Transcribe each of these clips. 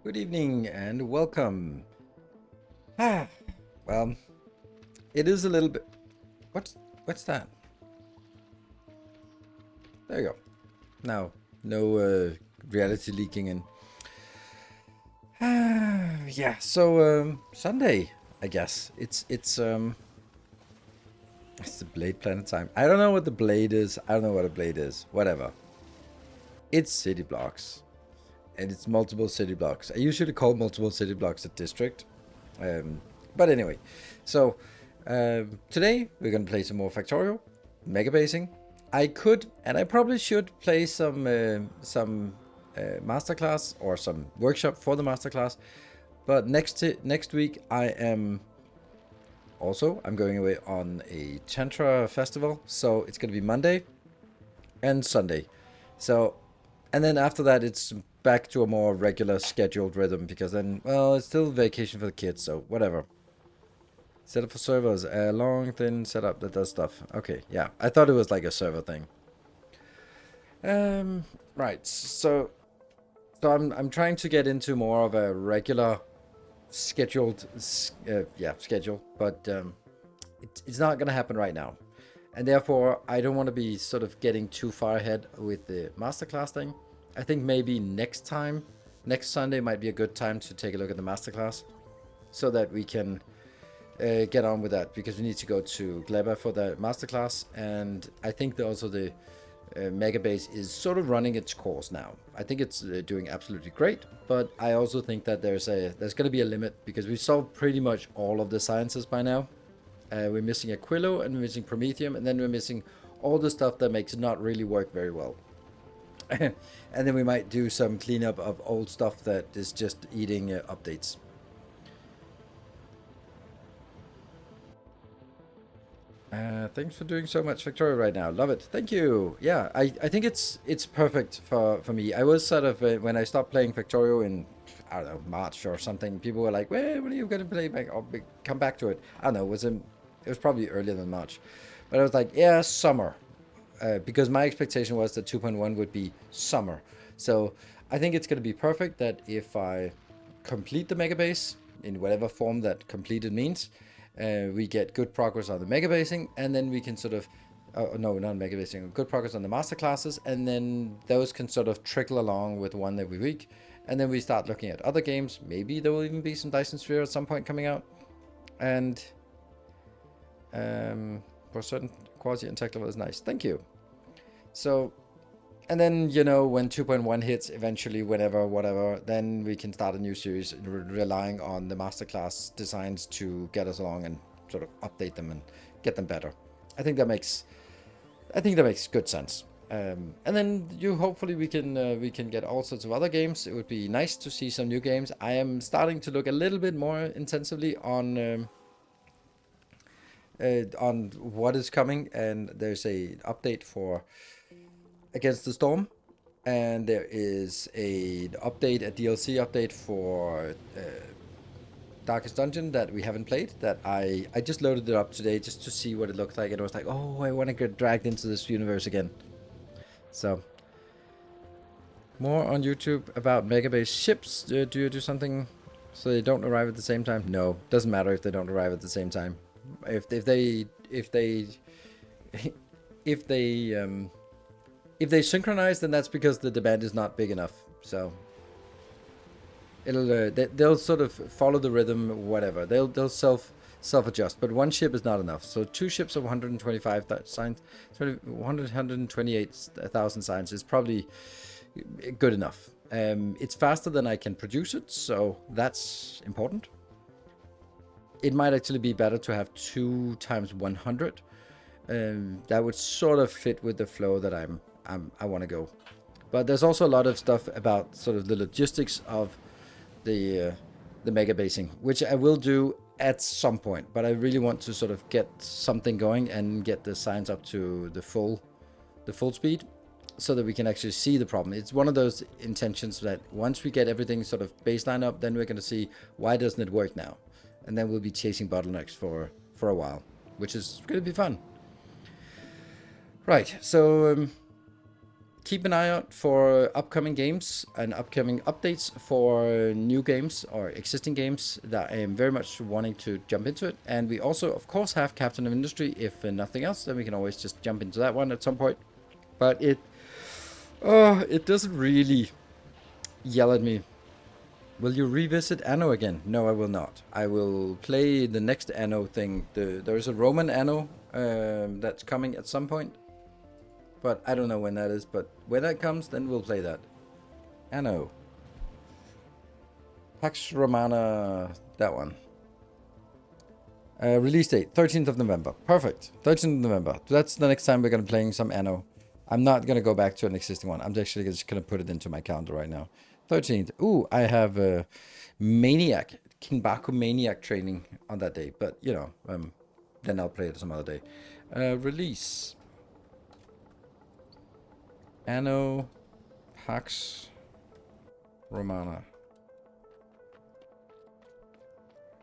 Good evening and welcome. Ah, well, it is a little bit. What's that? There you go. Now, no reality leaking in. Yeah. So Sunday, I guess it's the Blade Planet time. I don't know what the Blade is. I don't know what a Blade is. Whatever. It's city blocks, and it's multiple city blocks. I usually call multiple city blocks a district. But anyway, so today we're gonna play some more Factorio, Megabasing. I could, and I probably should play some masterclass or some workshop for the masterclass. But next week I'm going away on a Tantra festival, so it's gonna be Monday and Sunday. So, and then after that it's back to a more regular scheduled rhythm because then, well, it's still vacation for the kids, so whatever. Set up for servers, a long thin setup that does stuff. Okay, yeah, I thought it was like a server thing. Right, so I'm trying to get into more of a regular scheduled, schedule, but it's not going to happen right now. And therefore, I don't want to be sort of getting too far ahead with the masterclass thing. I think maybe next Sunday might be a good time to take a look at the masterclass so that we can get on with that, because we need to go to Gleba for the masterclass. And I think that also the Megabase is sort of running its course now. I think it's doing absolutely great, but I also think that there's going to be a limit, because we've solved pretty much all of the sciences by now. We're missing Aquilo, and we're missing Prometheum, and then we're missing all the stuff that makes it not really work very well. And then we might do some cleanup of old stuff that is just eating updates. Thanks for doing so much Factorio right now. Love it. Thank you. Yeah, I think it's perfect for me. I was sort of, when I stopped playing Factorio in, I don't know, March or something, people were like, well, when are you going to play back? I'll come back to it. I don't know, it was probably earlier than March. But I was like, yeah, summer. Because my expectation was that 2.1 would be summer. So I think it's going to be perfect that if I complete the Megabase in whatever form that completed means, we get good progress on the megabasing, and then we can sort of, no, not megabasing, good progress on the masterclasses, and then those can sort of trickle along with one every week, and then we start looking at other games. Maybe there will even be some Dyson Sphere at some point coming out, and for certain quality and tech level is nice. Thank you. So, and then, you know, when 2.1 hits eventually, whenever, whatever, then we can start a new series relying on the masterclass designs to get us along and sort of update them and get them better. I think that makes good sense. And then hopefully we can get all sorts of other games. It would be nice to see some new games. I am starting to look a little bit more intensively on what is coming, and there's a update for Against the Storm, and there is a DLC update for Darkest Dungeon that we haven't played, that I just loaded it up today just to see what it looks like, and I was like, oh, I want to get dragged into this universe again. So, more on YouTube about Megabase ships. Do you do something so they don't arrive at the same time? No, doesn't matter if they don't arrive at the same time. If they synchronize, then that's because the demand is not big enough. So they'll sort of follow the rhythm, whatever. They'll self-adjust, but one ship is not enough. So 2 ships of 128,000 signs is probably good enough. It's faster than I can produce it, so that's important. It might actually be better to have 2 times 100. That would sort of fit with the flow that I want to go. But there's also a lot of stuff about sort of the logistics of the megabasing, which I will do at some point. But I really want to sort of get something going and get the science up to the full speed, so that we can actually see the problem. It's one of those intentions that once we get everything sort of baseline up, then we're going to see why doesn't it work now, and then we'll be chasing bottlenecks for a while, which is going to be fun. Right, so keep an eye out for upcoming games and upcoming updates for new games or existing games that I am very much wanting to jump into it. And we also, of course, have Captain of Industry. If nothing else, then we can always just jump into that one at some point. But it doesn't really yell at me. Will you revisit Anno again? No, I will not. I will play the next Anno thing. There is a Roman Anno that's coming at some point. But I don't know when that is. But when that comes, then we'll play that. Anno. Pax Romana, that one. Release date, 13th of November. Perfect. 13th of November. That's the next time we're going to be playing some Anno. I'm not going to go back to an existing one. I'm actually just going to put it into my calendar right now. 13th. Ooh, I have Maniac, King Baku Maniac training on that day. But, you know, then I'll play it some other day. Release. Anno Pax Romana.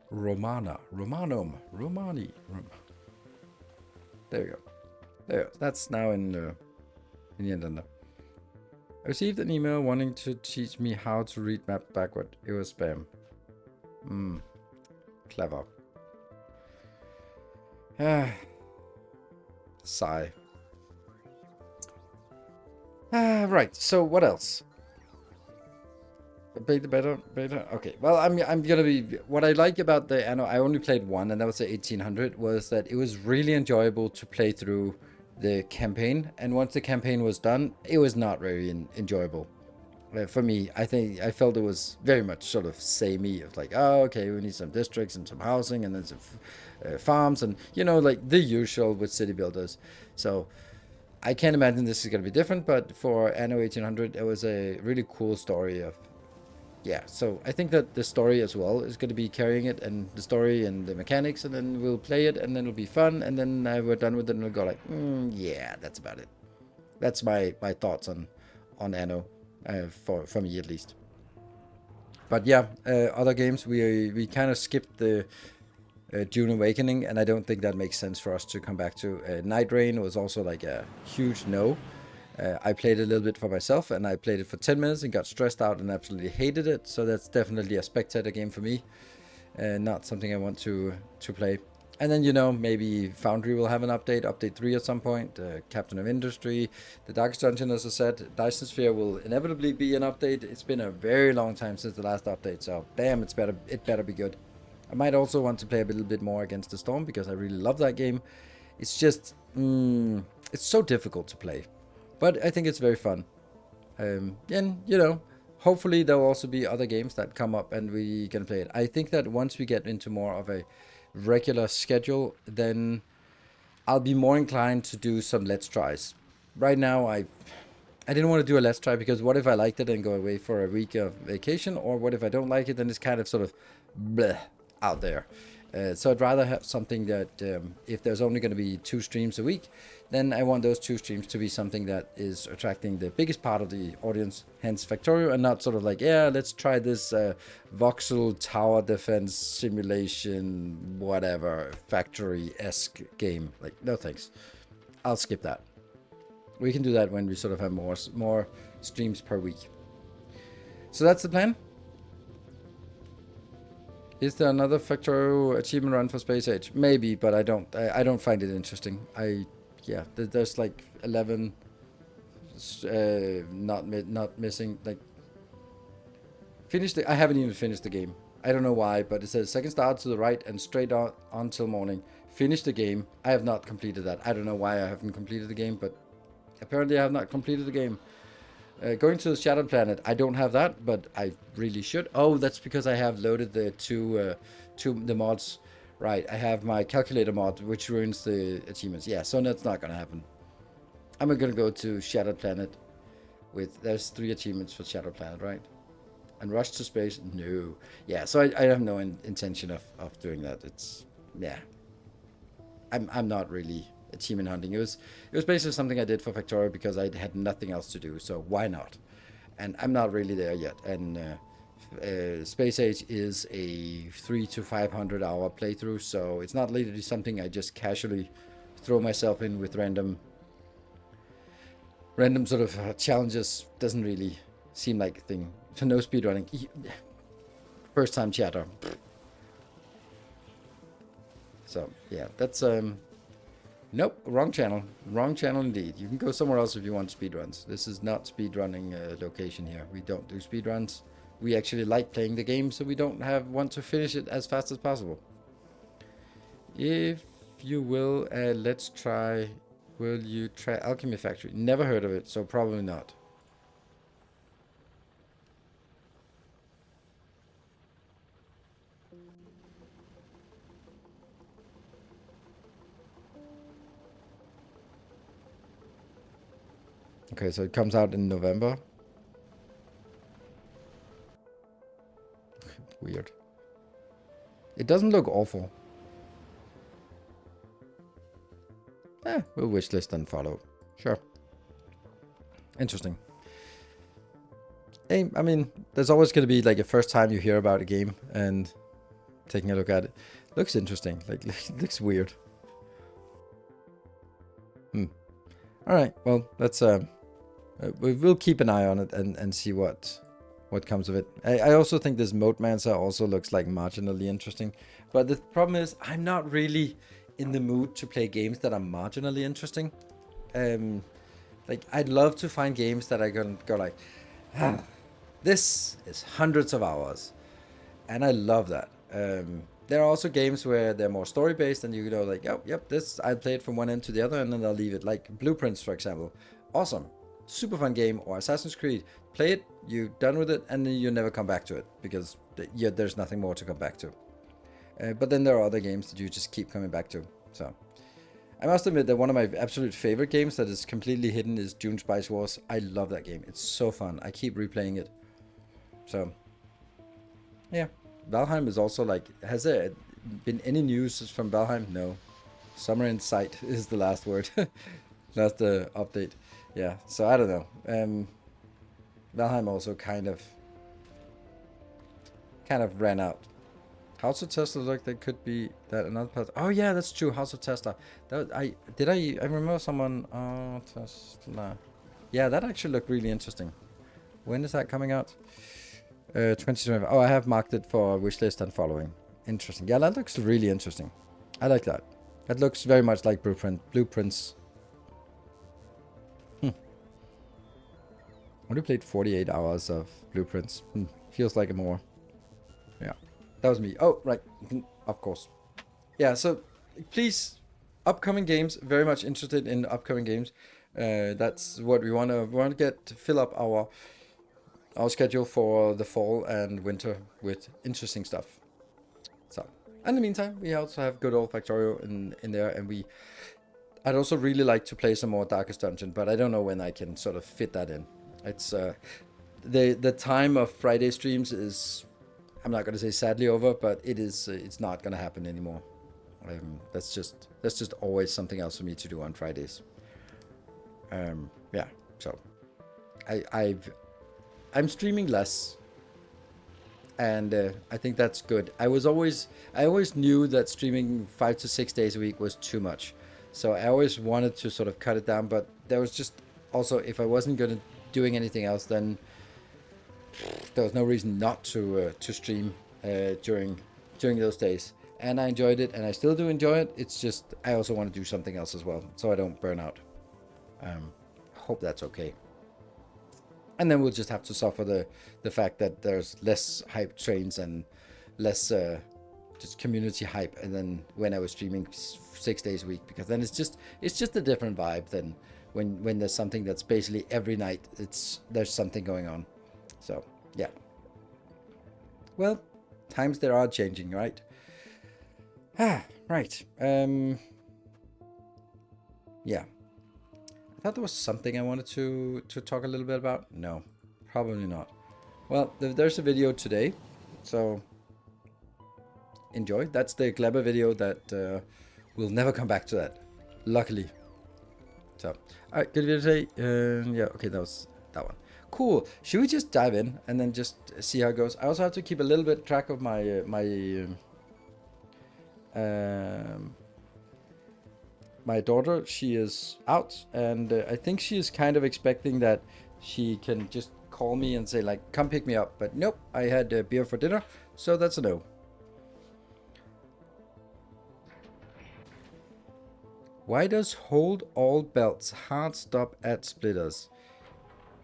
Romanum. Romani. There we go. There. That's now in the agenda. I received an email wanting to teach me how to read map backward. It was spam. Clever. Sigh. Right. So what else? Beta. Okay. Well, I'm gonna be. What I like about the Anno, I only played one, and that was the 1800. Was that it was really enjoyable to play through the campaign, and once the campaign was done, it was not very enjoyable. For me, I think I felt it was very much sort of samey. Of like, oh, okay, we need some districts and some housing, and then some farms, and like the usual with city builders. So I can't imagine this is gonna be different. But for Anno 1800, it was a really cool story of. Yeah, so I think that the story as well is going to be carrying it, and the story and the mechanics, and then we'll play it, and then it'll be fun, and then we're done with it, and we'll go like, yeah, that's about it. That's my thoughts on Anno, for me at least. But yeah, other games we kind of skipped the Dune Awakening, and I don't think that makes sense for us to come back to. Night Rain was also like a huge no. I played a little bit for myself, and I played it for 10 minutes and got stressed out and absolutely hated it. So that's definitely a spectator game for me, not something I want to play. And then, maybe Foundry will have an update 3 at some point. Captain of Industry, the Darkest Dungeon, as I said, Dyson Sphere will inevitably be an update. It's been a very long time since the last update, so damn, it better be good. I might also want to play a little bit more Against the Storm, because I really love that game. It's just, it's so difficult to play. But I think it's very fun. And, hopefully there will also be other games that come up and we can play it. I think that once we get into more of a regular schedule, then I'll be more inclined to do some Let's Tries. Right now, I didn't want to do a Let's Try, because what if I liked it and go away for a week of vacation? Or what if I don't like it, then it's kind of sort of bleh out there. So I'd rather have something that if there's only going to be 2 streams a week, then I want those 2 streams to be something that is attracting the biggest part of the audience, hence Factorio, and not sort of like, yeah, let's try this voxel tower defense simulation, whatever, factory-esque game. Like, no thanks. I'll skip that. We can do that when we sort of have more streams per week. So that's the plan. Is there another Factorio achievement run for Space Age? Maybe, but I don't find it interesting. There's like 11 not missing. Like, I haven't even finished the game. I don't know why, but it says second star to the right and straight on until morning. Finish the game. I have not completed that. I don't know why I haven't completed the game, but apparently I have not completed the game. Going to the Shattered Planet, I don't have that, but I really should. Oh, that's because I have loaded the two the mods. Right, I have my calculator mod, which ruins the achievements. Yeah, so that's not gonna happen. I'm gonna go to Shattered Planet there's 3 achievements for Shattered Planet, right? And Rush to Space, no. Yeah, so I have no intention of doing that. It's, yeah. I'm not really achievement hunting. It was basically something I did for Factorio because I had nothing else to do, so why not? And I'm not really there yet. And Space Age is a 300 to 500 hour playthrough, so it's not literally something I just casually throw myself in with random sort of challenges. Doesn't really seem like a thing. So no speedrunning. First time chatter. So yeah, that's nope, wrong channel. Wrong channel indeed. You can go somewhere else if you want speedruns. This is not speedrunning location here. We don't do speedruns. We actually like playing the game, so we don't want to finish it as fast as possible. If you will, let's try. Will you try Alchemy Factory? Never heard of it, so probably not. Okay, so it comes out in November. Weird. It doesn't look awful. We'll wishlist and follow. Sure. Interesting. Hey, I mean, there's always going to be like a first time you hear about a game and taking a look at it. Looks interesting. Like, looks weird. All right. Well, let's we'll keep an eye on it and see what what comes of it. I also think this Moatmancer also looks like marginally interesting. But the problem is, I'm not really in the mood to play games that are marginally interesting. Like, I'd love to find games that I can go like, this is hundreds of hours. And I love that. There are also games where they're more story-based and you know, like, oh, yep, this, I played from one end to the other and then I'll leave it. Like Blueprints, for example. Awesome. Super fun game. Or Assassin's Creed. Play it, you're done with it, and then you never come back to it because there's nothing more to come back to. But then there are other games that you just keep coming back to. So I must admit that one of my absolute favorite games that is completely hidden is Dune Spice Wars. I love that game. It's so fun. I keep replaying it. So yeah, Valheim is also like, has there been any news from Valheim? No. Summer in sight is the last word. Last update. Yeah, so I don't know. Valheim also kind of ran out. House of Tesla looked like could be that another part. Oh yeah, that's true. House of Tesla. That I remember someone. Oh, Tesla. Yeah, that actually looked really interesting. When is that coming out? 2025. Oh, I have marked it for wishlist and following. Interesting. Yeah, that looks really interesting. I like that. That looks very much like Blueprints. Only played 48 hours of Blueprints. Feels like more. Yeah, that was me. Oh, right. Of course. Yeah, so please, upcoming games. Very much interested in upcoming games. That's what we want to fill up our schedule for the fall and winter with interesting stuff. So, in the meantime, we also have good old Factorio in there, and I'd also really like to play some more Darkest Dungeon, but I don't know when I can sort of fit that in. It's the time of Friday streams is, I'm not gonna say sadly over, but it's not gonna happen anymore. That's just always something else for me to do on Fridays. Yeah, so I'm streaming less, and I think that's good. I always knew that streaming 5 to 6 days a week was too much, so I always wanted to sort of cut it down. But there was just also, if I wasn't gonna doing anything else, then there was no reason not to stream during those days. And I enjoyed it, and I still do enjoy it. It's just I also want to do something else as well, so I don't burn out. Hope that's okay. And then we'll just have to suffer the fact that there's less hype trains and less just community hype. And then when I was streaming 6 days a week, because then it's just a different vibe than when there's something that's basically every night. There's something going on. So yeah. Well, times there are changing, right? Right. Yeah. I thought there was something I wanted to talk a little bit about. No, probably not. Well, there's a video today, so enjoy. That's the Glebber video that we'll never come back to that, luckily. So, all right, good video today. Yeah, okay, that was that one. Cool. Should we just dive in and then just see how it goes? I also have to keep a little bit track of my daughter. She is out, and I think she is kind of expecting that she can just call me and say like, come pick me up. But nope, I had a beer for dinner, so that's a no. Why does hold all belts hard stop at splitters?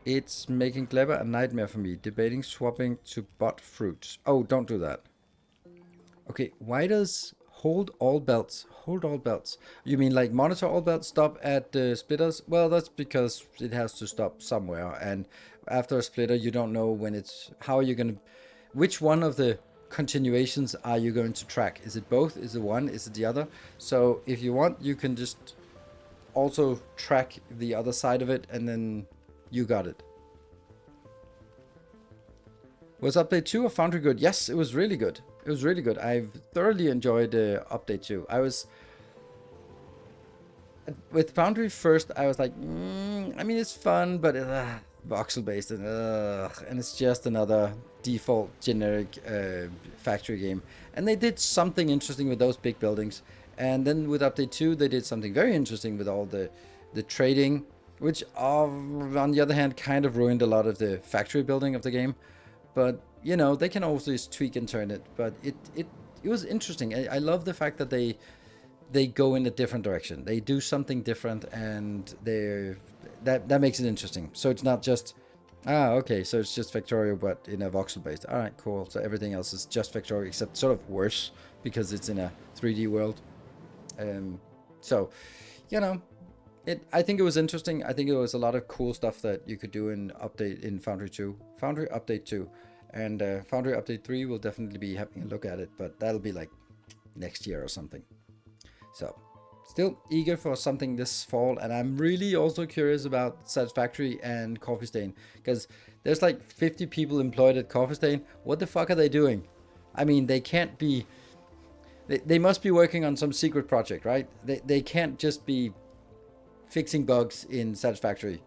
It's making Clever a nightmare for me. Debating swapping to bot fruits. Oh, don't do that. Okay, why does hold all belts? Hold all belts. You mean like monitor all belts stop at splitters? Well, that's because it has to stop somewhere. And after a splitter, you don't know when it's... How are you going to... Which one of the continuations are you going to track? Is it both? Is it one? Is it the other? So if you want, you can just also track the other side of it, and then you got it. Was update 2 of Foundry good? Yes, it was really good. It was really good. I've thoroughly enjoyed update 2. I was... With Foundry first, I was like, I mean, it's fun, but voxel based, and it's just another default generic factory game. And they did something interesting with those big buildings. And then with update 2, they did something very interesting with all the trading, which on the other hand kind of ruined a lot of the factory building of the game. But you know, they can also just tweak and turn it. But it was interesting. I love the fact that they go in a different direction. They do something different, and that makes it interesting. So it's not just okay, so it's just Factorio but in a voxel based. All right, cool. So everything else is just Factorio except sort of worse because it's in a 3D world. So you know, I think it was interesting. I think it was a lot of cool stuff that you could do in Foundry 2, Foundry Update 2, and Foundry Update 3 will definitely be having a look at it, but that'll be like next year or something. So, still eager for something this fall, and I'm really also curious about Satisfactory and Coffee Stain, because there's like 50 people employed at Coffee Stain. What the fuck are they doing? I mean, they can't be... They must be working on some secret project, right? They can't just be fixing bugs in Satisfactory,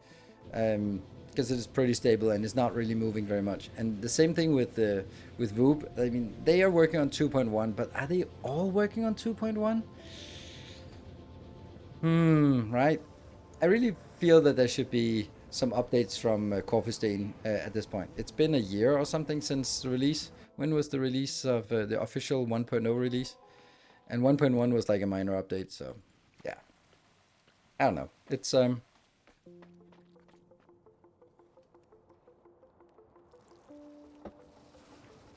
because it is pretty stable and it's not really moving very much. And the same thing with VOOP. I mean, they are working on 2.1, but are they all working on 2.1? Right. I really feel that there should be some updates from Coffee Stain at this point. It's been a year or something since the release. When was the release of the official 1.0 release? And 1.1 was like a minor update, so yeah. I don't know. It's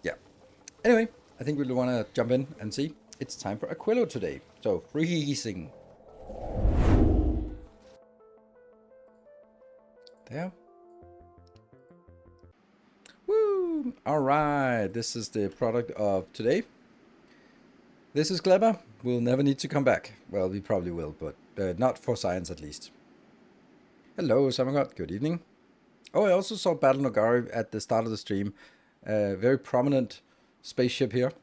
yeah. Anyway, I think we'll want to jump in and see. It's time for Aquilo today. So freezing. There. Woo! All right, this is the product of today. This is clever. We'll never need to come back. Well, we probably will, but not for science at least. Hello, Samagot. Good evening. Oh, I also saw Battle Nogari at the start of the stream. Very prominent spaceship here.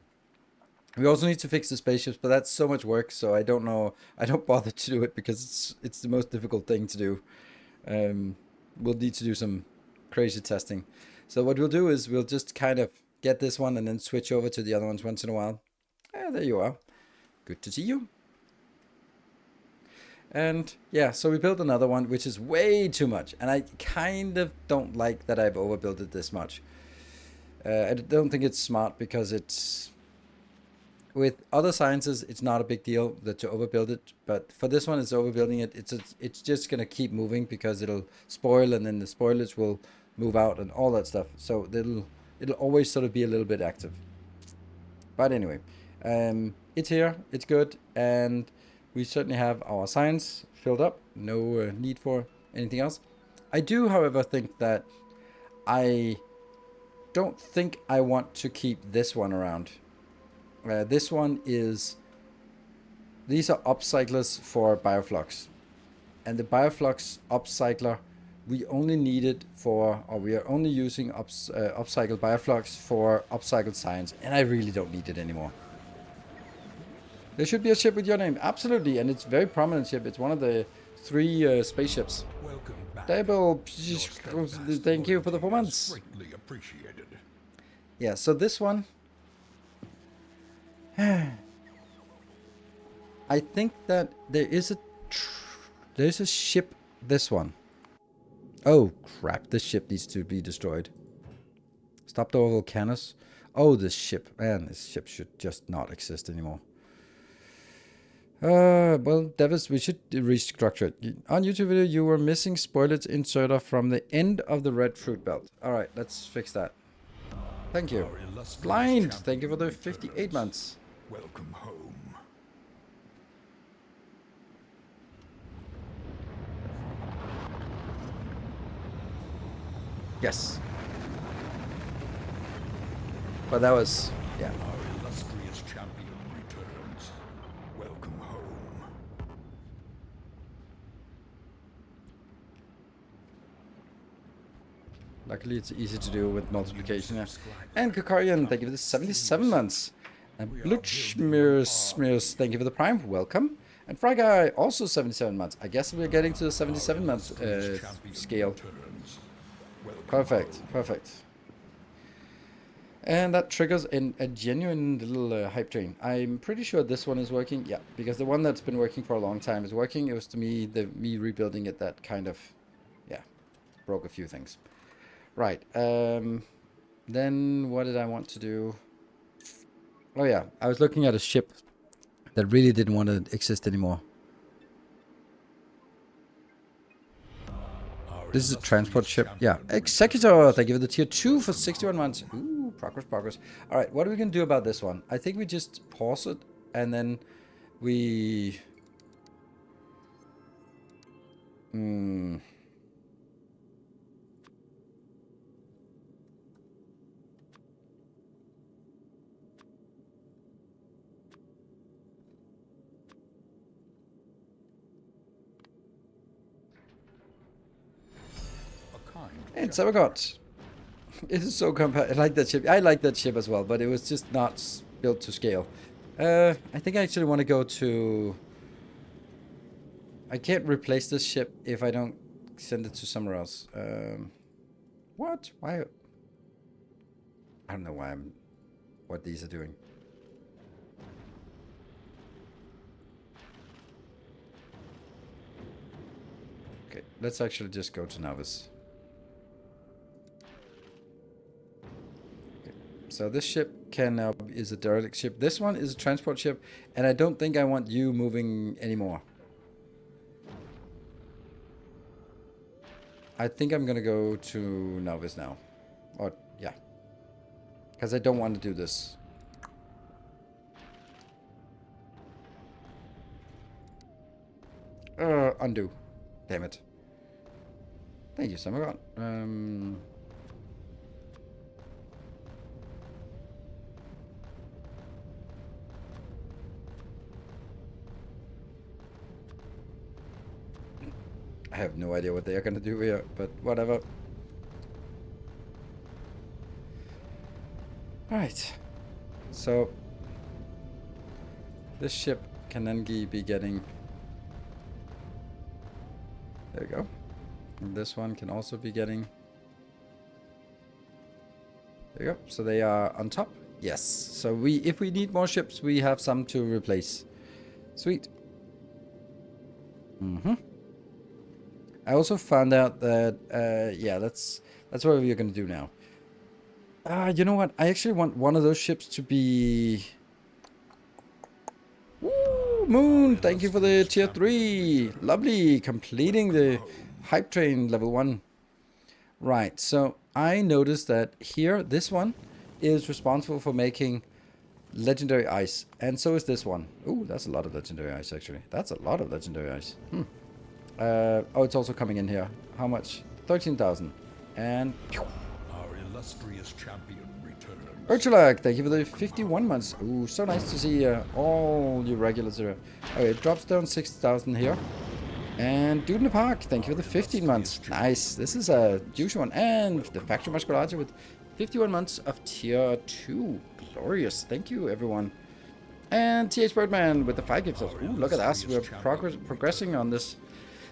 We also need to fix the spaceships, but that's so much work, so I don't know. I don't bother to do it because it's the most difficult thing to do. We'll need to do some crazy testing. So what we'll do is we'll just kind of get this one and then switch over to the other ones once in a while. There you are. Good to see you. And yeah, so we built another one, which is way too much. And I kind of don't like that I've overbuilt it this much. I don't think it's smart because it's... With other sciences, it's not a big deal to overbuild it. But for this one, it's overbuilding it. It's just going to keep moving because it'll spoil and then the spoilage will move out and all that stuff. So it'll always sort of be a little bit active. But anyway, it's here, it's good, and we certainly have our science filled up. No need for anything else. I do, however, think that I don't think I want to keep this one around. This one is... These are upcyclers for Bioflux. And the Bioflux upcycler, we only need it for... Or we are only using upcycled Bioflux for upcycled science. And I really don't need it anymore. There should be a ship with your name. Absolutely. And it's a very prominent ship. It's one of the 3 spaceships. Welcome back. Table, thank you for the 4 months. Greatly appreciated. Yeah, so this one... I think that there's a ship, this one. Oh crap, this ship needs to be destroyed. Stop the volcanoes. Oh, this ship, man, this ship should just not exist anymore. Well, Davis, we should restructure it. On YouTube video, you were missing spoilage inserter from the end of the red fruit belt. Alright, let's fix that. Thank you. Blind, thank you for the 58 months. Welcome home. Yes. But that was, yeah. Our illustrious champion returns. Welcome home. Luckily, it's easy to do with multiplication. Yeah. And Kakarian, thank you for the 77 months. And Blutschmiers, thank you for the prime. Welcome. And Fry Guy, also 77 months. I guess we're getting to the 77 month scale. Perfect, perfect. And that triggers in a genuine little hype train. I'm pretty sure this one is working. Yeah, because the one that's been working for a long time is working. It was to me, me rebuilding it that kind of, yeah, broke a few things. Right. Then what did I want to do? Oh yeah, I was looking at a ship that really didn't want to exist anymore. This is a transport ship. Yeah. Executor, thank you for the tier 2 for 61 months. Ooh, progress, progress. All right, what are we going to do about this one? I think we just pause it and then we... And Sabagot. It is so compact. I like that ship. I like that ship as well, but it was just not built to scale. I think I actually want to go to... I can't replace this ship if I don't send it to somewhere else. What? Why? I don't know why I'm... What these are doing. Okay, let's actually just go to Navis. So this ship can now is a derelict ship. This one is a transport ship, and I don't think I want you moving anymore. I think I'm gonna go to Navis now. Or yeah, because I don't want to do this. Undo. Damn it. Thank you, Samagon. I have no idea what they are going to do here, but whatever. Alright. So, this ship can then be getting... There we go. And this one can also be getting... There you go. So they are on top. Yes. So if we need more ships, we have some to replace. Sweet. I also found out that, yeah, that's what we're going to do now. You know what? I actually want one of those ships to be... Woo! Moon, thank you for the tier 3. Lovely. Completing the hype train level 1. Right, so I noticed that here, this one is responsible for making legendary ice. And so is this one. Ooh, that's a lot of legendary ice, actually. That's a lot of legendary ice. Oh, it's also coming in here. How much? 13,000. And... Our illustrious champion returns. Urchulag, thank you for the 51 months. Ooh, so nice to see all your regulars here. Okay, it drops down 6,000 here. And Dude in the Park, thank you for the 15 months. Nice. This is a juicy one. And the Factorio Musculature with 51 months of tier 2. Glorious. Thank you, everyone. And TH Birdman with the 5 gifts. Ooh, look at us. We're progressing on this.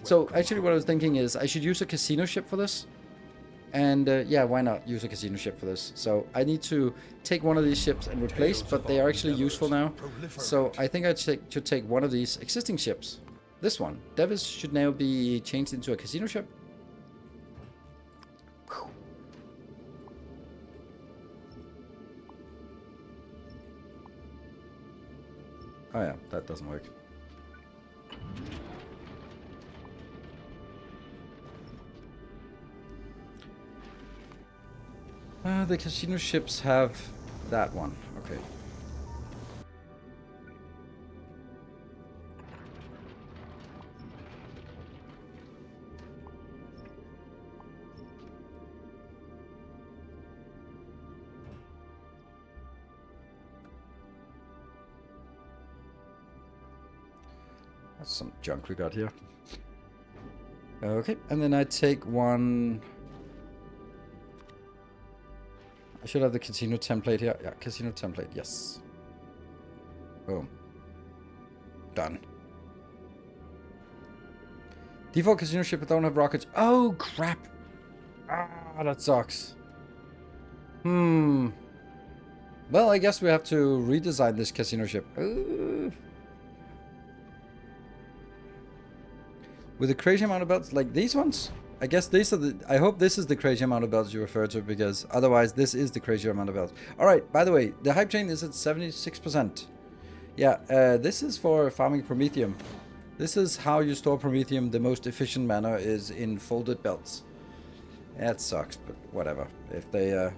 So, actually, what I was thinking is I should use a casino ship for this. And, yeah, why not use a casino ship for this? So, I need to take one of these ships and replace, but they are actually useful now. So, I think I should take one of these existing ships. This one. Devis should now be changed into a casino ship. Whew. Oh, yeah, that doesn't work. The casino ships have that one. Okay. That's some junk we got here. Okay, and then I take one... I should have the casino template here. Yeah, casino template, yes. Boom. Done. Default casino ship, but don't have rockets. Oh, crap. Ah, that sucks. Well, I guess we have to redesign this casino ship. With a crazy amount of belts like these ones? I guess these are the... I hope this is the crazy amount of belts you refer to, because otherwise this is the crazy amount of belts. Alright, by the way, the hype train is at 76%. Yeah, this is for farming Promethium. This is how you store Promethium. The most efficient manner is in folded belts. That sucks, but whatever. If they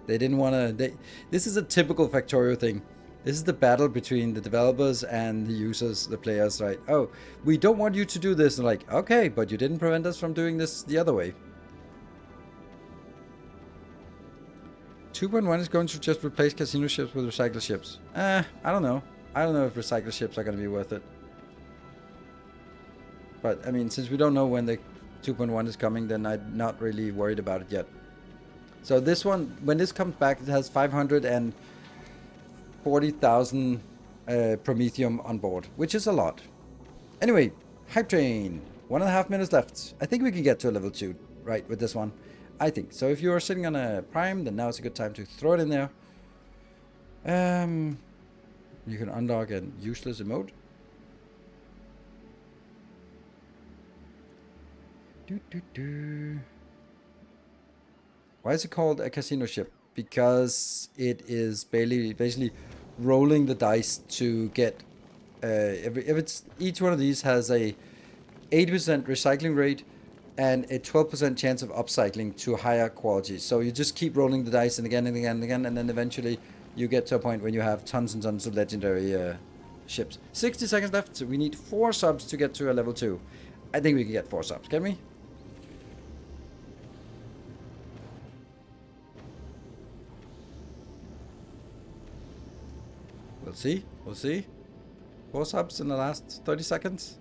didn't want to... This is a typical Factorio thing. This is the battle between the developers and the users, the players, right? Oh, we don't want you to do this. And like, okay, but you didn't prevent us from doing this the other way. 2.1 is going to just replace casino ships with recycle ships. I don't know. I don't know if recycle ships are going to be worth it. But, I mean, since we don't know when the 2.1 is coming, then I'm not really worried about it yet. So this one, when this comes back, it has 540,000 Promethium on board, which is a lot. Anyway, hype train. 1.5 minutes left. I think we can get to a level 2, right, with this one. I think. So if you're sitting on a prime, then now is a good time to throw it in there. You can unlock a useless emote. Why is it called a casino ship? Because it is basically rolling the dice to get each one of these has a 80% recycling rate and a 12% chance of upcycling to higher quality. So you just keep rolling the dice and again and again and again, and then eventually you get to a point when you have tons and tons of legendary ships. 60 seconds left. So we need 4 subs to get to a level 2. I think we can get 4 subs, can we? We'll see. We'll see. 4 subs in the last 30 seconds.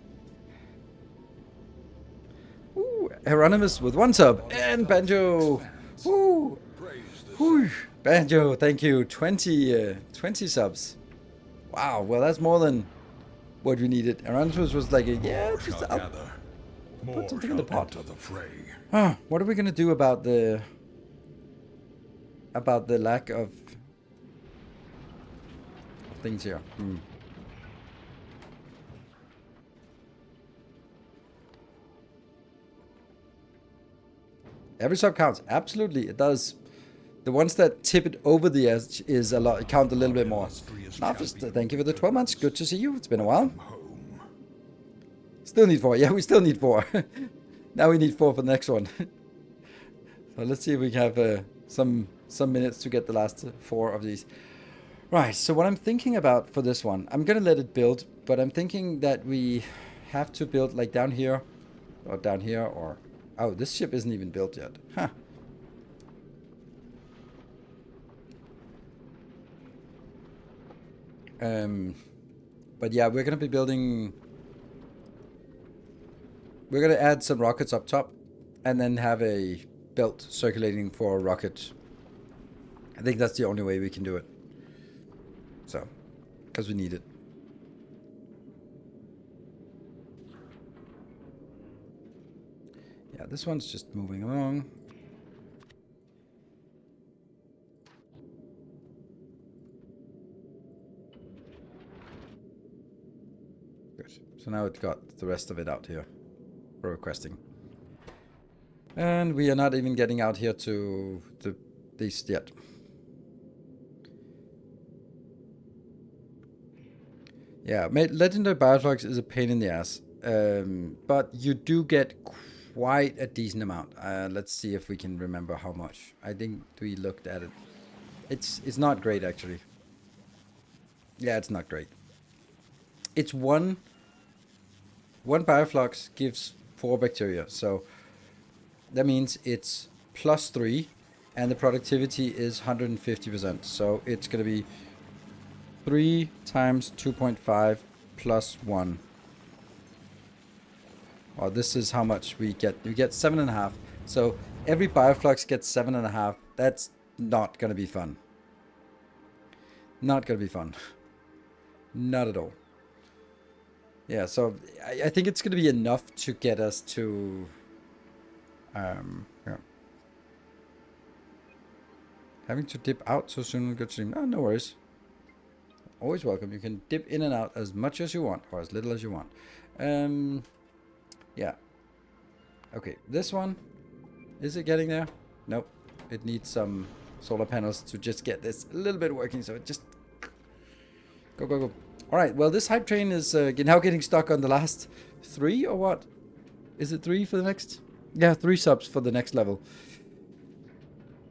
Ooh, Hieronymus with 1 sub. And Banjo. Ooh. Ooh. Banjo, thank you. 20 subs. Wow, well, that's more than what we needed. Hieronymus was like, yeah, just up. Put something in the pot. What are we going to do about the lack of things here? Every sub counts. Absolutely, it does. The ones that tip it over the edge is a lot. Count a little bit more. Marcus, thank you for the 12 months. Good to see you. It's been a while. Still need 4. Yeah, we still need 4. Now we need 4 for the next one. So let's see if we can have some minutes to get the last 4 of these. Right, so what I'm thinking about for this one, I'm going to let it build, but I'm thinking that we have to build like down here, or... Oh, this ship isn't even built yet. Huh. But yeah, we're going to be building... We're going to add some rockets up top, and then have a belt circulating for a rocket. I think that's the only way we can do it. So, because we need it. Yeah, this one's just moving along. Good. So now it's got the rest of it out here for requesting. And we are not even getting out here to these yet. Yeah, legendary bioflux is a pain in the ass, but you do get quite a decent amount. Let's see if we can remember how much. I think we looked at it. It's not great actually. Yeah, it's not great. It's one bioflux gives 4 bacteria, so that means it's +3, and the productivity is 150%. So it's gonna be 3 times 2.5 plus 1. Well, this is how much we get. We get 7.5. So every bioflux gets 7.5. That's not going to be fun. Not going to be fun. Not at all. Yeah, so I think it's going to be enough to get us to... yeah. Having to dip out so soon. Good stream. Oh, no worries. Always welcome. You can dip in and out as much as you want, or as little as you want. Yeah. Okay, this one. Is it getting there? Nope. It needs some solar panels to just get this a little bit working. So it just... Go, go, go. Alright, well, this hype train is now getting stuck on the last 3 or what? Is it 3 for the next? Yeah, 3 subs for the next level.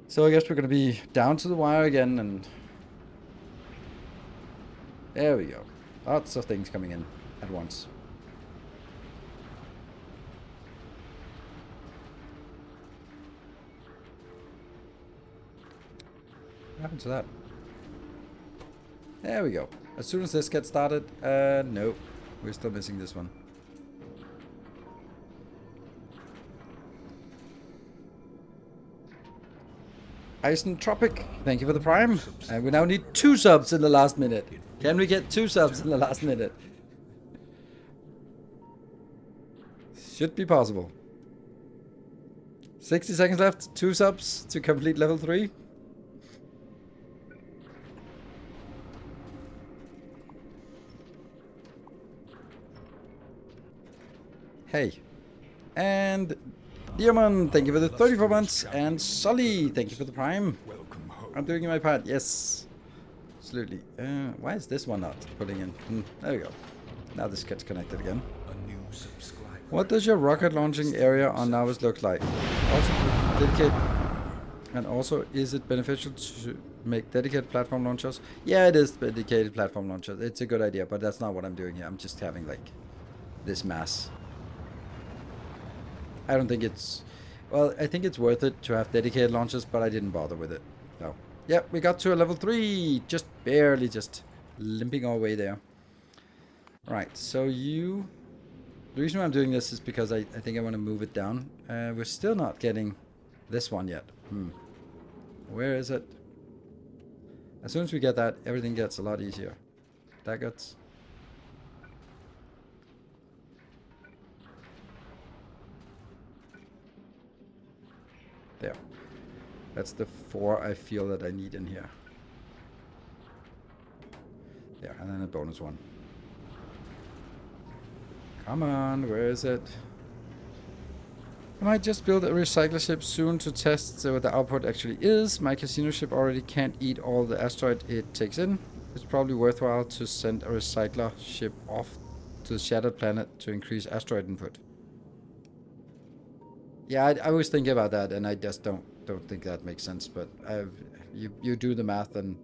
So I guess we're going to be down to the wire again, and... There we go. Lots of things coming in at once. What happened to that? There we go. As soon as this gets started, no. We're still missing this one. Isentropic, thank you for the prime. And we now need 2 subs in the last minute. Can we get 2 subs in the last minute? Should be possible. 60 seconds left. 2 subs to complete level 3. Hey. And Diamond, thank you for the 34 months. And Sully, thank you for the prime. Welcome home. I'm doing my part, yes. Absolutely. Why is this one not putting in? There we go. Now this gets connected again. A new subscriber. What does your rocket launching area on Nilaus look like? Also dedicate, and also is it beneficial to make dedicated platform launchers? Yeah, it is dedicated platform launchers. It's a good idea, but that's not what I'm doing here. I'm just having like this mass. I don't think it's... Well, I think it's worth it to have dedicated launchers, but I didn't bother with it. So, yeah, we got to a level 3. Just barely, just limping our way there. Right, so you... The reason why I'm doing this is because I think I want to move it down. We're still not getting this one yet. Where is it? As soon as we get that, everything gets a lot easier. That gets... There. That's the 4 I feel that I need in here. There, and then a bonus one. Come on, where is it? I might just build a recycler ship soon to test what the output actually is. My casino ship already can't eat all the asteroid it takes in. It's probably worthwhile to send a recycler ship off to the shattered planet to increase asteroid input. Yeah, I was thinking about that, and I just don't think that makes sense. But you do the math and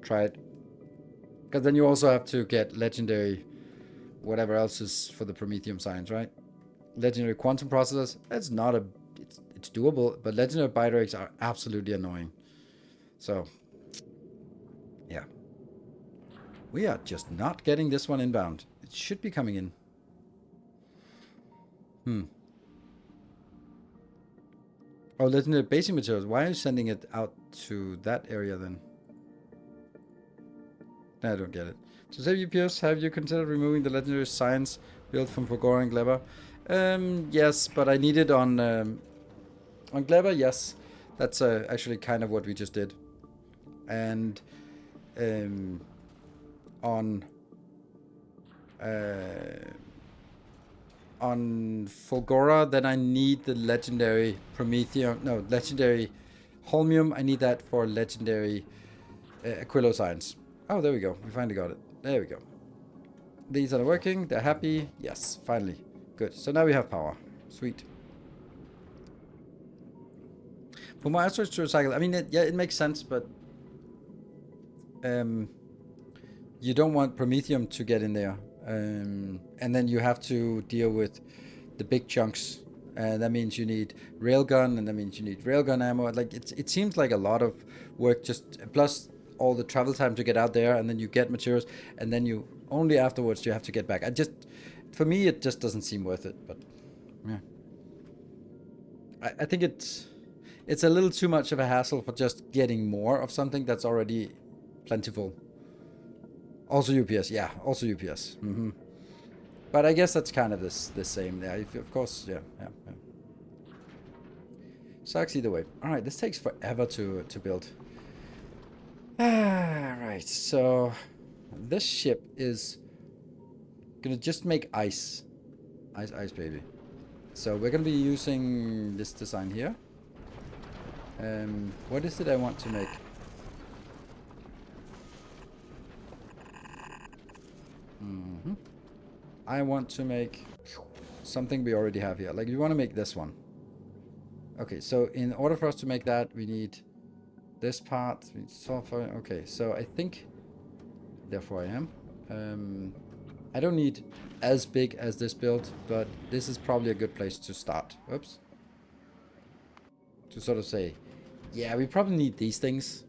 try it, because then you also have to get legendary, whatever else is for the Prometheum science, right? Legendary quantum processors. That's not a. It's doable, but legendary bioreactors are absolutely annoying. So, yeah, we are just not getting this one inbound. It should be coming in. Oh, legendary basic materials. Why are you sending it out to that area then? I don't get it. To save UPS, have you considered removing the legendary science built from Factorio and Gleber? Yes, but I need it on Gleber. Yes, that's actually kind of what we just did. And on Fulgora, then I need the legendary Prometheum. No, legendary Holmium. I need that for legendary Aquilo science. Oh, there we go. We finally got it. There we go. These are working. They're happy. Yes, finally. Good. So now we have power. Sweet. For more asteroids to recycle, I mean, it makes sense, but you don't want Prometheum to get in there. And then you have to deal with the big chunks. That means you need railgun, and that means you need railgun ammo. Like it seems like a lot of work, just plus all the travel time to get out there, and then you get materials, and then you only afterwards you have to get back. For me, it just doesn't seem worth it. But yeah, I think it's a little too much of a hassle for just getting more of something that's already plentiful. Also UPS, yeah, also UPS. But I guess that's kind of the same. Yeah, of course, yeah. Sucks either way. All right, this takes forever to build. Right, so this ship is gonna just make ice, baby. So we're going to be using this design here. What is it I want to make? I want to make something we already have here. Like, we want to make this one. Okay, so in order for us to make that, we need this part. Okay, so I think, therefore I am. I don't need as big as this build, but this is probably a good place to start. Oops. To sort of say, yeah, we probably need these things.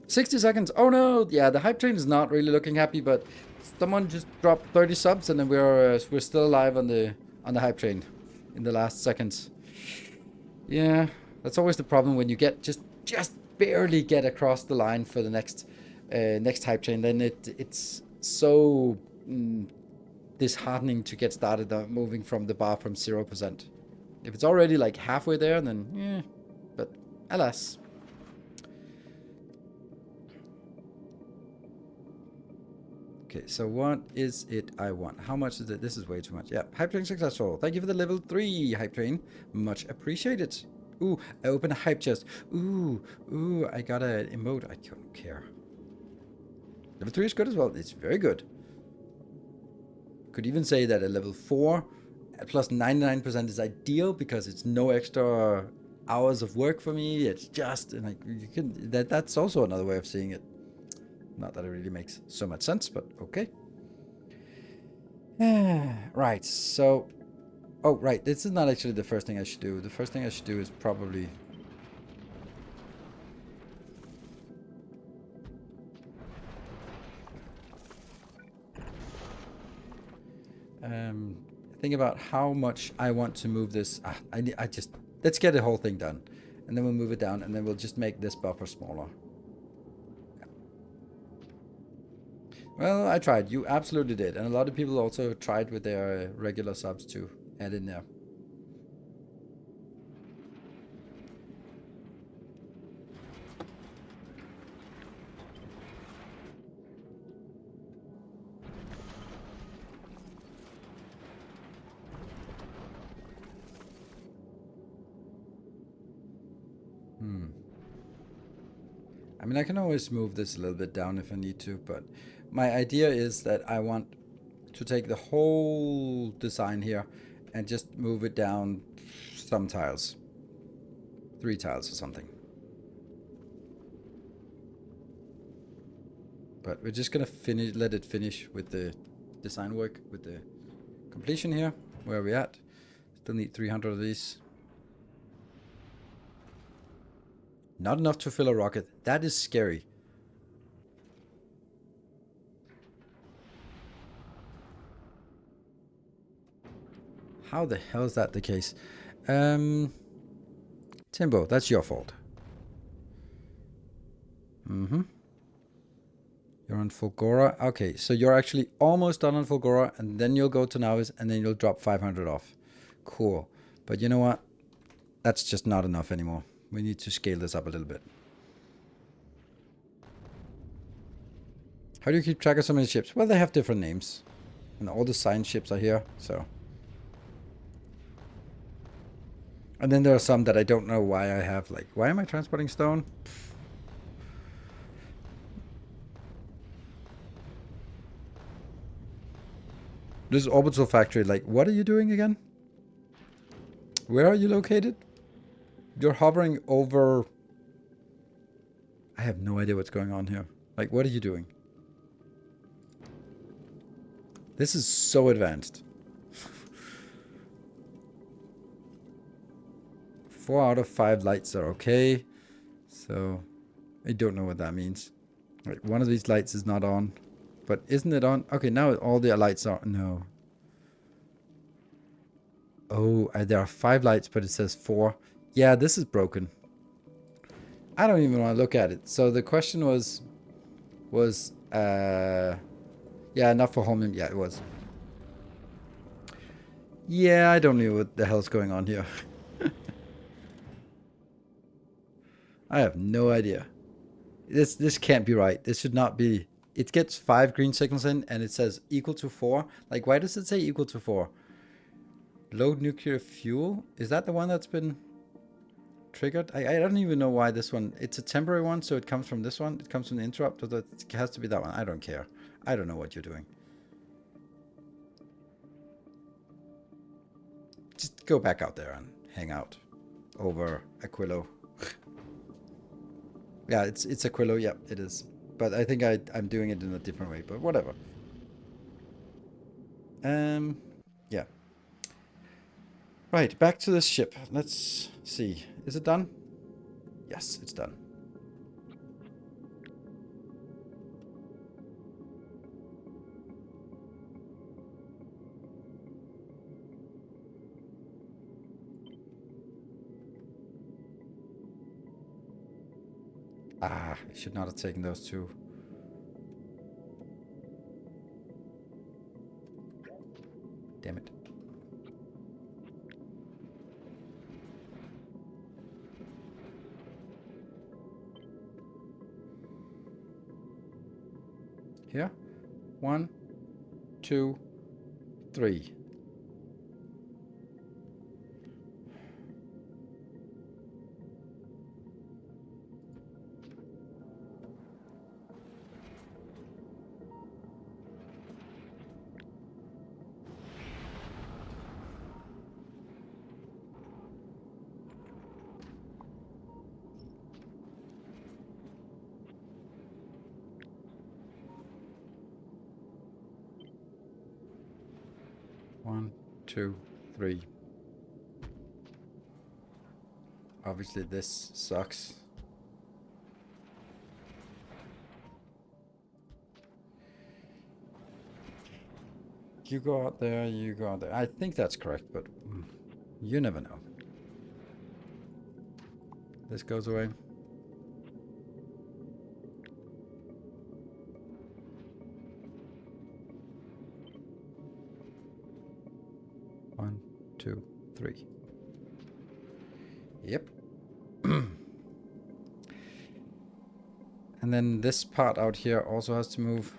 60 seconds. Oh no, yeah, the hype train is not really looking happy, but someone just dropped 30 subs and then we're still alive on the hype train in the last seconds. Yeah, that's always the problem when you get just barely get across the line for the next hype train. Then it's so disheartening to get started moving from the bar from 0%. If it's already like halfway there, then yeah, but alas. Okay, so what is it I want? How much is it? This is way too much. Yeah, hype train successful. Thank you for the level 3 hype train. Much appreciated. Ooh, I opened a hype chest. Ooh, I got an emote. I don't care. Level 3 is good as well. It's very good. Could even say that a level 4 plus 99% is ideal because it's no extra hours of work for me. It's just like you can. That's also another way of seeing it. Not that it really makes so much sense, but okay. Right, so... Oh, right, this is not actually the first thing I should do. The first thing I should do is probably... think about how much I want to move this. I just... Let's get the whole thing done. And then we'll move it down, and then we'll just make this buffer smaller. Well, I tried. You absolutely did. And a lot of people also tried with their regular subs to add in there. I mean, I can always move this a little bit down if I need to, but my idea is that I want to take the whole design here and just move it down some tiles. 3 tiles or something. But we're just gonna let it finish with the design work, with the completion here. Where are we at? Still need 300 of these. Not enough to fill a rocket. That is scary. How the hell is that the case? Timbo, that's your fault. You're on Fulgora. Okay, so you're actually almost done on Fulgora, and then you'll go to Nilaus, and then you'll drop 500 off. Cool. But you know what? That's just not enough anymore. We need to scale this up a little bit. How do you keep track of so many ships? Well, they have different names. And all the signed ships are here, so. And then there are some that I don't know why I have. Like, why am I transporting stone? This is Orbital Factory. Like, what are you doing again? Where are you located? You're hovering over... I have no idea what's going on here. Like, what are you doing? This is so advanced. 4 out of 5 lights are okay. So, I don't know what that means. Like, one of these lights is not on. But isn't it on? Okay, now all the lights are... No. Oh, there are 5 lights, but it says 4. Yeah, this is broken. I don't even want to look at it. So the question was yeah, not for home. Yeah, it was. Yeah, I don't know what the hell's going on here. I have no idea. This can't be right. This should not be it gets 5 green signals in, and it says equal to 4. Like, why does it say equal to 4? Load nuclear fuel? Is that the one that's been triggered? I don't even know why this one. It's a temporary one, so it comes from this one. It comes from the interrupt, so that it has to be that one. I don't care. I don't know what you're doing. Just go back out there and hang out over Aquilo. Yeah, it's Aquilo. Yeah, it is. But I think I'm doing it in a different way. But whatever. Yeah. Right, back to this ship. Let's see. Is it done? Yes, it's done. Ah, I should not have taken those two. Damn it. Here. 1, 2, 3. One, 2, 3. Obviously this sucks. You go out there, you go out there. I think that's correct, but you never know. This goes away. One, 2, 3. Yep. And then this part out here also has to move.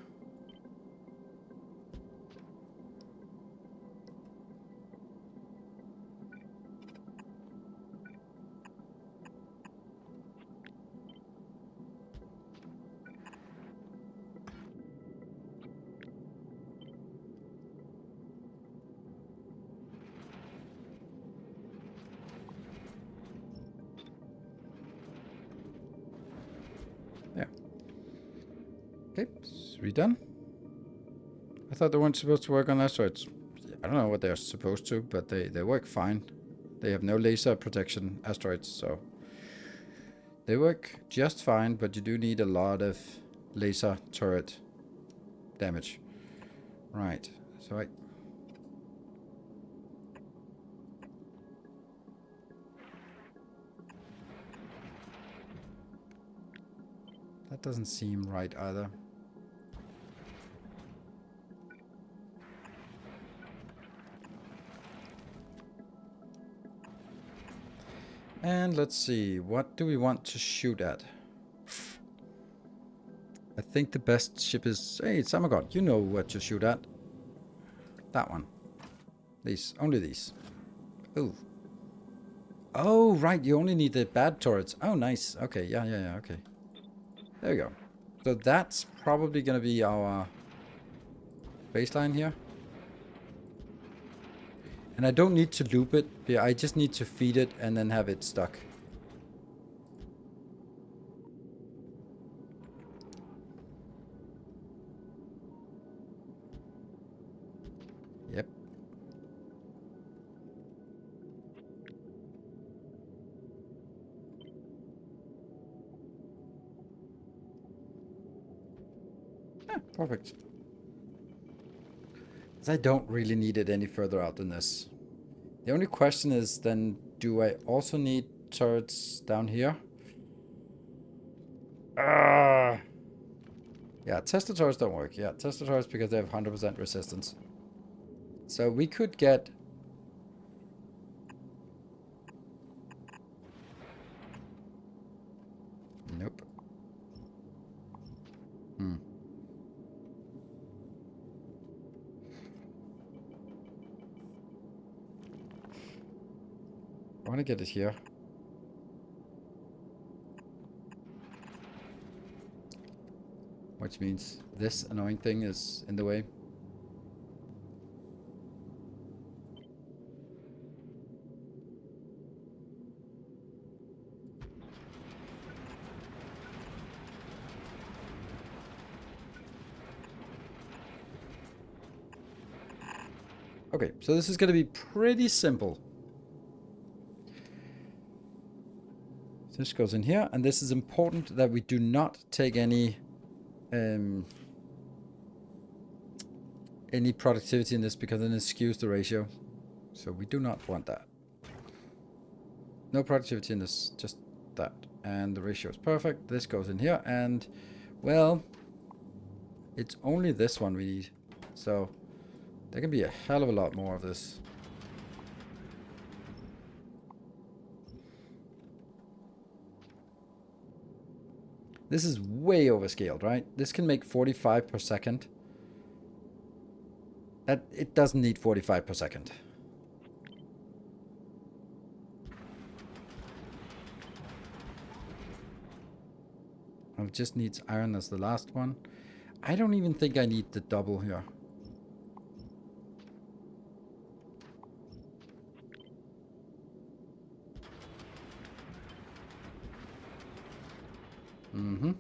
Okay, 3 done. I thought they weren't supposed to work on asteroids. I don't know what they're supposed to, but they work fine. They have no laser protection asteroids, so they work just fine, but you do need a lot of laser turret damage. Right, so that doesn't seem right either. And let's see, what do we want to shoot at? I think the best ship is... Hey, Samagod, you know what to shoot at. That one. These, only these. Ooh. Oh, right, you only need the bad turrets. Oh, nice. Okay, yeah, okay. There we go. So that's probably going to be our baseline here. And I don't need to loop it. Yeah, I just need to feed it and then have it stuck. Yep. Yeah, perfect. I don't really need it any further out than this. The only question is then, do I also need turrets down here? Yeah, Tesla turrets don't work. Yeah, Tesla turrets because they have 100% resistance. So we could get... Nope. want to get it here. Which means this annoying thing is in the way. Okay, so this is going to be pretty simple. This goes in here, and this is important that we do not take any productivity in this, because then it skews the ratio. So we do not want that. No productivity in this, just that. And the ratio is perfect. This goes in here, and well, it's only this one we need. So there can be a hell of a lot more of this. This is way overscaled, right? This can make 45 per second. It doesn't need 45 per second. It just needs iron as the last one. I don't even think I need the double here. Mm-hmm.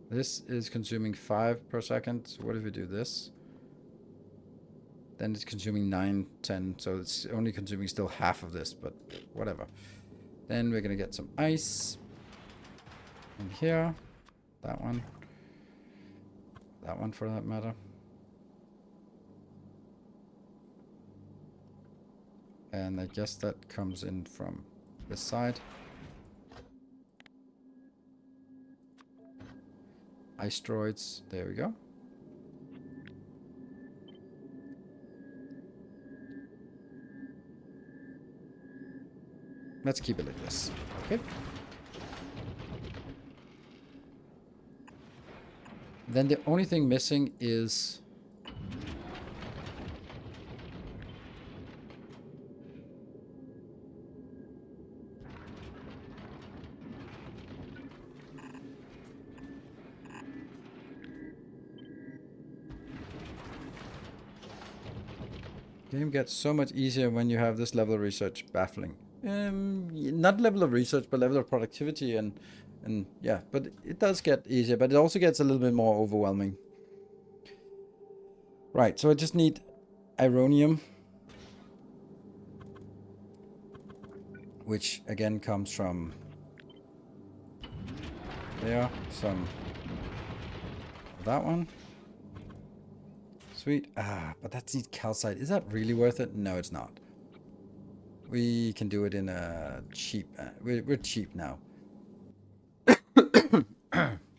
This is consuming 5 per second. So what if we do this? Then it's consuming 9, 10. So it's only consuming still half of this, but whatever. Then we're going to get some ice in here. That one. That one for that matter. And I guess that comes in from this side. Ice droids. There we go. Let's keep it like this. Okay. Then the only thing missing is game gets so much easier when you have this level of research. Baffling. Not level of research, but level of productivity, and yeah, but it does get easier, but it also gets a little bit more overwhelming. Right, so I just need ironium, which again comes from there, some that one. Sweet. But that needs calcite. Is that really worth it? No, it's not. We can do it in a cheap... we're cheap now.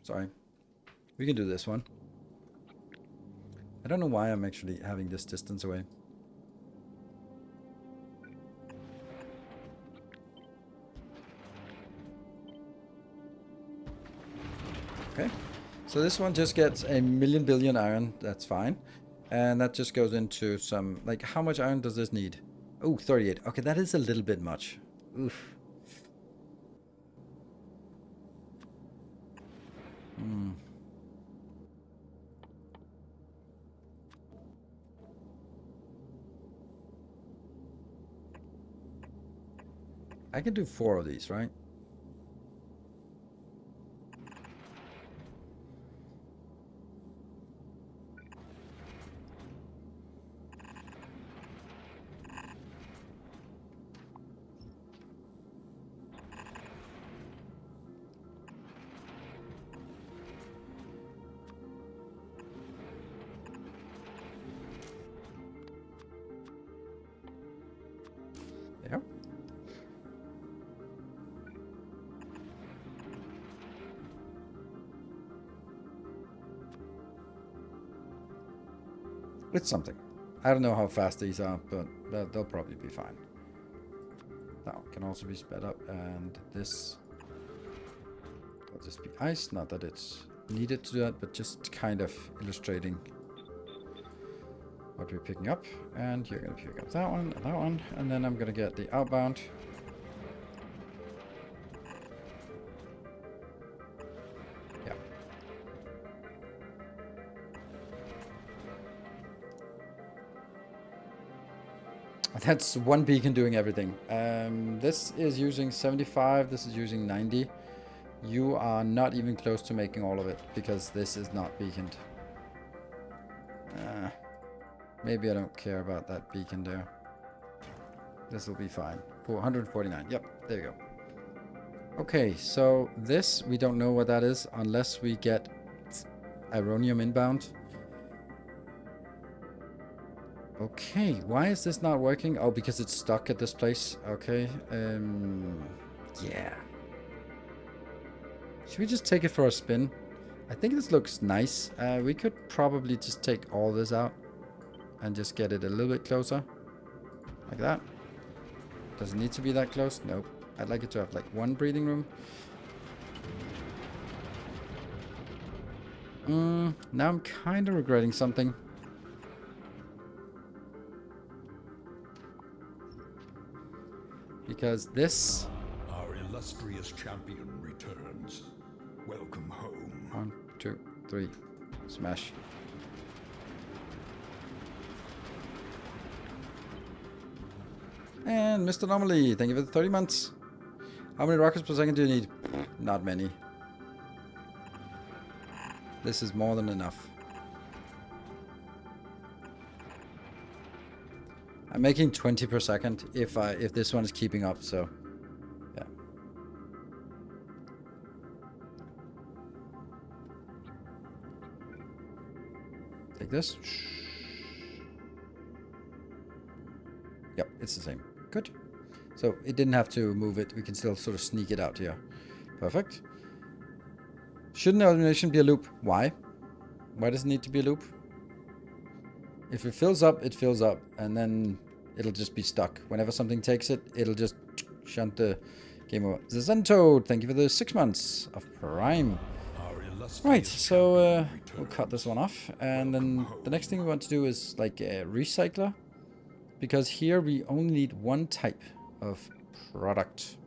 Sorry. We can do this one. I don't know why I'm actually having this distance away. Okay. So this one just gets a million billion iron. That's fine. And that just goes into some... Like, how much iron does this need? Oh, 38. Okay, that is a little bit much. Oof. I can do 4 of these, right? Yeah. It's something. I don't know how fast these are, but they'll probably be fine. Now, can also be sped up, and this will just be ice. Not that it's needed to do that, but just kind of illustrating what we're picking up. And you're going to pick up that one, and then I'm going to get the outbound. Yeah. That's one beacon doing everything. This is using 75, this is using 90. You are not even close to making all of it, because this is not beaconed. Maybe I don't care about that beacon there. This will be fine. 449. Yep, there you go. Okay, so this, we don't know what that is unless we get Ironium inbound. Okay, why is this not working? Oh, because it's stuck at this place. Okay, yeah. Should we just take it for a spin? I think this looks nice. We could probably just take all this out and just get it a little bit closer. Like that. Does it need to be that close? Nope. I'd like it to have like one breathing room. Now I'm kind of regretting something. Because this... Our illustrious champion returns. Welcome home. 1, 2, 3. Smash. And Mr. Anomaly, thank you for the 30 months. How many rockets per second do you need? Not many. This is more than enough. I'm making 20 per second if this one is keeping up, so yeah. Take this. Yep, it's the same. Good. So it didn't have to move it. We can still sort of sneak it out here. Perfect. Shouldn't the elimination be a loop? Why? Why does it need to be a loop? If it fills up, it fills up. And then it'll just be stuck. Whenever something takes it, it'll just shunt the game over. Zenzento, thank you for the 6 months of Prime. Right, so we'll cut this one off. And then the next thing we want to do is like a recycler. Because here we only need one type of product.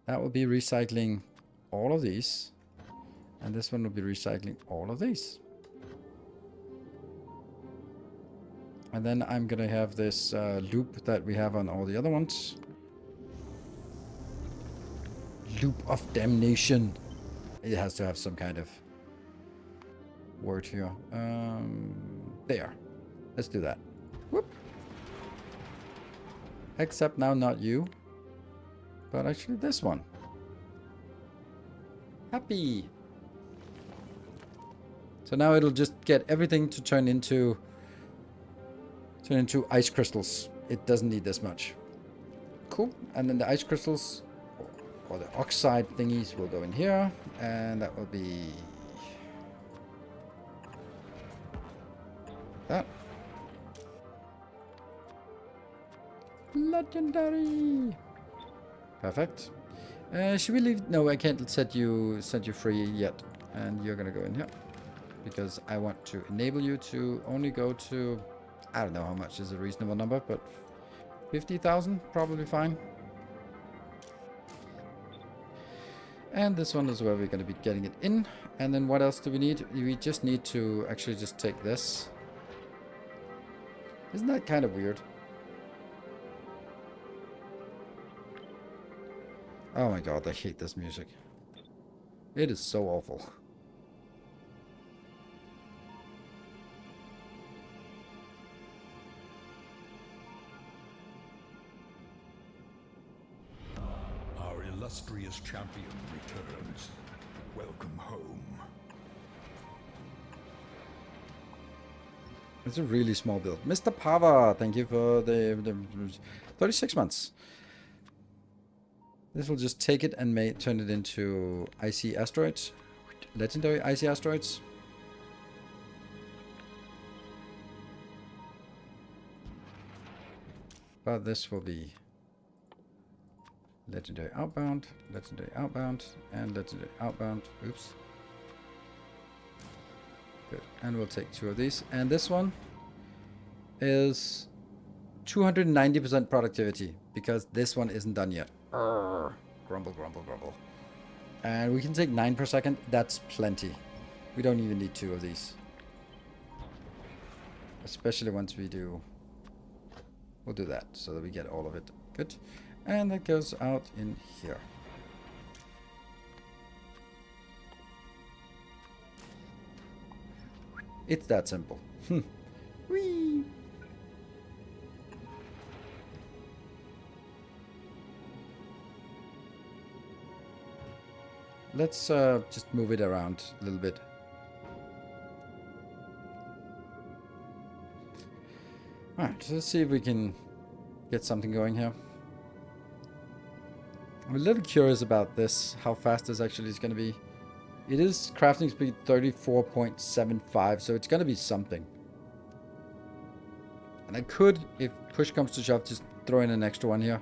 That will be recycling all of these. And this one will be recycling all of these. And then I'm going to have this loop that we have on all the other ones. Loop of damnation. It has to have some kind of word here. There. Let's do that. Whoop. Except now not you. But actually this one. Happy. So now it'll just get everything to turn into ice crystals. It doesn't need this much. Cool. And then the ice crystals or the oxide thingies will go in here. And that will be that. Legendary. Perfect. Should we leave? No, I can't set you free yet. And you're gonna go in here. Because I want to enable you to only go to, I don't know how much is a reasonable number, but 50,000, probably fine. And this one is where we're going to be getting it in. And then what else do we need? We just need to actually just take this. Isn't that kind of weird? Oh my god, I hate this music. It is so awful. Illustrious champion returns. Welcome home. It's a really small build. Mr. Pava, thank you for the 36 months. This will just take it and turn it into icy asteroids. Legendary icy asteroids. But this will be Legendary outbound, and legendary outbound. Oops. Good. And we'll take 2 of these. And this one is 290% productivity because this one isn't done yet. Grumble, grumble, grumble. And we can take 9 per second. That's plenty. We don't even need 2 of these. Especially once we do... We'll do that so that we get all of it. Good. And that goes out in here. It's that simple. Whee! Let's just move it around a little bit. Alright, so let's see if we can get something going here. I'm a little curious about this, how fast this actually is going to be. It is crafting speed 34.75, so it's going to be something. And I could, if push comes to shove, just throw in an extra one here.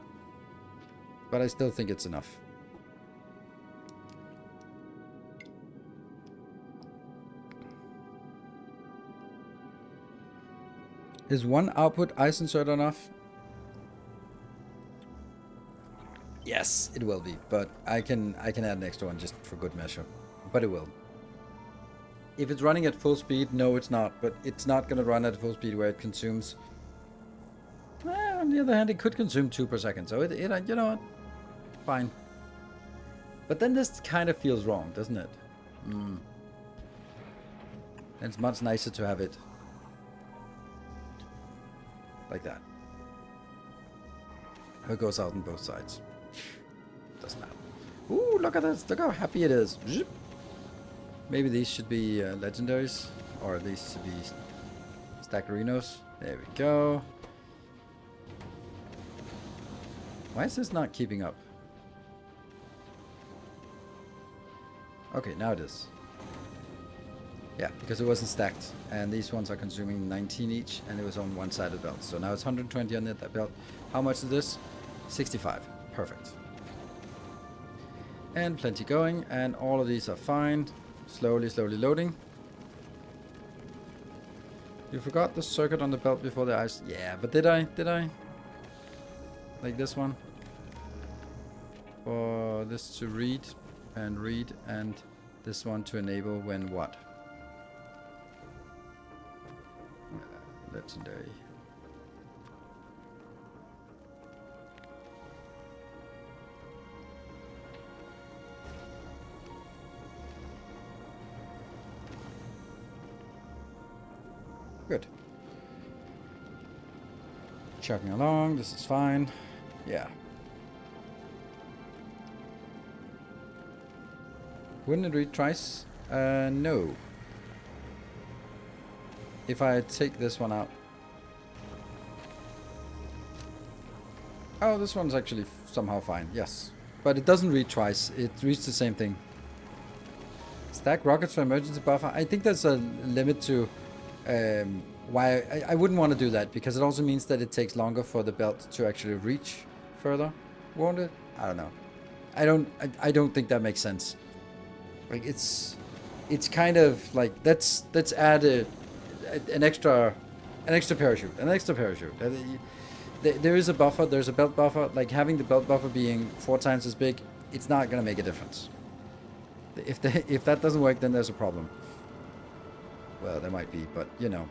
But I still think it's enough. Is one output ice insert enough? Yes, it will be, but I can add an extra one just for good measure. But it will. If it's running at full speed, no, it's not. But it's not going to run at full speed where it consumes. Well, on the other hand, it could consume 2 per second. So it you know what? Fine. But then this kind of feels wrong, doesn't it? It's much nicer to have it like that. It goes out on both sides. Doesn't matter. Ooh, look at this. Look how happy it is. Maybe these should be legendaries. Or at least should be stackerinos. There we go. Why is this not keeping up? Okay, now it is. Yeah, because it wasn't stacked. And these ones are consuming 19 each. And it was on one side of the belt. So now it's 120 on that belt. How much is this? 65. Perfect. And plenty going. And all of these are fine. Slowly, slowly loading. You forgot the circuit on the belt before the ice. Yeah, but did I? Did I? Like this one. For this to read. And this one to enable when what? Legendary. Good. Chugging along, this is fine. Yeah. Wouldn't it read twice? No. If I take this one out. Oh, this one's actually somehow fine, yes. But it doesn't read twice, it reads the same thing. Stack rockets for emergency buffer. I think there's a limit to why I wouldn't want to do that, because it also means that it takes longer for the belt to actually reach further. Won't it? I don't know. I don't think that makes sense. Like it's kind of like let's add an extra parachute. There is a buffer. There's a belt buffer. Like having the belt buffer being 4 times as big, it's not gonna make a difference. If that doesn't work, then there's a problem. Well, there might be, but you know.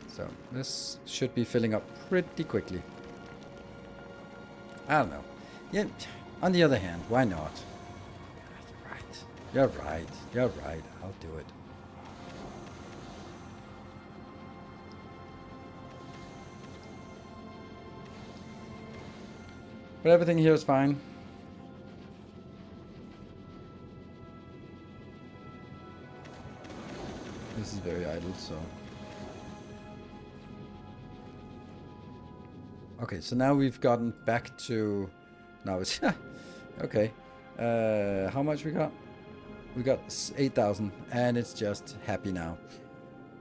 So this should be filling up pretty quickly. I don't know. Yeah. On the other hand, why not? You're right. I'll do it. But everything here is fine. This is very idle, so. Okay, so now we've gotten back to. Now it's okay. How much we got? We got 8,000, and it's just happy now.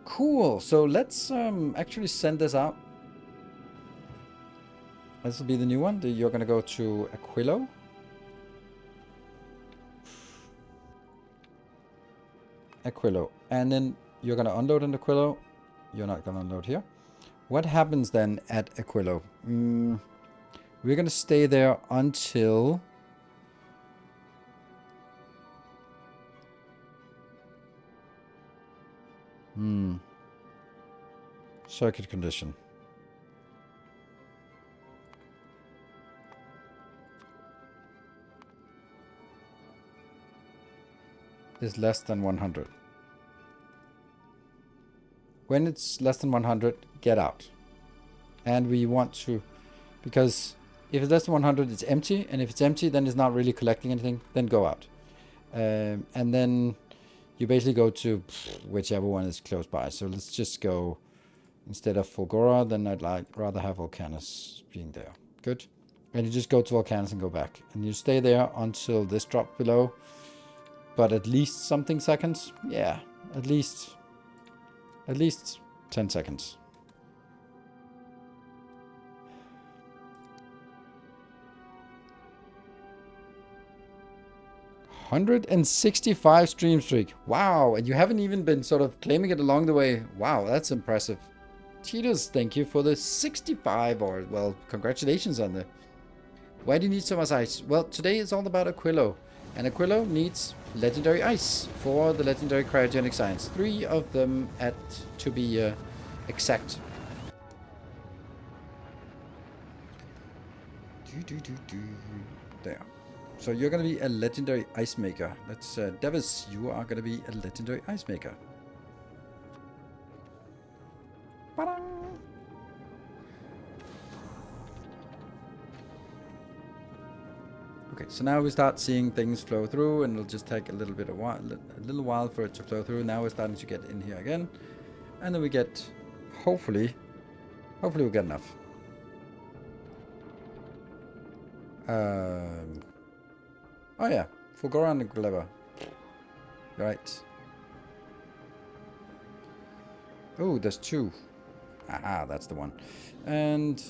Cool. So let's actually send this out. This will be the new one. You're going to go to Aquilo. Aquilo. And then you're going to unload in Aquilo. You're not going to unload here. What happens then at Aquilo? We're going to stay there until... Circuit condition. Is less than 100. When it's less than 100, get out. And we want to, because if it's less than 100, it's empty. And if it's empty, then it's not really collecting anything. Then go out. And then you basically go to whichever one is close by. So let's just go, instead of Fulgora, then I'd rather have Volcanus being there. Good. And you just go to Volcanus and go back. And you stay there until this drops below. But at least something seconds? Yeah, at least 10 seconds. $165 stream streak. Wow, and you haven't even been sort of claiming it along the way. Wow, that's impressive. Cheetahs, thank you for the 65, or, well, congratulations on the... Why do you need so much ice? Well, today is all about Aquilo. And Aquilo needs legendary ice for the legendary cryogenic science. 3 of them to be exact. There. So you're going to be a legendary ice maker. That's Devis, you are going to be a legendary ice maker. Ba-dang! Okay, so now we start seeing things flow through, and it'll just take a little while for it to flow through. Now we're starting to get in here again, and then we get, hopefully we'll get enough. Oh yeah, Fulgora and Gleba. Right. Oh, there's 2. Ah, that's the one. And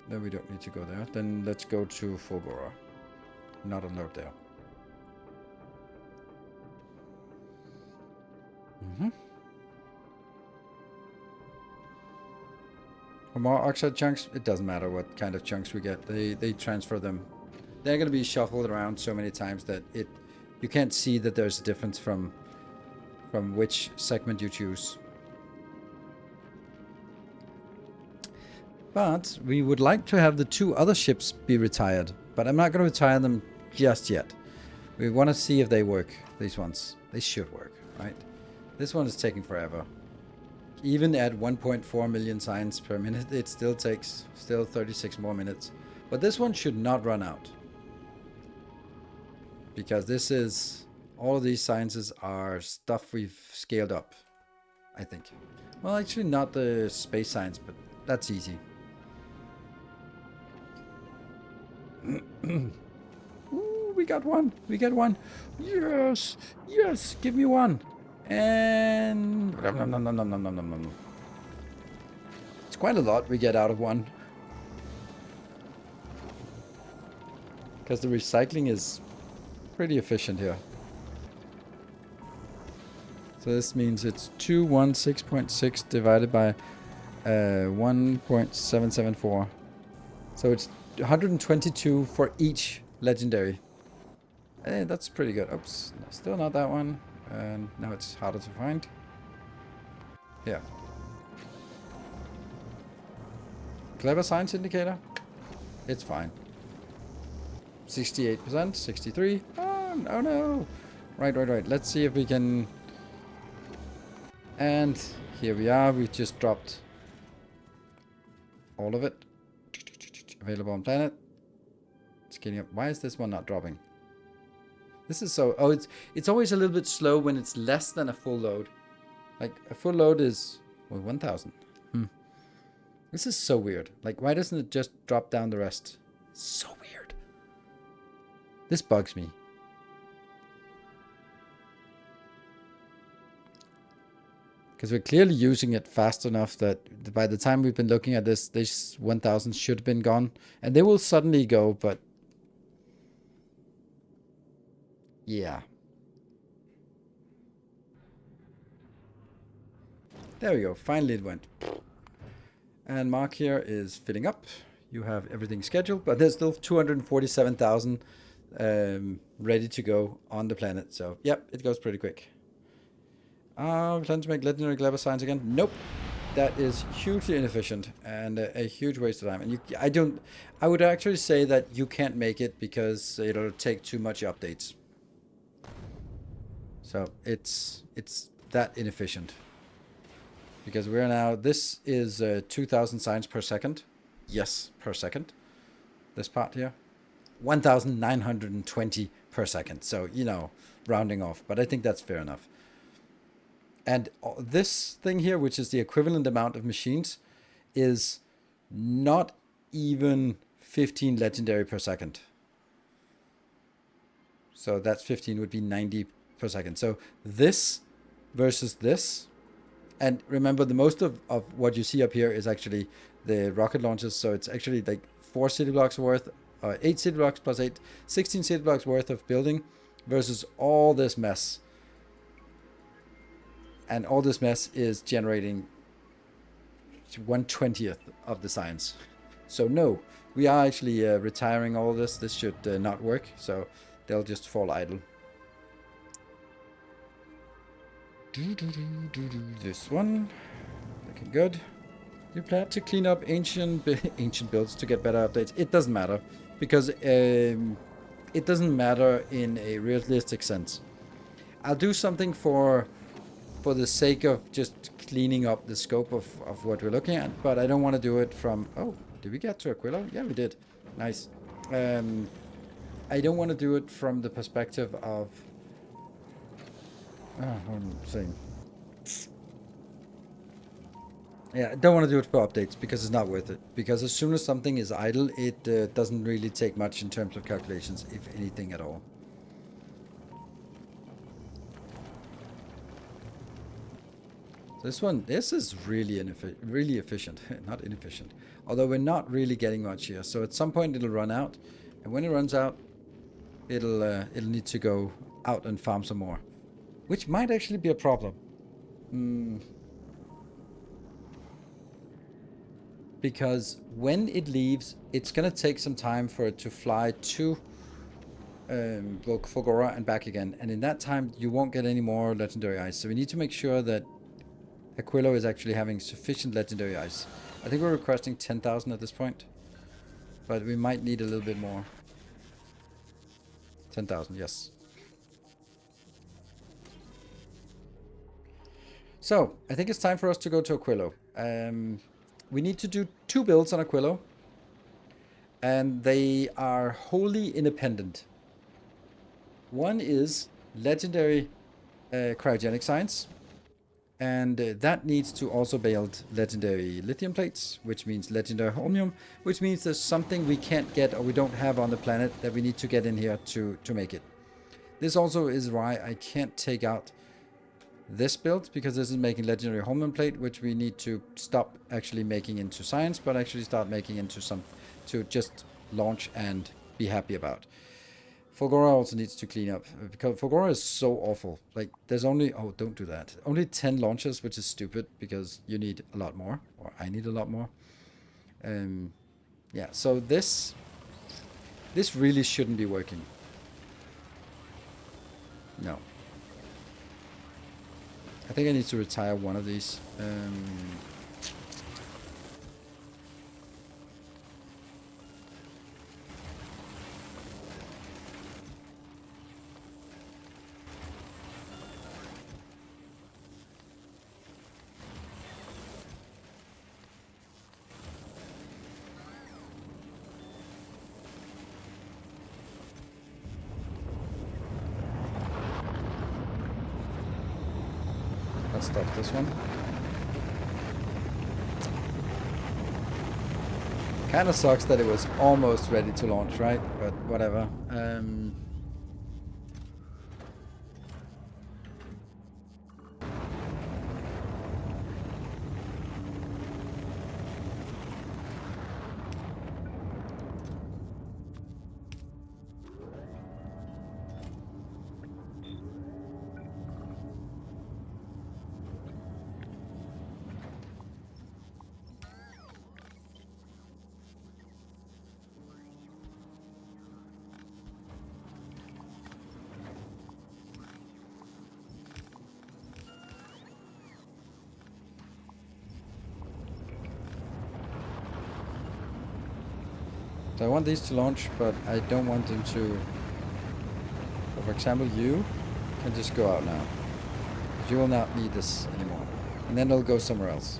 then we don't need to go there. Then let's go to Fulgora. Not unload there. For more oxide chunks, it doesn't matter what kind of chunks we get. They transfer them. They're going to be shuffled around so many times that you can't see that there's a difference from which segment you choose. But we would like to have the 2 other ships be retired. But I'm not going to retire them just yet. We want to see if they work, these ones. They should work, right? This one is taking forever. Even at 1.4 million signs per minute, it still takes 36 more minutes. But this one should not run out. Because this is... all of these sciences are stuff we've scaled up, I think. Well, actually not the space science, but that's easy. Ooh, we got one. We get one. Yes. Yes. Give me one. And it's quite a lot we get out of one. Because the recycling is pretty efficient here. So this means it's 216.6 divided by 1.774. So it's 122 for each legendary. Hey, that's pretty good. Oops, still not that one. And now it's harder to find. Yeah. Clever science indicator. It's fine. 68%, 63. Oh no. Right. Let's see if we can... And here we are. We just dropped all of it. Available on planet. It's getting up. Why is this one not dropping? This is so... Oh, it's always a little bit slow when it's less than a full load. Like, a full load is... Well, 1,000. This is so weird. Like, why doesn't it just drop down the rest? It's so weird. This bugs me. Because we're clearly using it fast enough that by the time we've been looking at this, 1,000 should have been gone. And they will suddenly go, but... yeah. There we go. Finally it went. And Mark here is filling up. You have everything scheduled, but there's still 247,000 ready to go on the planet. So, yep, it goes pretty quick. We plan to make legendary clever signs again? Nope. That is hugely inefficient and a huge waste of time. And I would actually say that you can't make it because it'll take too much updates. So it's that inefficient. Because we're now, this is 2,000 signs per second. Yes, per second. This part here. 1,920 per second. So, you know, rounding off. But I think that's fair enough. And this thing here, which is the equivalent amount of machines, is not even 15 legendary per second. So that's 15 would be 90 per second. So this versus this. And remember, the most of what you see up here is actually the rocket launches. So it's actually like 4 city blocks worth, 8 city blocks plus 8, 16 city blocks worth of building versus all this mess. And all this mess is generating 1/20th of the signs. So no, we are actually retiring all this. This should not work. So they'll just fall idle. This one, looking good. You plan to clean up ancient builds to get better updates. It doesn't matter because it doesn't matter in a realistic sense. I'll do something for the sake of just cleaning up the scope of what we're looking at, but I don't want to do it from... Oh, did we get to Aquilo? Yeah, we did. Nice. I don't want to do it from the perspective of... what am I saying? Yeah, I don't want to do it for updates because it's not worth it. Because as soon as something is idle, it doesn't really take much in terms of calculations, if anything at all. This is really efficient, not inefficient. Although we're not really getting much here. So at some point it'll run out. And when it runs out, it'll need to go out and farm some more. Which might actually be a problem. Because when it leaves, it's going to take some time for it to fly to Factorio and back again. And in that time, you won't get any more legendary ice. So we need to make sure that Aquilo is actually having sufficient legendary ice. I think we're requesting 10,000 at this point. But we might need a little bit more. 10,000, yes. So, I think it's time for us to go to Aquilo. We need to do 2 builds on Aquilo. And they are wholly independent. One is legendary cryogenic science. And that needs to also build legendary lithium plates, which means legendary holmium, which means there's something we can't get or we don't have on the planet that we need to get in here to make it. This also is why I can't take out this build, because this is making legendary holmium plate, which we need to stop actually making into science, but actually start making into some to just launch and be happy about. Factorio also needs to clean up, because Factorio is so awful. Like, there's only... Oh, don't do that. Only 10 launches, which is stupid, because you need a lot more. Or I need a lot more. Yeah, so this really shouldn't be working. No. I think I need to retire one of these. Let's stop this one. Kind of sucks that it was almost ready to launch, right? But whatever. So I want these to launch, but I don't want them to... So for example, you can just go out now. You will not need this anymore. And then it'll go somewhere else.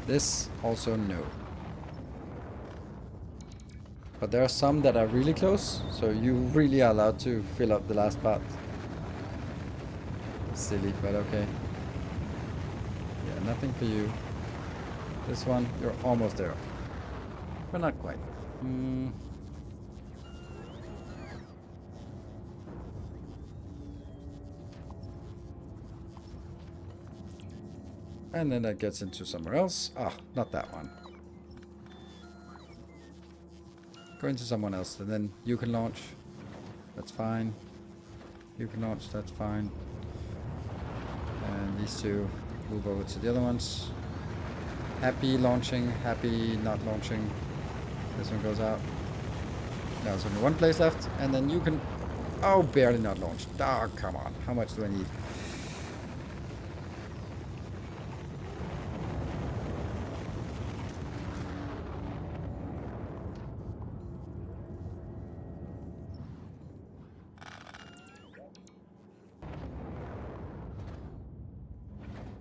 This also no. But there are some that are really close, so you really are allowed to fill up the last part. Silly, but okay. Yeah, nothing for you. This one, you're almost there. But not quite. And then that gets into somewhere else. Ah, not that one. Go into someone else, and then you can launch. That's fine. You can launch, that's fine. And these two move over to the other ones. Happy launching, happy not launching. This one goes out. Now there's only one place left, and then you can... Oh, barely not launched. Oh, come on. How much do I need?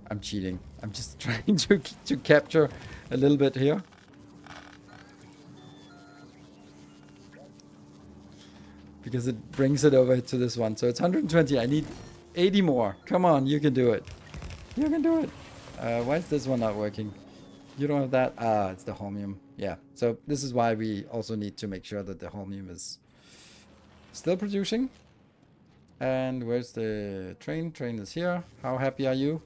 I'm cheating. I'm just trying to capture a little bit here. Because it brings it over to this one. So it's 120. I need 80 more. Come on, you can do it. You can do it. Why is this one not working? You don't have that? Ah, it's the holmium. Yeah. So this is why we also need to make sure that the holmium is still producing. And where's the train? Train is here. How happy are you?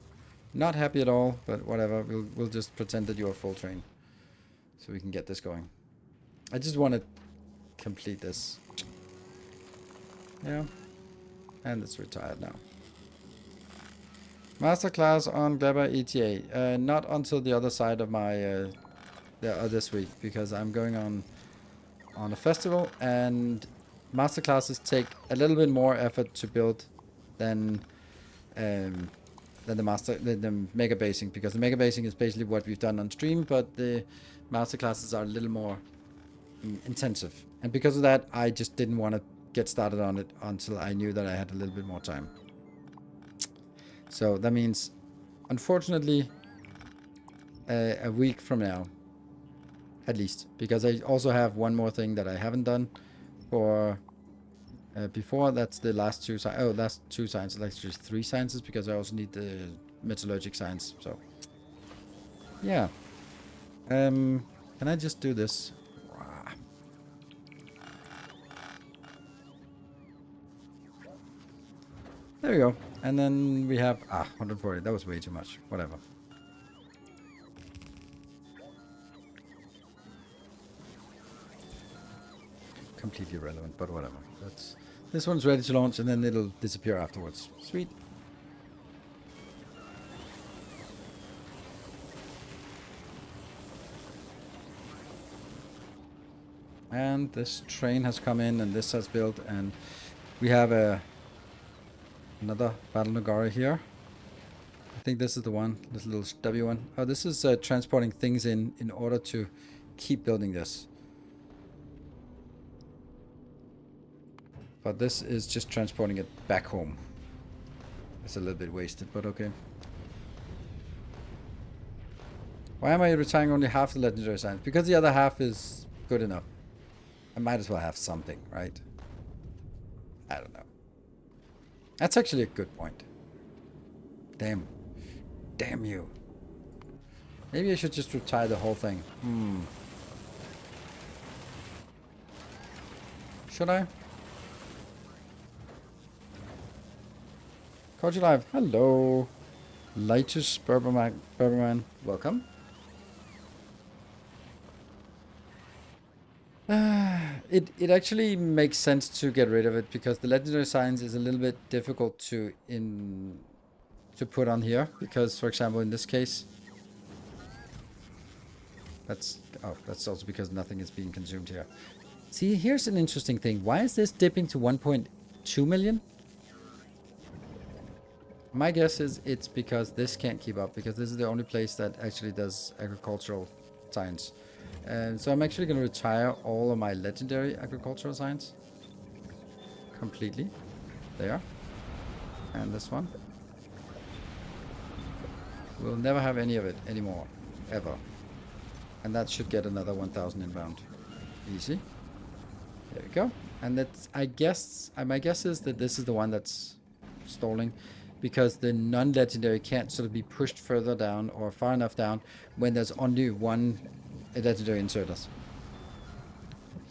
Not happy at all, but whatever. We'll just pretend that you're full train. So we can get this going. I just want to complete this. Yeah. And it's retired now. Masterclass on Gleba ETA. Not until the other side of my... this week. Because I'm going on a festival. And masterclasses take a little bit more effort to build than the megabasing, because the megabasing is basically what we've done on stream, but the masterclasses are a little more intensive, and because of that I just didn't want to get started on it until I knew that I had a little bit more time. So that means, unfortunately, a week from now at least, because I also have one more thing that I haven't done for before. That's the last two last two sciences, actually 3 sciences, because I also need the metallurgic science. So yeah, can I just do this? There we go. And then we have 140. That was way too much. Whatever. Completely irrelevant, but whatever. This one's ready to launch, and then it'll disappear afterwards. Sweet. And this train has come in, and this has built, and we have another Battle Nagara here. I think this is the one, this little stubby one. Oh, this is transporting things in order to keep building this. But this is just transporting it back home. It's a little bit wasted, but okay. Why am I retiring only half the legendary science? Because the other half is good enough. I might as well have something, right? I don't know. That's actually a good point. Damn. Damn you. Maybe I should just retire the whole thing. Should I? Caught you live. Hello. Lightus Berberman. Welcome. It actually makes sense to get rid of it, because the legendary science is a little bit difficult to put on here, because for example in this case that's also because nothing is being consumed here. See, here's an interesting thing. Why is this dipping to 1.2 million? My guess is it's because this can't keep up, because this is the only place that actually does agricultural science. So I'm actually going to retire all of my legendary agricultural science. Completely. There. And this one. We'll never have any of it anymore. Ever. And that should get another 1,000 inbound. Easy. There we go. And that's, I guess, my guess is that this is the one that's stalling, because the non-legendary can't sort of be pushed further down or far enough down when there's only one legendary inserters.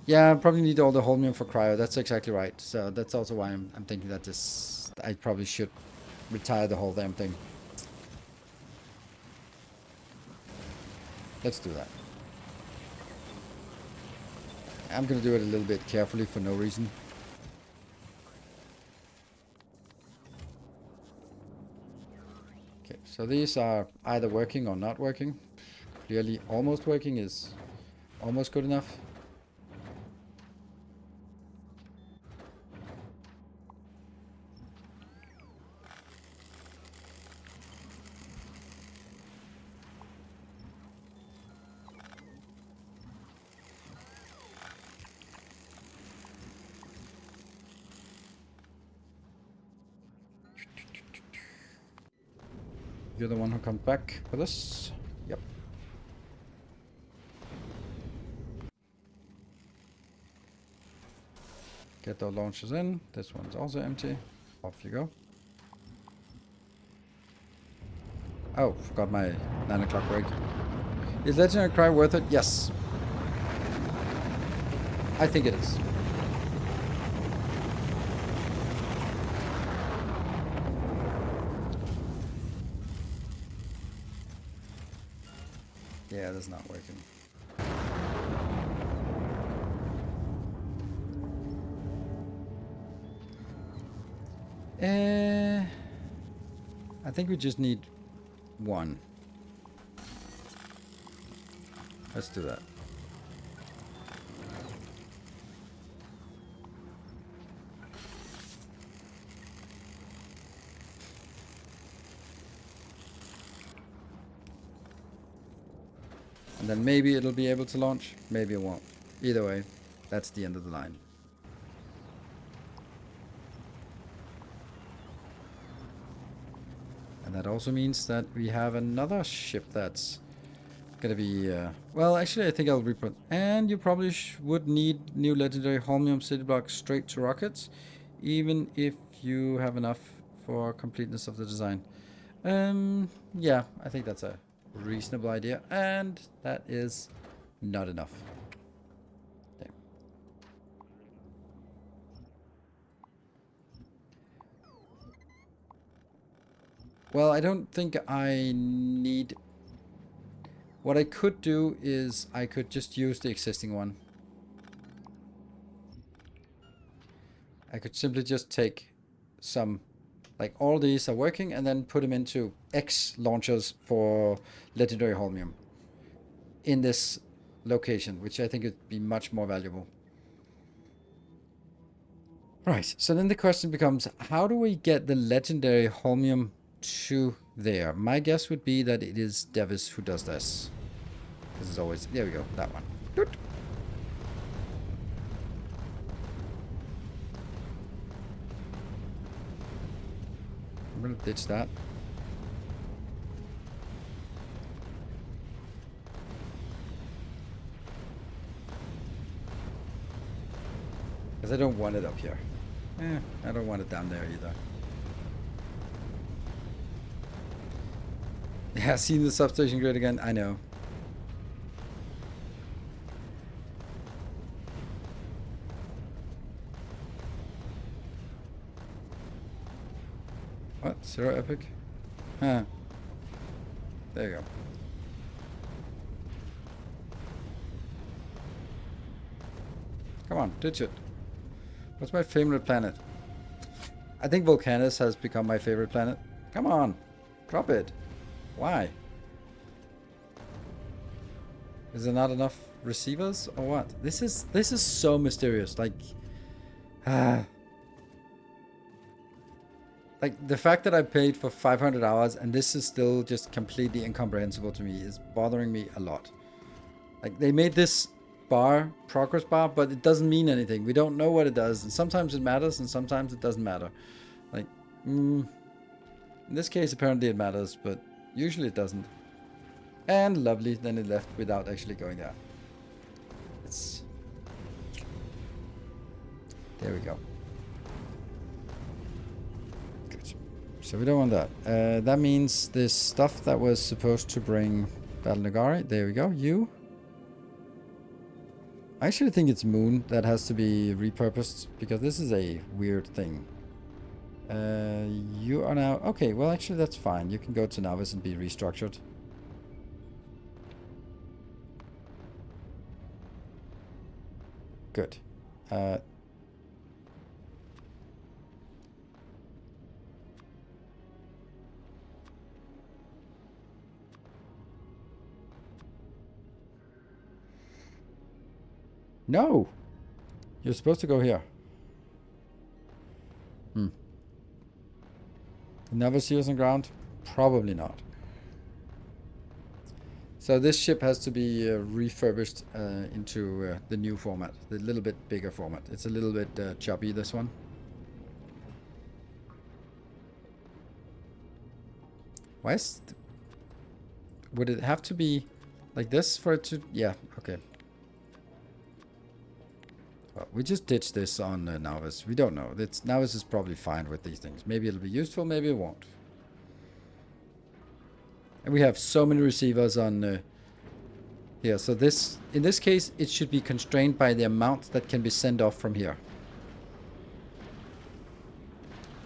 Yeah, I probably need all the holmium for cryo. That's exactly right. So that's also why I'm thinking that this, I probably should retire the whole damn thing. Let's do that. I'm gonna do it a little bit carefully for no reason. Okay, so these are either working or not working. Clearly almost working is almost good enough. You're the one who comes back for this? Yep. Get the launchers in. This one's also empty. Off you go. Oh, forgot my 9 o'clock break. Is Legendary Cry worth it? Yes. I think it is. Yeah, that's not working. I think we just need one. Let's do that. And then maybe it'll be able to launch, maybe it won't. Either way, that's the end of the line. And that also means that we have another ship that's gonna be, well, actually I think I'll reput. And you probably would need new legendary holmium city blocks straight to rockets, even if you have enough for completeness of the design. Yeah, I think that's a reasonable idea, and that is not enough. Damn. Well, I don't think I need... What I could do is I could just use the existing one. I could simply just take some, like all these are working, and then put them into X launchers for legendary holmium in this location, which I think would be much more valuable. Right, so then the question becomes, how do we get the legendary holmium to there? My guess would be that it is Devis who does this. This is always, there we go, that one. Doot. I'm gonna ditch that. Because I don't want it up here. I don't want it down there either. Yeah, seen the substation grid again? I know. What? Zero epic? Huh. There you go. Come on, ditch it. What's my favorite planet? I think Volcanus has become my favorite planet. Come on, drop it. Why? Is there not enough receivers or what? This is so mysterious. Like, like the fact that I paid for 500 hours and this is still just completely incomprehensible to me is bothering me a lot. Like, they made this bar, progress bar, but it doesn't mean anything. We don't know what it does. And sometimes it matters, and sometimes it doesn't matter. Like, in this case, apparently it matters, but usually it doesn't. And lovely, then it left without actually going there. It's... There we go. Good. So we don't want that. That means this stuff that was supposed to bring Battle Nagari. There we go. You. I actually think it's Moon that has to be repurposed, because this is a weird thing. You are now... Okay, well actually that's fine. You can go to Novice and be restructured. Good. No! You're supposed to go here. Never see us on ground? Probably not. So this ship has to be refurbished into the new format, the little bit bigger format. It's a little bit choppy, this one. Why is... Would it have to be like this for it to... Yeah, okay. Well, we just ditched this on Novice. We don't know. Novice is probably fine with these things. Maybe it'll be useful, maybe it won't. And we have so many receivers on here. So this, in this case, it should be constrained by the amount that can be sent off from here.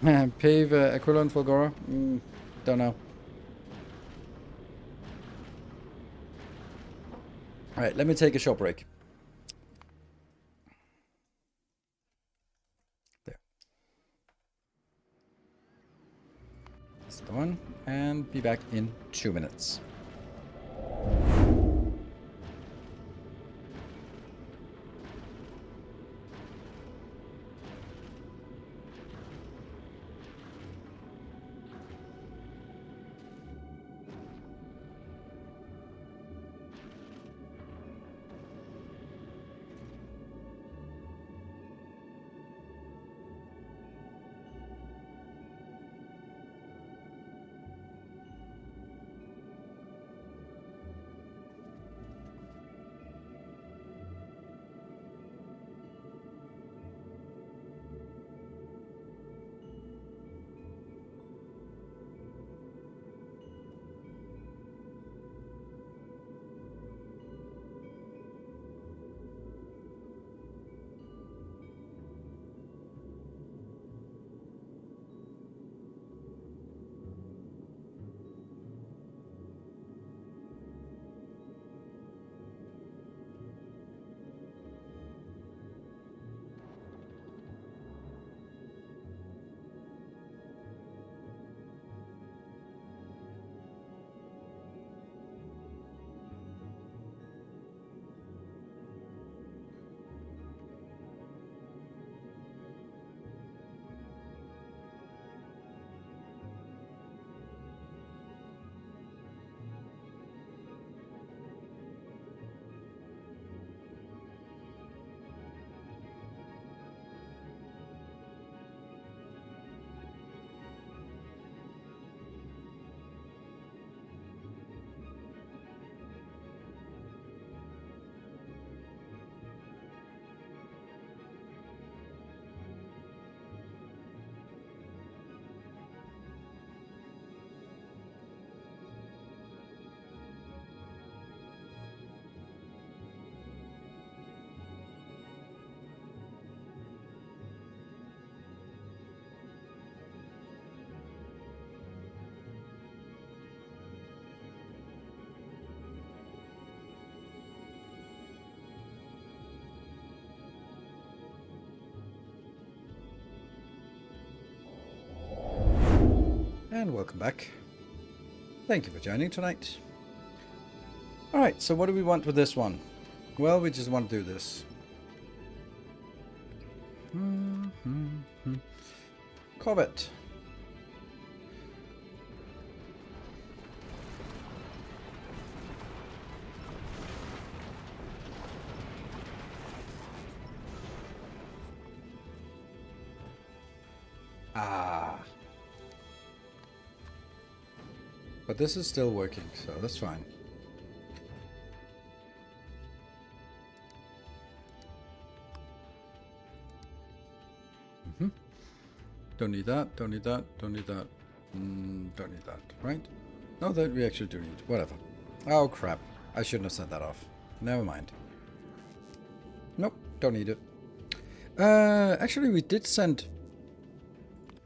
Pave Aquilo and Fulgora? Don't know. Alright, let me take a short break. There. That's the one. And be back in 2 minutes. And welcome back. Thank you for joining tonight. Alright, so what do we want with this one? Well, we just want to do this. Corvette. But this is still working, so that's fine. Don't need that, don't need that, don't need that. Don't need that, right? No, that we actually do need. Whatever. Oh, crap. I shouldn't have sent that off. Never mind. Nope, don't need it. Actually, we did send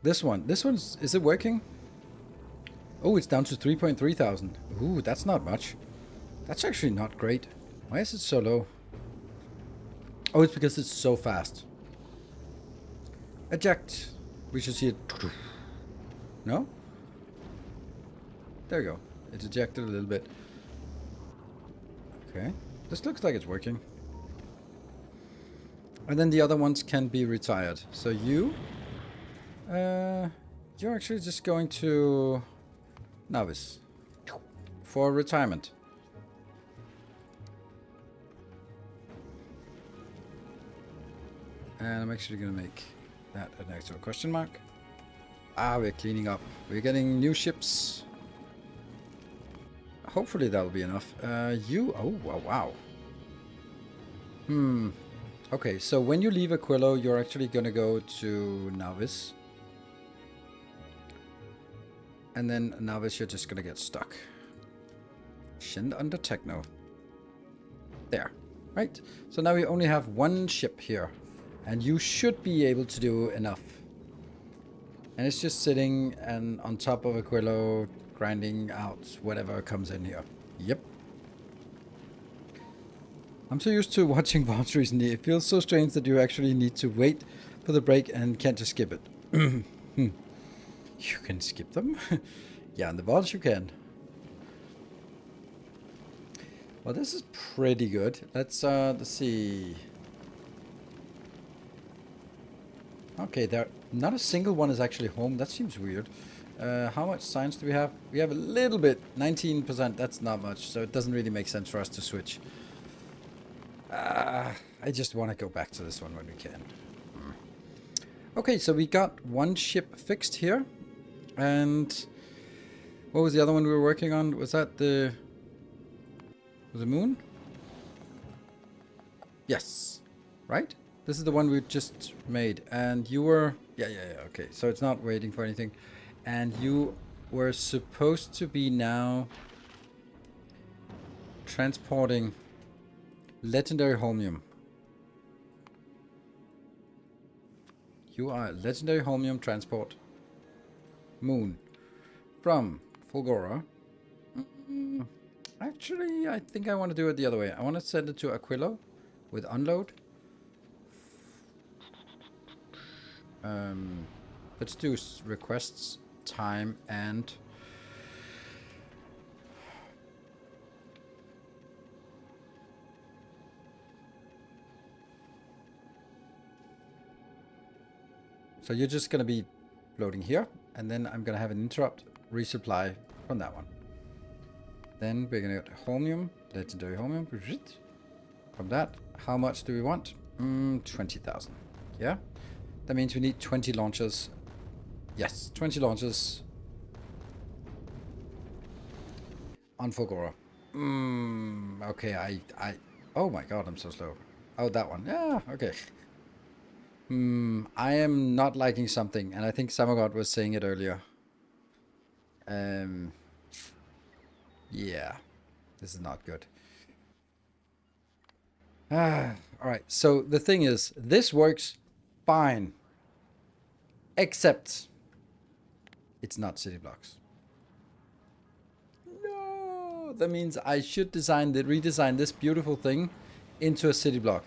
this one. This one's... Is it working? Oh, it's down to 3.3 thousand. Ooh, that's not much. That's actually not great. Why is it so low? Oh, it's because it's so fast. Eject. We should see it. No? There you go. It's ejected a little bit. Okay. This looks like it's working. And then the other ones can be retired. So you're actually just going to Novice for retirement. And I'm actually going to make that an extra question mark. Ah, we're cleaning up. We're getting new ships. Hopefully that'll be enough. Oh, wow. Okay, so when you leave Aquilo, you're actually going to go to Novice. And then Novice, you're just going to get stuck. Shin under Techno. There. Right? So now we only have one ship here. And you should be able to do enough. And it's just sitting and on top of Aquilo, grinding out whatever comes in here. Yep. I'm so used to watching VODs recently. It feels so strange that you actually need to wait for the break and can't just skip it. You can skip them? Yeah, in the VODs you can. Well, this is pretty good. Let's see. Okay, there not a single one is actually home. That seems weird. How much science do we have? We have a little bit, 19%. That's not much, so it doesn't really make sense for us to switch. I just want to go back to this one when we can. Okay, so we got one ship fixed here. And what was the other one we were working on? Was that the moon? Yes. Right? This is the one we just made. And you were... Yeah, okay. So it's not waiting for anything. And you were supposed to be now transporting legendary holmium. You are legendary holmium transport. Moon. From Fulgora. Actually, I think I want to do it the other way. I want to send it to Aquilo with unload. Let's do requests, time, and so you're just going to be loading here, and then I'm going to have an interrupt resupply from that one. Then we're going to get holmium, legendary holmium. From that, how much do we want? 20,000. Yeah? That means we need 20 launchers. Yes, 20 launchers on Fulgora. Okay, I... Oh my god, I'm so slow. Oh, that one. Yeah, okay. I am not liking something, and I think Samagod was saying it earlier. Yeah, this is not good. Alright, so the thing is, this works fine. Except it's not city blocks. No, that means I should redesign this beautiful thing into a city block,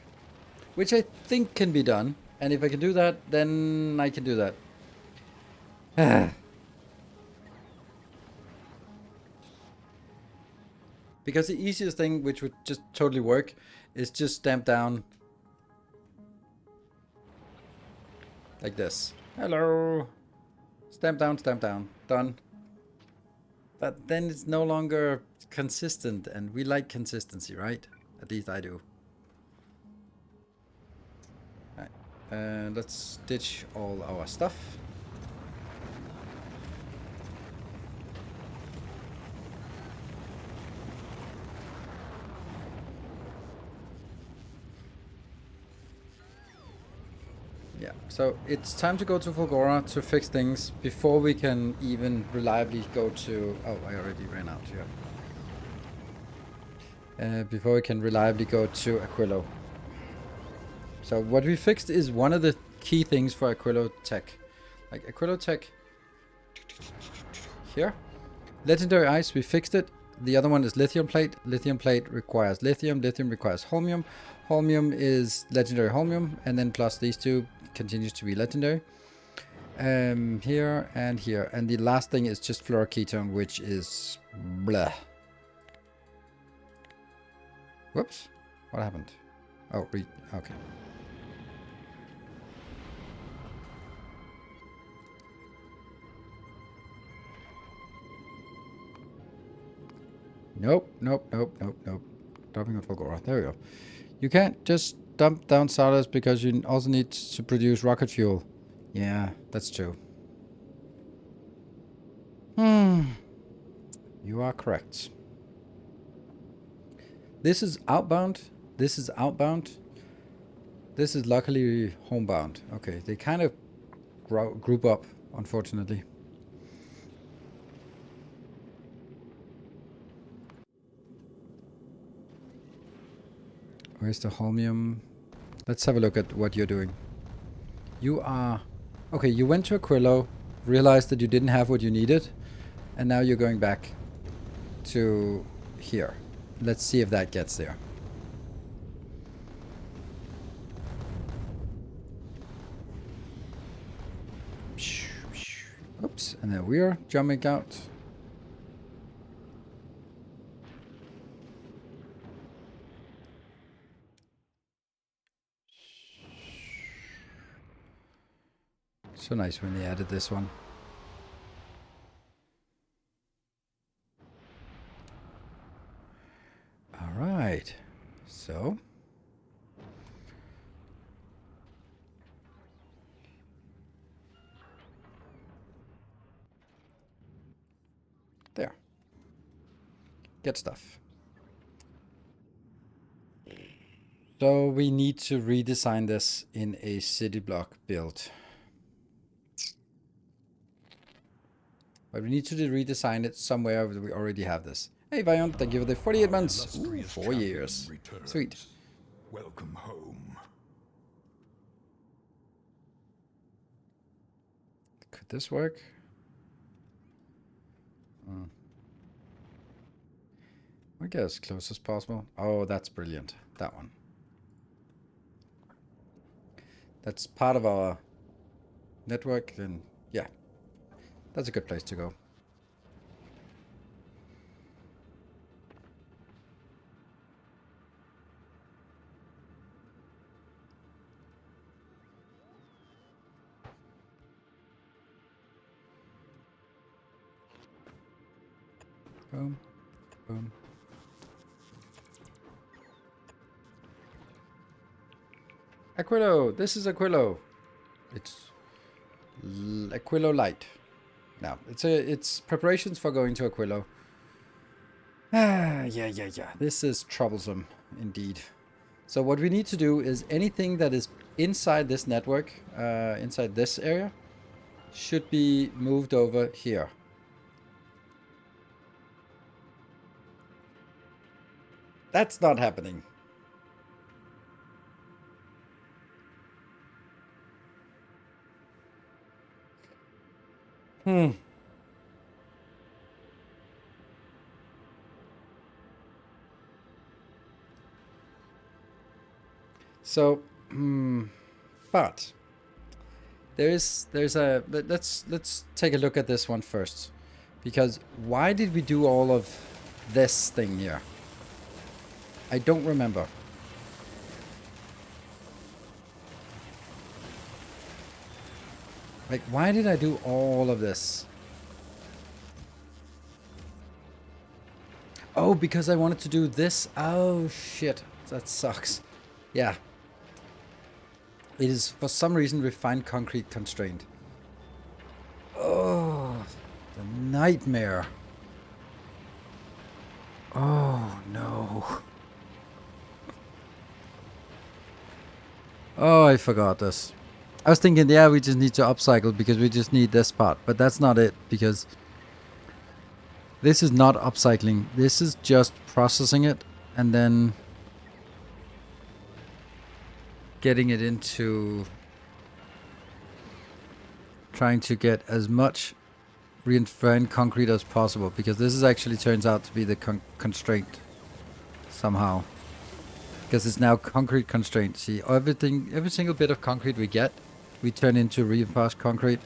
which I think can be done. And if I can do that, then I can do that. Because the easiest thing, which would just totally work, is just stamp down like this. Hello. Stamp down, done. But then it's no longer consistent, and we like consistency, right? At least I do. Alright, and let's ditch all our stuff. So it's time to go to Fulgora to fix things before we can even reliably go to... Oh, I already ran out here. Before we can reliably go to Aquilo. So what we fixed is one of the key things for Aquilo Tech. Like Aquilo Tech... Here. Legendary Ice, we fixed it. The other one is Lithium Plate. Lithium Plate requires Lithium. Lithium requires Holmium. Holmium is Legendary Holmium. And then plus these two continues to be Legendary. Here and here. And the last thing is just Fluoroketone, which is... blah. Whoops. What happened? Oh, okay. Nope. Dumping on Fulgora. There we go. You can't just dump down Stardust because you also need to produce rocket fuel. Yeah, that's true. You are correct. This is outbound. This is outbound. This is luckily homebound. Okay, they kind of group up, unfortunately. Where's the Holmium? Let's have a look at what you're doing. You are... Okay, you went to Aquilo, realized that you didn't have what you needed, and now you're going back to here. Let's see if that gets there. Oops, and then we're jumping out. So nice when they added this one. All right, so there. Get stuff. So we need to redesign this in a city block build. But we need to redesign it somewhere where we already have this. Hey Vion, thank you for the 48 months. Ooh, 4 years. Sweet. Welcome home. Could this work? I guess as close as possible. Oh, that's brilliant. That one. That's part of our network, then yeah. That's a good place to go. Boom, boom. Aquilo, this is Aquilo. It's Aquilo Light. Now, it's preparations for going to Aquilo. Yeah. This is troublesome indeed. So what we need to do is anything that is inside this network, inside this area, should be moved over here. That's not happening. So, but there's a let's take a look at this one first, because why did we do all of this thing here? I don't remember. Like, why did I do all of this? Oh, because I wanted to do this. Oh, shit. That sucks. Yeah. It is, for some reason, refined concrete constrained. Oh, the nightmare. Oh, no. Oh, I forgot this. I was thinking, yeah, we just need to upcycle because we just need this part. But that's not it, because this is not upcycling. This is just processing it and then getting it into trying to get as much refined concrete as possible, because this is actually turns out to be the constraint somehow, because it's now concrete constraint. See, every single bit of concrete we get, we turn into reinforced concrete,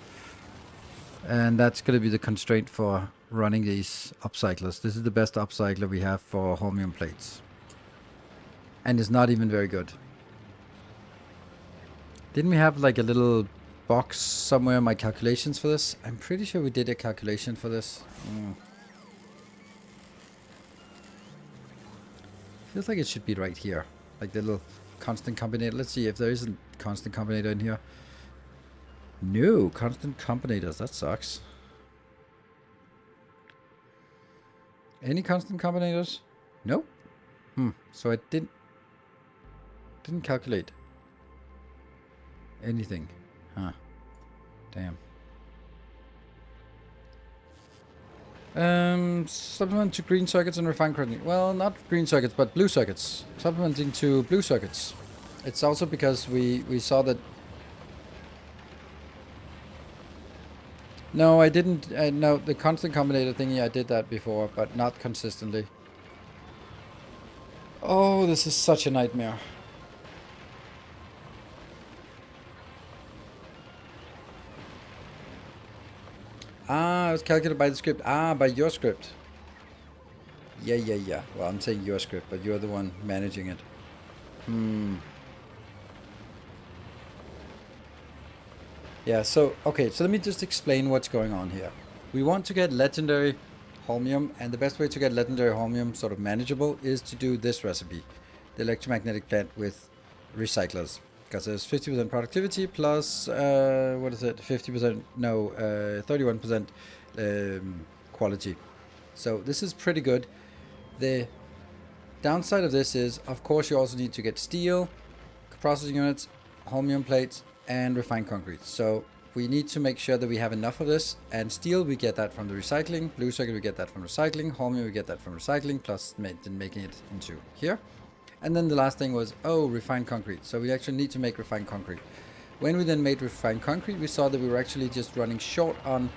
and that's going to be the constraint for running these upcyclers. This is the best upcycler we have for holmium plates, and it's not even very good. Didn't we have like a little box somewhere in my calculations for this? I'm pretty sure we did a calculation for this. Feels like it should be right here, like the little constant combinator. Let's see if there is a constant combinator in here. No constant combinators. That sucks. Any constant combinators? Nope. So I didn't calculate anything. Huh. Damn. Supplement to green circuits and refined concrete. Well, not green circuits, but blue circuits. Supplementing to blue circuits. It's also because we saw that. No, I didn't. No, the constant combinator thingy, I did that before, but not consistently. Oh, this is such a nightmare. Ah, it was calculated by the script. Ah, by your script. Yeah. Well, I'm saying your script, but you're the one managing it. Yeah, so, okay, so let me just explain what's going on here. We want to get legendary holmium, and the best way to get legendary holmium sort of manageable is to do this recipe. The electromagnetic plant with recyclers. Because there's 50% productivity plus, what is it, 50%, no, 31% quality. So this is pretty good. The downside of this is, of course, you also need to get steel, processing units, holmium plates, and refined concrete. So we need to make sure that we have enough of this. And steel, we get that from the recycling. Blue circuit, we get that from recycling. Holmium, we get that from recycling, plus making it into here. And then the last thing was, refined concrete. So we actually need to make refined concrete. When we then made refined concrete, we saw that we were actually just running short on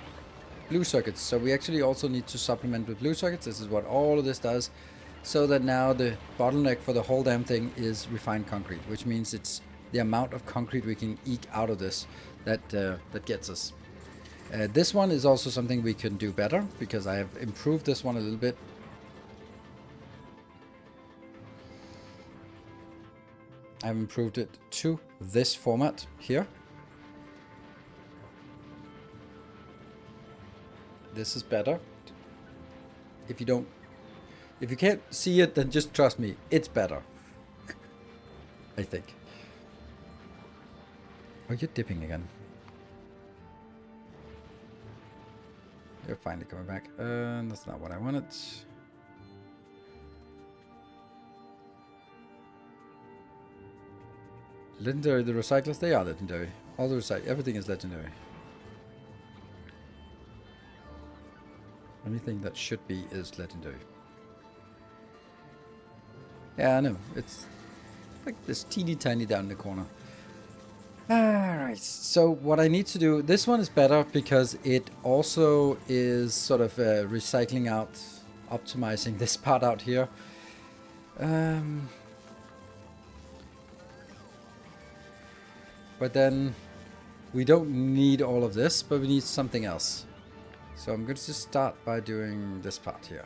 blue circuits. So we actually also need to supplement with blue circuits. This is what all of this does. So that now the bottleneck for the whole damn thing is refined concrete, which means it's the amount of concrete we can eke out of this that gets us. This one is also something we can do better, because I have improved this one a little bit. I've improved it to this format here. This is better. If you can't see it, then just trust me, it's better. I think. Oh, you're dipping again. You're finally coming back. That's not what I wanted. Legendary, the recyclers, they are legendary. All the everything is legendary. Anything that should be is legendary. Yeah, I know. It's like this teeny tiny down in the corner. Alright, so what I need to do, this one is better because it also is sort of recycling out, optimizing this part out here. But then we don't need all of this, but we need something else. So I'm going to just start by doing this part here.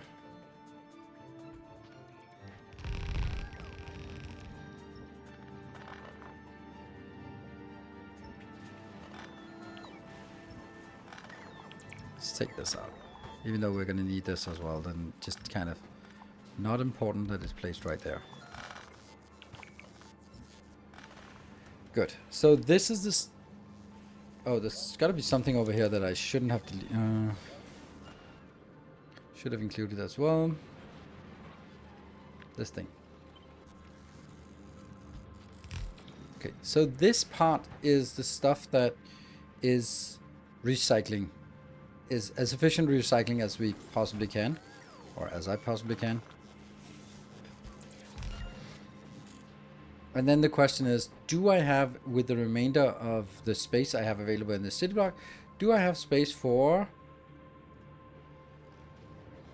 Let's take this out. Even though we're going to need this as well, then just kind of not important that it's placed right there. Good. So this is this. Oh, there's got to be something over here that I shouldn't have to. Should have included as well. This thing. Okay, so this part is the stuff that is recycling, is as efficient recycling as we possibly can, or as I possibly can. And then the question is, do I have, with the remainder of the space I have available in the city block, do I have space for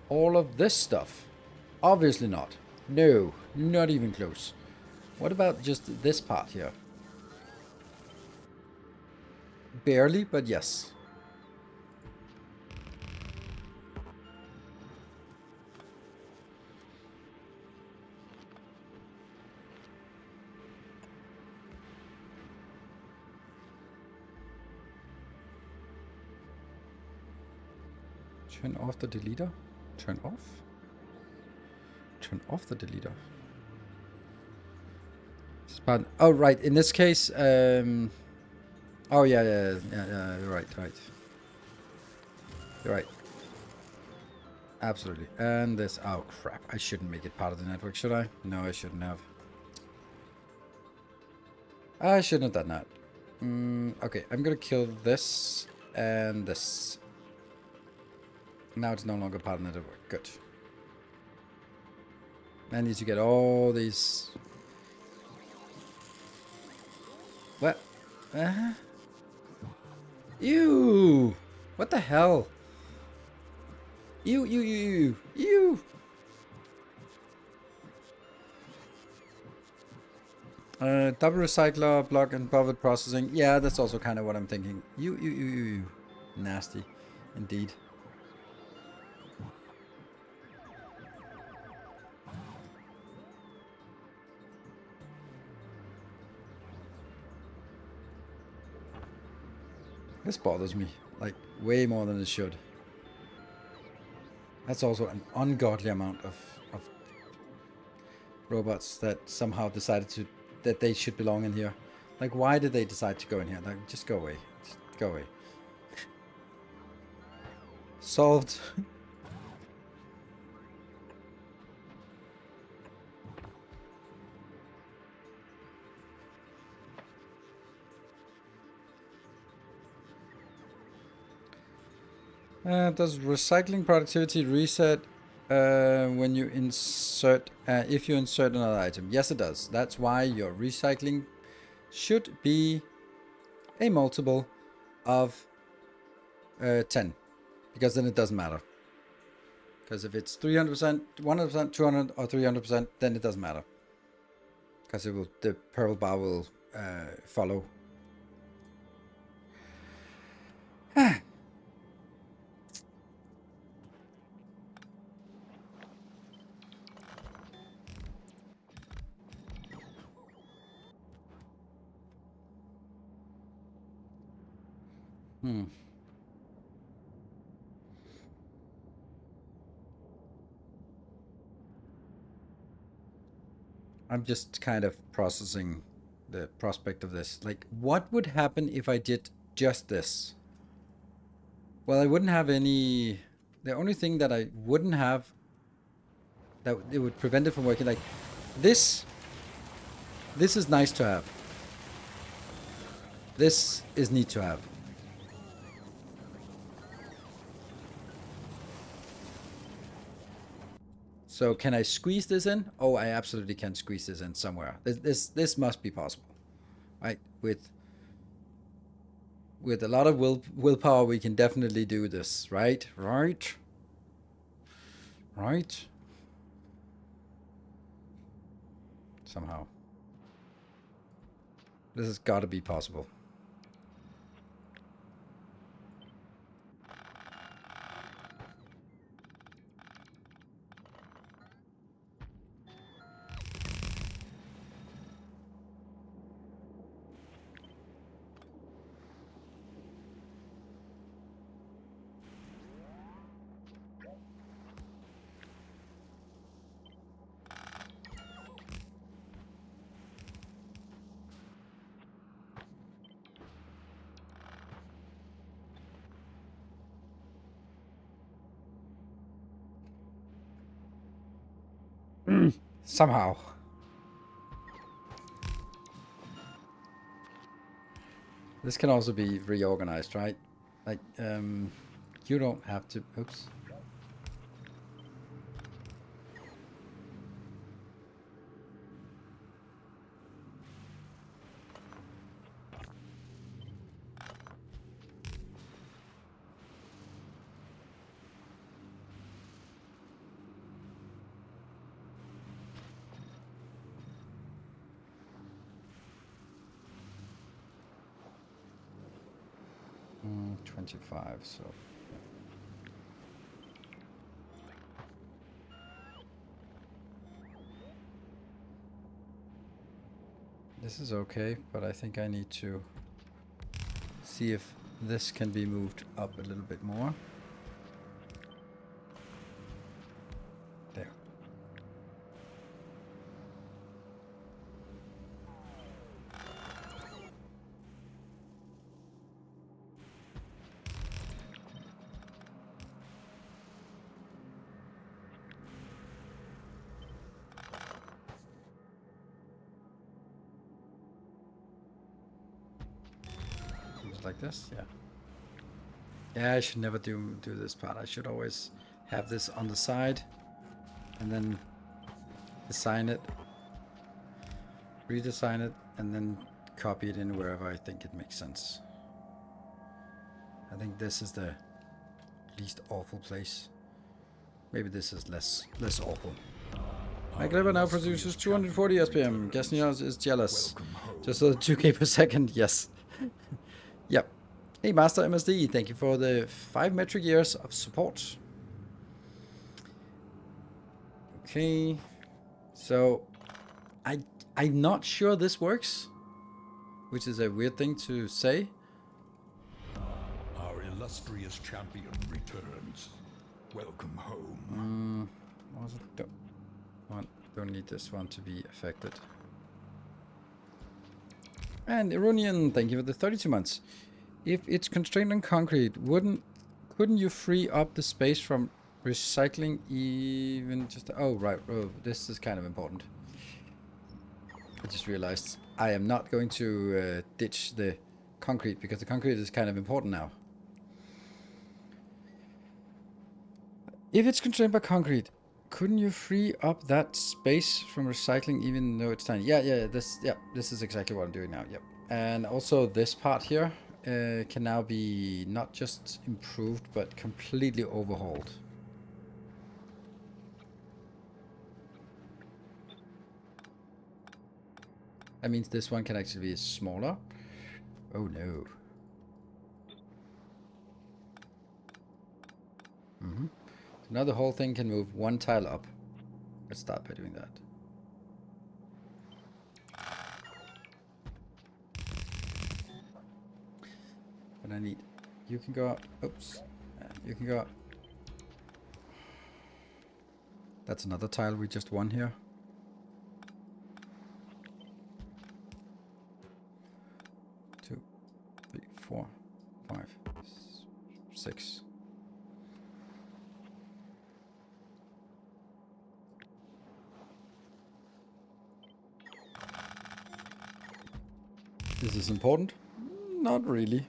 all of this stuff? Obviously not. No, not even close. What about just this part here? Barely, but yes. Turn off the deleter? Turn off? Turn off the deleter. But, oh, right. In this case, oh, yeah, you're right. You're right. Absolutely. And this, oh, crap. I shouldn't make it part of the network, should I? No, I shouldn't have. I shouldn't have done that. Okay, I'm gonna kill this and this. Now it's no longer part of the network. Good. I need to get all these. What? Ew! What the hell? Ew! Double recycler, block and buffer processing. Yeah, that's also kind of what I'm thinking. You. Nasty. Indeed. This bothers me, like, way more than it should. That's also an ungodly amount of robots that somehow decided that they should belong in here. Like, why did they decide to go in here? Like, just go away. Just go away. Solved. Does recycling productivity reset when you insert, if you insert another item? Yes, it does. That's why your recycling should be a multiple of 10, because then it doesn't matter. Because if it's 300%, 100%, 200, or 300%, then it doesn't matter. Because it will, the purple bar will follow. I'm just kind of processing the prospect of this. Like, what would happen if I did just this? Well, I wouldn't have any. The only thing that I wouldn't have that it would prevent it from working, like this. This is nice to have. This is neat to have. So can I squeeze this in? Oh, I absolutely can squeeze this in somewhere. This must be possible, right? With a lot of willpower, we can definitely do this, right? Right. Somehow, this has got to be possible. Somehow. This can also be reorganized, right? Like, you don't have to... Oops. Mm, 25, so... This is okay, but I think I need to see if this can be moved up a little bit more. There. Just like this, yeah. Yeah, I should never do this part. I should always have this on the side and then design it, redesign it, and then copy it in wherever I think it makes sense. I think this is the least awful place. Maybe this is less awful. My Clever now produces 240 SPM. Guess Nilaus is jealous. Just the 2k per second, yes. Yep. Hey, Master MSD, thank you for the 5 metric years of support. Okay. So, I'm not sure this works, which is a weird thing to say. Our illustrious champion returns. Welcome home. Don't need this one to be affected. And Iranian, thank you for the 32 months. If it's constrained on concrete, couldn't you free up the space from recycling even just... Oh, right. Oh, this is kind of important. I just realized I am not going to ditch the concrete because the concrete is kind of important now. If it's constrained by concrete, couldn't you free up that space from recycling even though it's tiny? Yeah, this is exactly what I'm doing now. Yep. And also this part here can now be not just improved but completely overhauled. That means this one can actually be smaller. Oh no. So now the whole thing can move one tile up. Let's start by doing that. But I need... You can go up. Oops. You can go up. That's another tile we just won here. 2, 3, 4, 5, 6. This is important? Not really.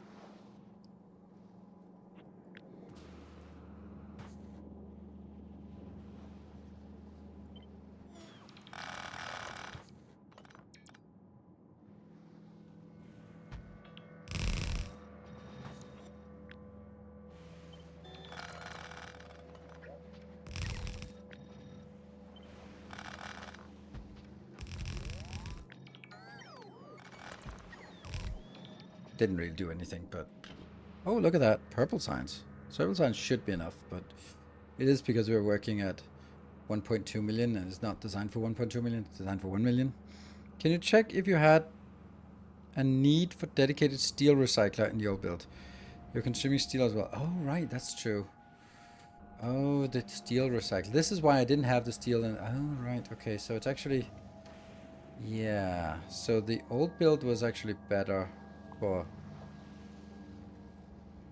Didn't really do anything, but... Oh, look at that. Purple signs. Purple signs should be enough, but it is because we're working at 1.2 million and it's not designed for 1.2 million, it's designed for 1 million. Can you check if you had a need for dedicated steel recycler in your build? You're consuming steel as well. Oh, right, that's true. Oh, the steel recycler. This is why I didn't have the steel in... Oh, right, okay, so it's actually... Yeah, so the old build was actually better for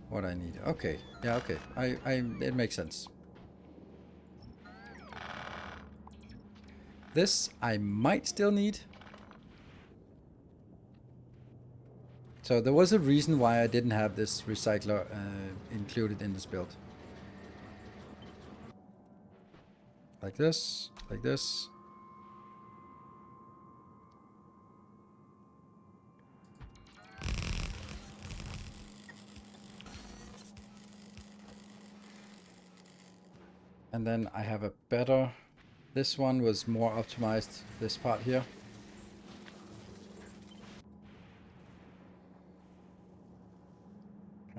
what I need. Okay, yeah, okay. It makes sense. This I might still need So there was a reason why I didn't have this recycler included in this build. Like this, like this. And then I have a better, this one was more optimized, this part here.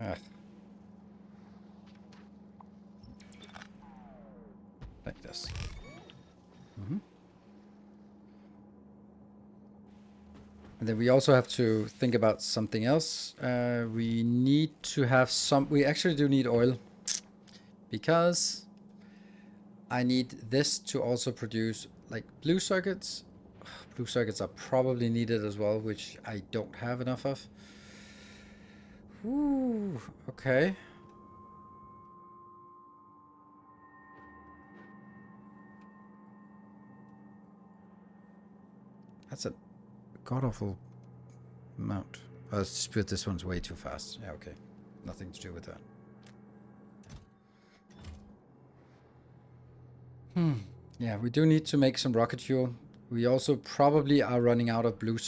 Ah. Like this. And then we also have to think about something else. We need to have some, we actually do need oil, because I need this to also produce like blue circuits. Blue circuits are probably needed as well, which I don't have enough of. Ooh, okay. That's a god-awful amount. Oh, let's just put this one's way too fast. Yeah, okay. Nothing to do with that. Yeah, we do need to make some rocket fuel. We also probably are running out of blue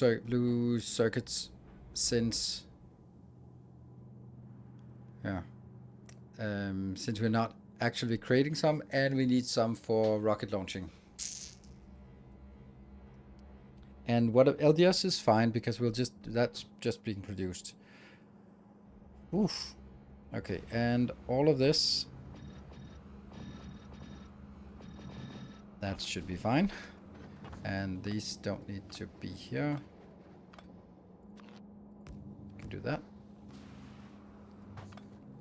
circuits since... Yeah. Since we're not actually creating some, and we need some for rocket launching. And what LDS is fine, because that's just being produced. Oof. Okay, and all of this, that should be fine. And these don't need to be here. Can do that.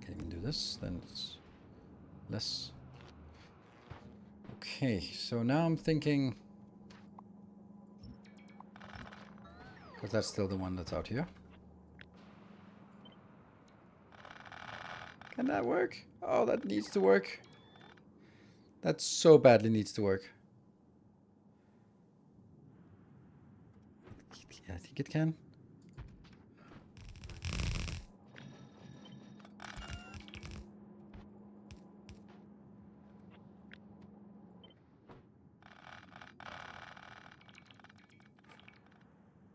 Can even do this, then it's less. Okay, so now I'm thinking, because that's still the one that's out here. Can that work? Oh, that needs to work. That so badly needs to work. I think it can.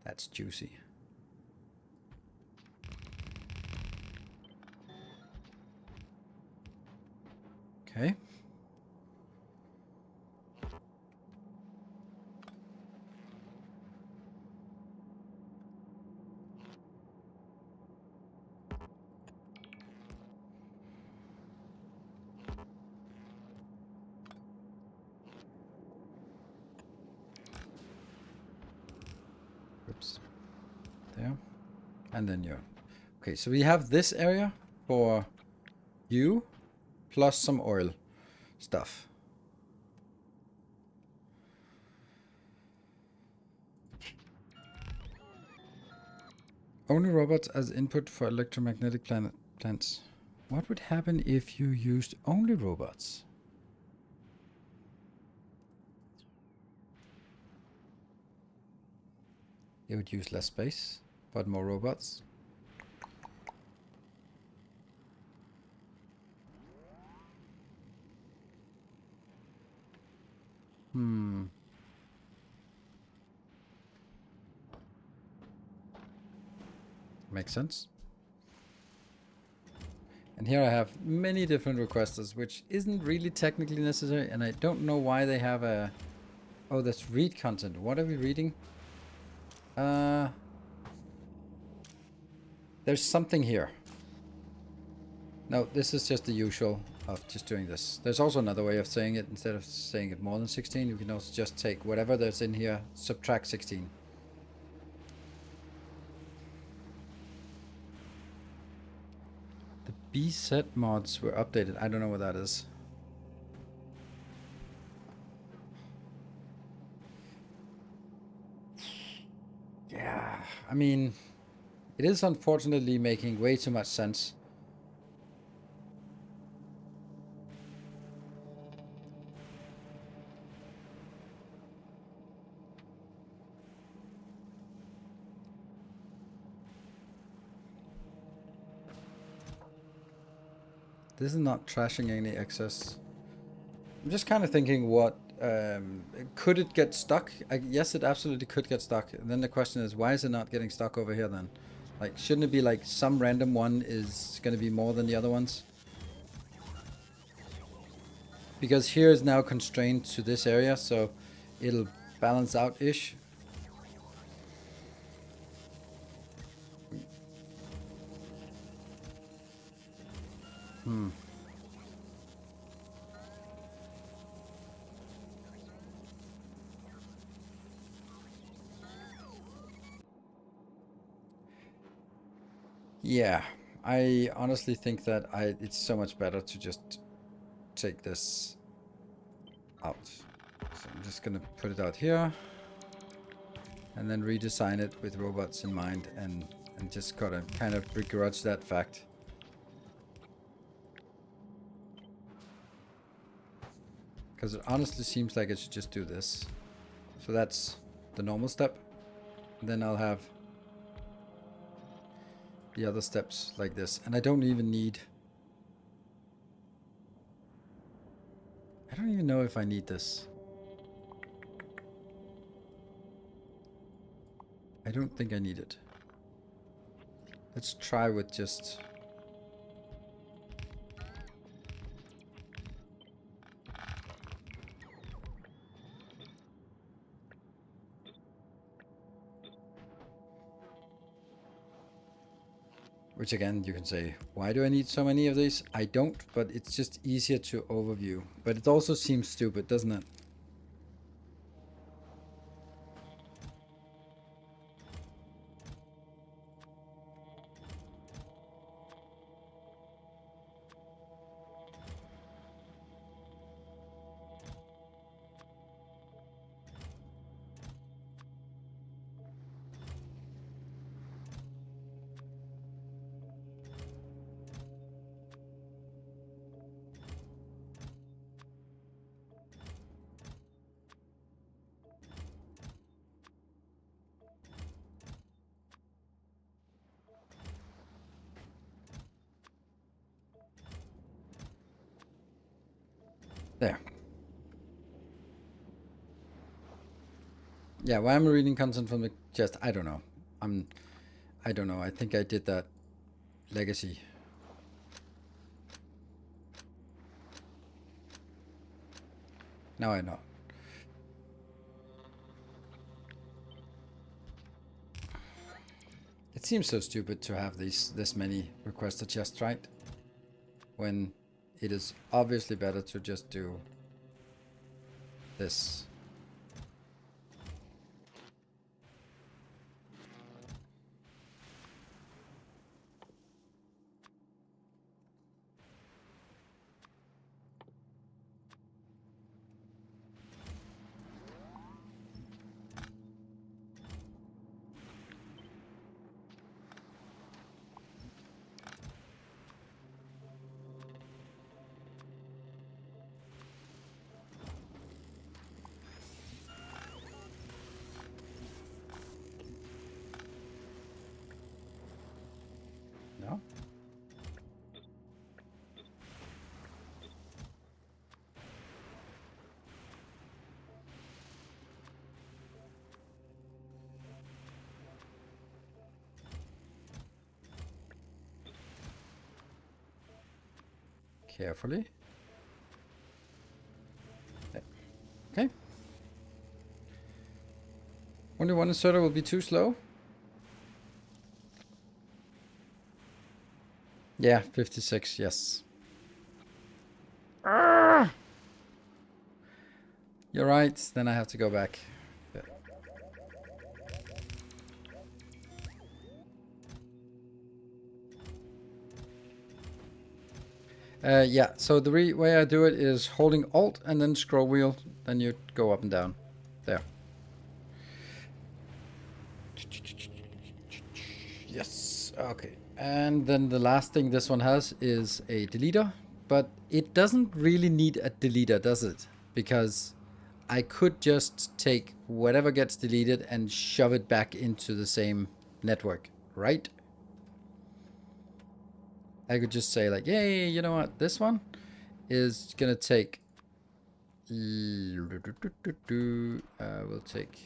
That's juicy. Okay. Oops. There. And then you. Okay, so we have this area for you, plus some oil stuff. Only robots as input for electromagnetic plants. What would happen if you used only robots? It would use less space, but more robots. Makes sense. And here I have many different requesters, which isn't really technically necessary, and I don't know why they have a... Oh, that's read content. What are we reading? There's something here. No, this is just the usual of just doing this. There's also another way of saying it. Instead of saying it more than 16, you can also just take whatever that's in here, subtract 16. The B set mods were updated. I don't know what that is. Yeah, I mean, it is unfortunately making way too much sense. This is not trashing any excess. I'm just kind of thinking what... could it get stuck? Yes, it absolutely could get stuck. And then the question is, why is it not getting stuck over here then? Like, shouldn't it be like some random one is going to be more than the other ones? Because here is now constrained to this area, so it'll balance out-ish. Yeah, I honestly think that it's so much better to just take this out. So I'm just gonna put it out here and then redesign it with robots in mind and just gotta kind of begrudge that fact. Because it honestly seems like it should just do this. So that's the normal step. And then I'll have the other steps like this. And I don't even need... I don't even know if I need this. I don't think I need it. Let's try with just... Which again, you can say, why do I need so many of these? I don't, but it's just easier to overview. But it also seems stupid, doesn't it? There. Yeah, why am I reading content from the chest? I don't know. I don't know. I think I did that legacy. Now I know. It seems so stupid to have this many requested chests, right? When it is obviously better to just do this. No? Carefully. Okay. Only one inserter will be too slow. Yeah, 56, yes. You're right, then I have to go back. Yeah, so the way I do it is holding Alt and then scroll wheel, then you go up and down. There. Yes, okay. And then the last thing this one has is a deleter, but it doesn't really need a deleter, does it? Because I could just take whatever gets deleted and shove it back into the same network, right? I could just say like, yay, you know what? This one is gonna take. We'll take.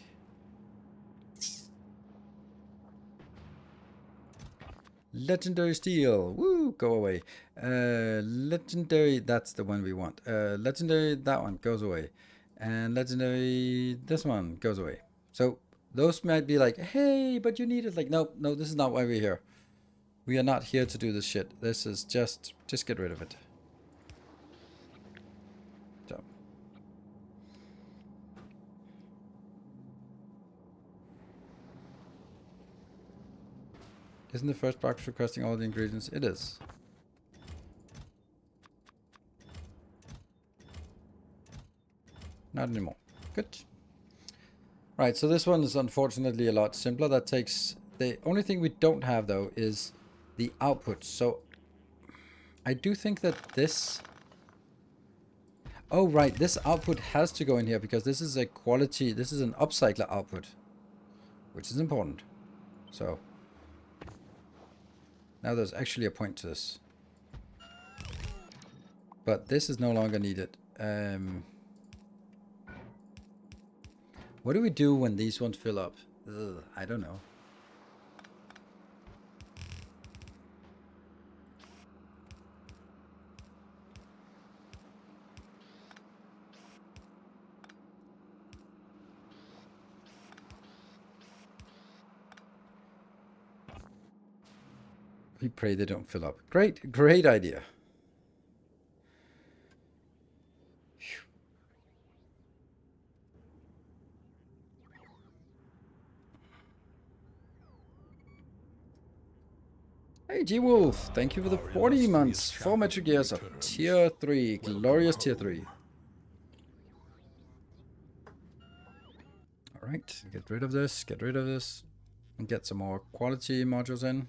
Legendary steel. Woo, go away. Legendary, that's the one we want. Legendary, that one goes away. And legendary, this one goes away. So those might be like, hey, but you need it. Like, nope, no, this is not why we're here. We are not here to do this shit. This is just get rid of it. So. Isn't the first box requesting all the ingredients? It is. Not anymore. Good. Right, so this one is unfortunately a lot simpler. That takes... The only thing we don't have, though, is the output. So I do think that this... Oh, right, this output has to go in here because this is a quality... This is an upcycler output, which is important. So... Now there's actually a point to this. But this is no longer needed. What do we do when these ones fill up? Ugh, I don't know. We pray they don't fill up. Great, great idea. Hey G-Wolf, thank you for the 40 months. 4 Metric Gears of Tier 3. Glorious Tier 3. Alright, get rid of this, and get some more quality modules in.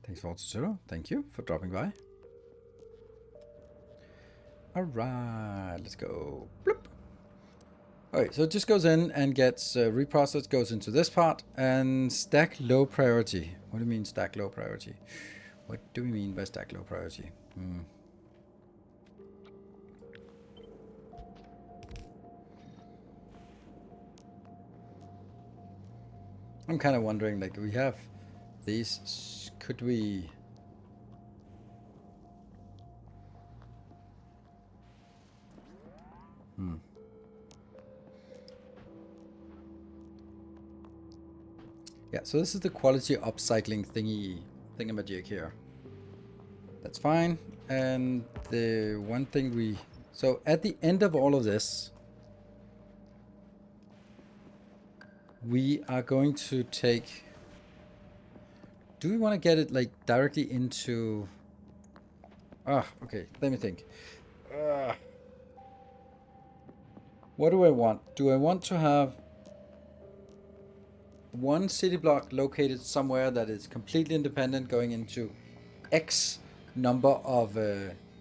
Thanks for Zero. Thank you for dropping by. Alright, let's go. Bloop. Alright, so it just goes in and gets reprocessed, goes into this part, and stack low priority. What do you mean stack low priority? What do we mean by stack low priority? I'm kind of wondering, like, we have these, could we... Yeah, so this is the quality upcycling thingamajig here. That's fine. And the one thing we... So at the end of all of this, we are going to take... Do we want to get it like directly into... Okay, let me think. What do I want? Do I want to have one city block located somewhere that is completely independent going into X number of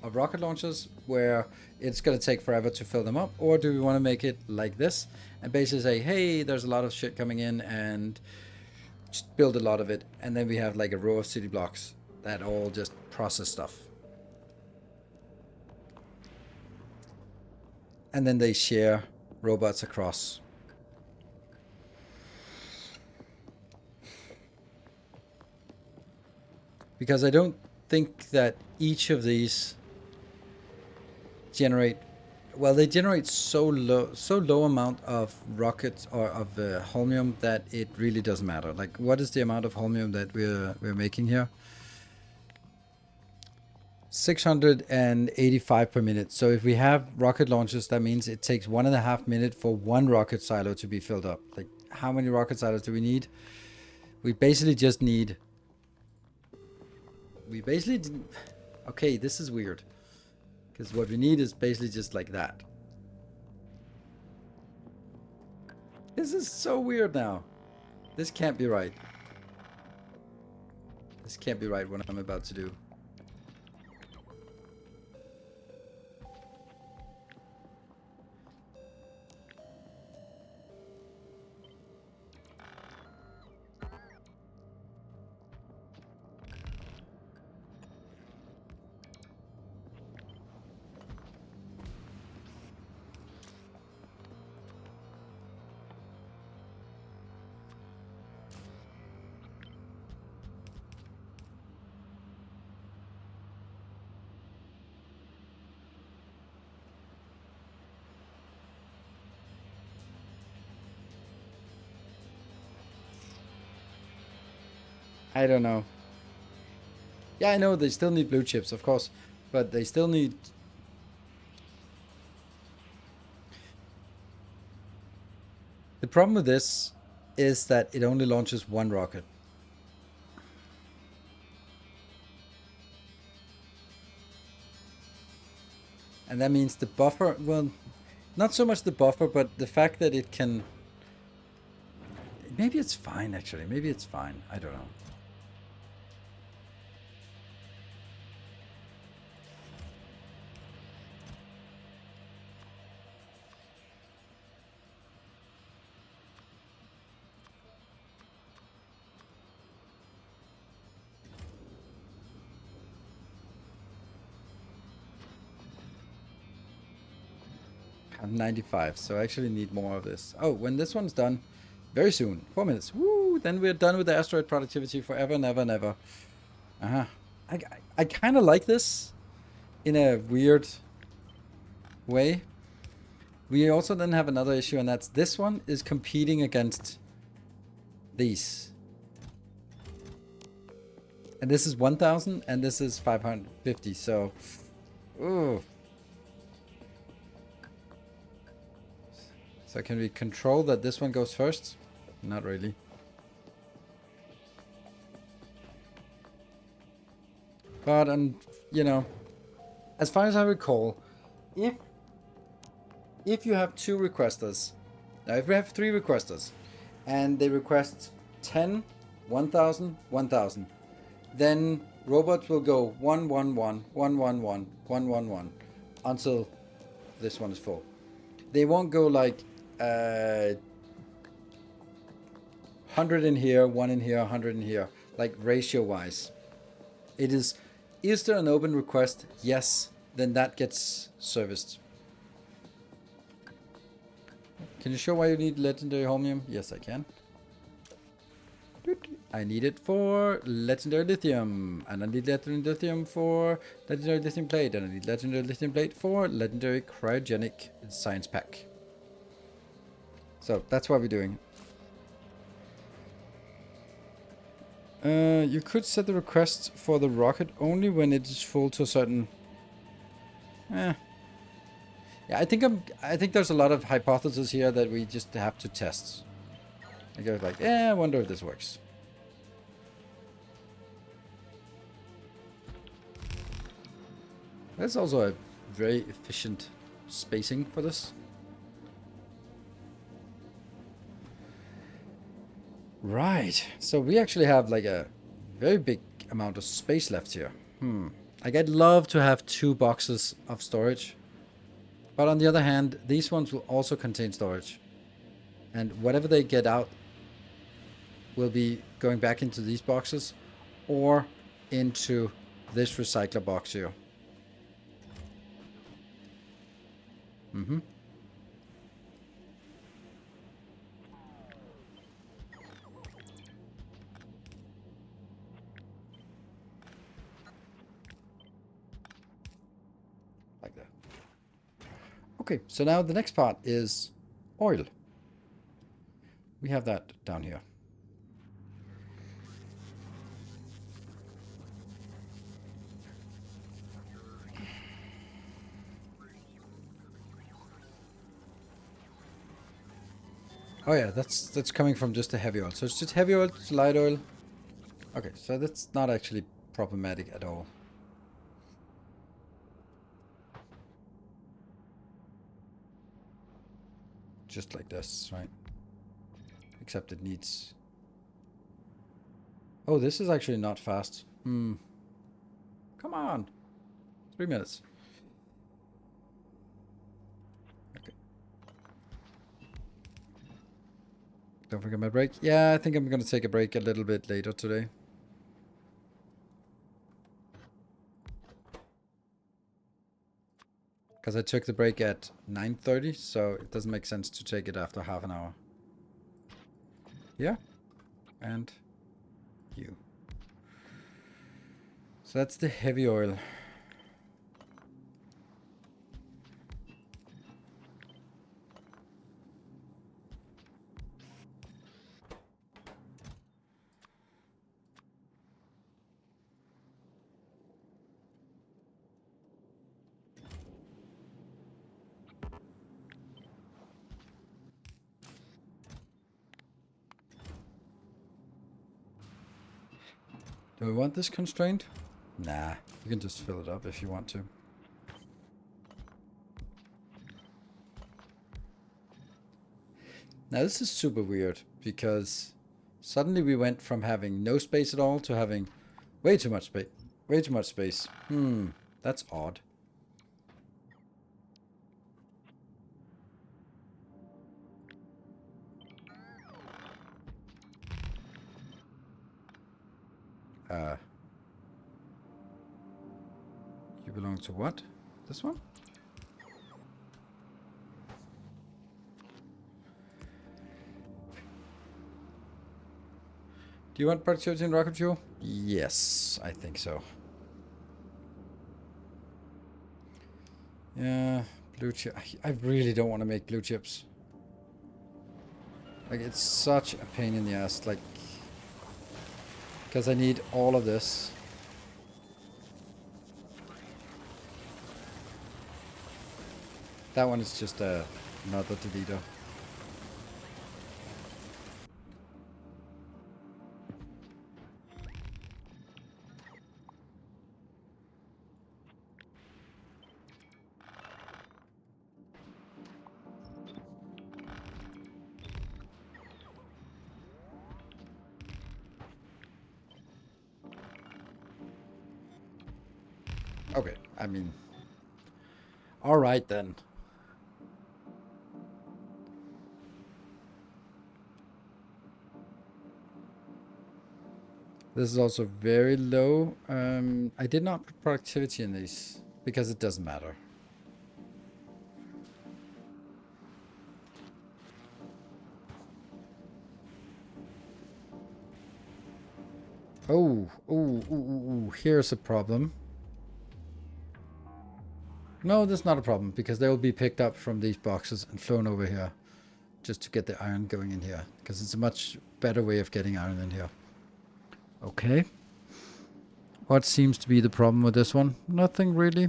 rocket launchers where it's going to take forever to fill them up? Or do we want to make it like this and basically say, hey, there's a lot of shit coming in and just build a lot of it, and then we have like a row of city blocks that all just process stuff. And then they share robots across. Because I don't think that each of these generate... Well, they generate so low amount of rockets or of holmium that it really doesn't matter. Like, what is the amount of holmium that we're making here? 685 per minute. So if we have rocket launches, that means it takes 1.5 minutes for one rocket silo to be filled up. Like, how many rocket silos do we need? We basically just need... Okay, this is weird. Because what we need is basically just like that. This is so weird now. This can't be right. This can't be right what I'm about to do. I don't know. Yeah, I know they still need blue chips, of course, but they still need... The problem with this is that it only launches one rocket. And that means the buffer, well, not so much the buffer, but the fact that it can... Maybe it's fine, actually. Maybe it's fine. I don't know. I'm 95, so I actually need more of this. Oh, when this one's done, very soon, 4 minutes. Woo! Then we're done with the asteroid productivity forever, never, never. Uh-huh. I kind of like this in a weird way. We also then have another issue, and that's this one is competing against these. And this is 1,000, and this is 550, so... Ooh. So can we control that this one goes first? Not really. But, you know, as far as I recall, if you have 2 requesters, now if we have 3 requesters, and they request 10, 1,000, 1,000, then robots will go 1, 1, 1, 1, 1, 1, 1, 1, 1, until this one is full. They won't go like 100 in here, 1 in here, 100 in here, like ratio-wise. It is there an open request? Yes, then that gets serviced. Can you show why you need legendary holmium? Yes, I can. I need it for legendary lithium, and I need legendary lithium for legendary lithium plate, and I need legendary lithium plate for legendary cryogenic science pack. So that's what we're doing. You could set the request for the rocket only when it is full to a certain... Yeah, I think there's a lot of hypotheses here that we just have to test. I go like, I wonder if this works. That's also a very efficient spacing for this. Right, so we actually have like a very big amount of space left here. Like I'd love to have 2 boxes of storage. But on the other hand, these ones will also contain storage. And whatever they get out will be going back into these boxes or into this recycler box here. Like that. Okay, so now the next part is oil. We have that down here. Oh yeah, that's coming from just the heavy oil. So it's just heavy oil, it's light oil. Okay, so that's not actually problematic at all. Just like this, right? Except it needs... Oh, this is actually not fast. Come on. 3 minutes. Okay. Don't forget my break. Yeah, I think I'm going to take a break a little bit later today. Because I took the break at 9:30, so it doesn't make sense to take it after half an hour. Yeah. And you. So that's the heavy oil. Do we want this constraint? Nah, you can just fill it up if you want to. Now this is super weird because suddenly we went from having no space at all to having way too much space. Way too much space. That's odd. You belong to what? This one? Do you want productivity in rocket fuel? Yes, I think so. Yeah, blue chip. I really don't want to make blue chips. Like, it's such a pain in the ass, like, because I need all of this. That one is just another deleter. Okay, I mean, all right then. This is also very low. I did not put productivity in these because it doesn't matter. Oh, here's a problem. No, that's not a problem because they will be picked up from these boxes and flown over here just to get the iron going in here because it's a much better way of getting iron in here. Okay. What seems to be the problem with this one? Nothing really.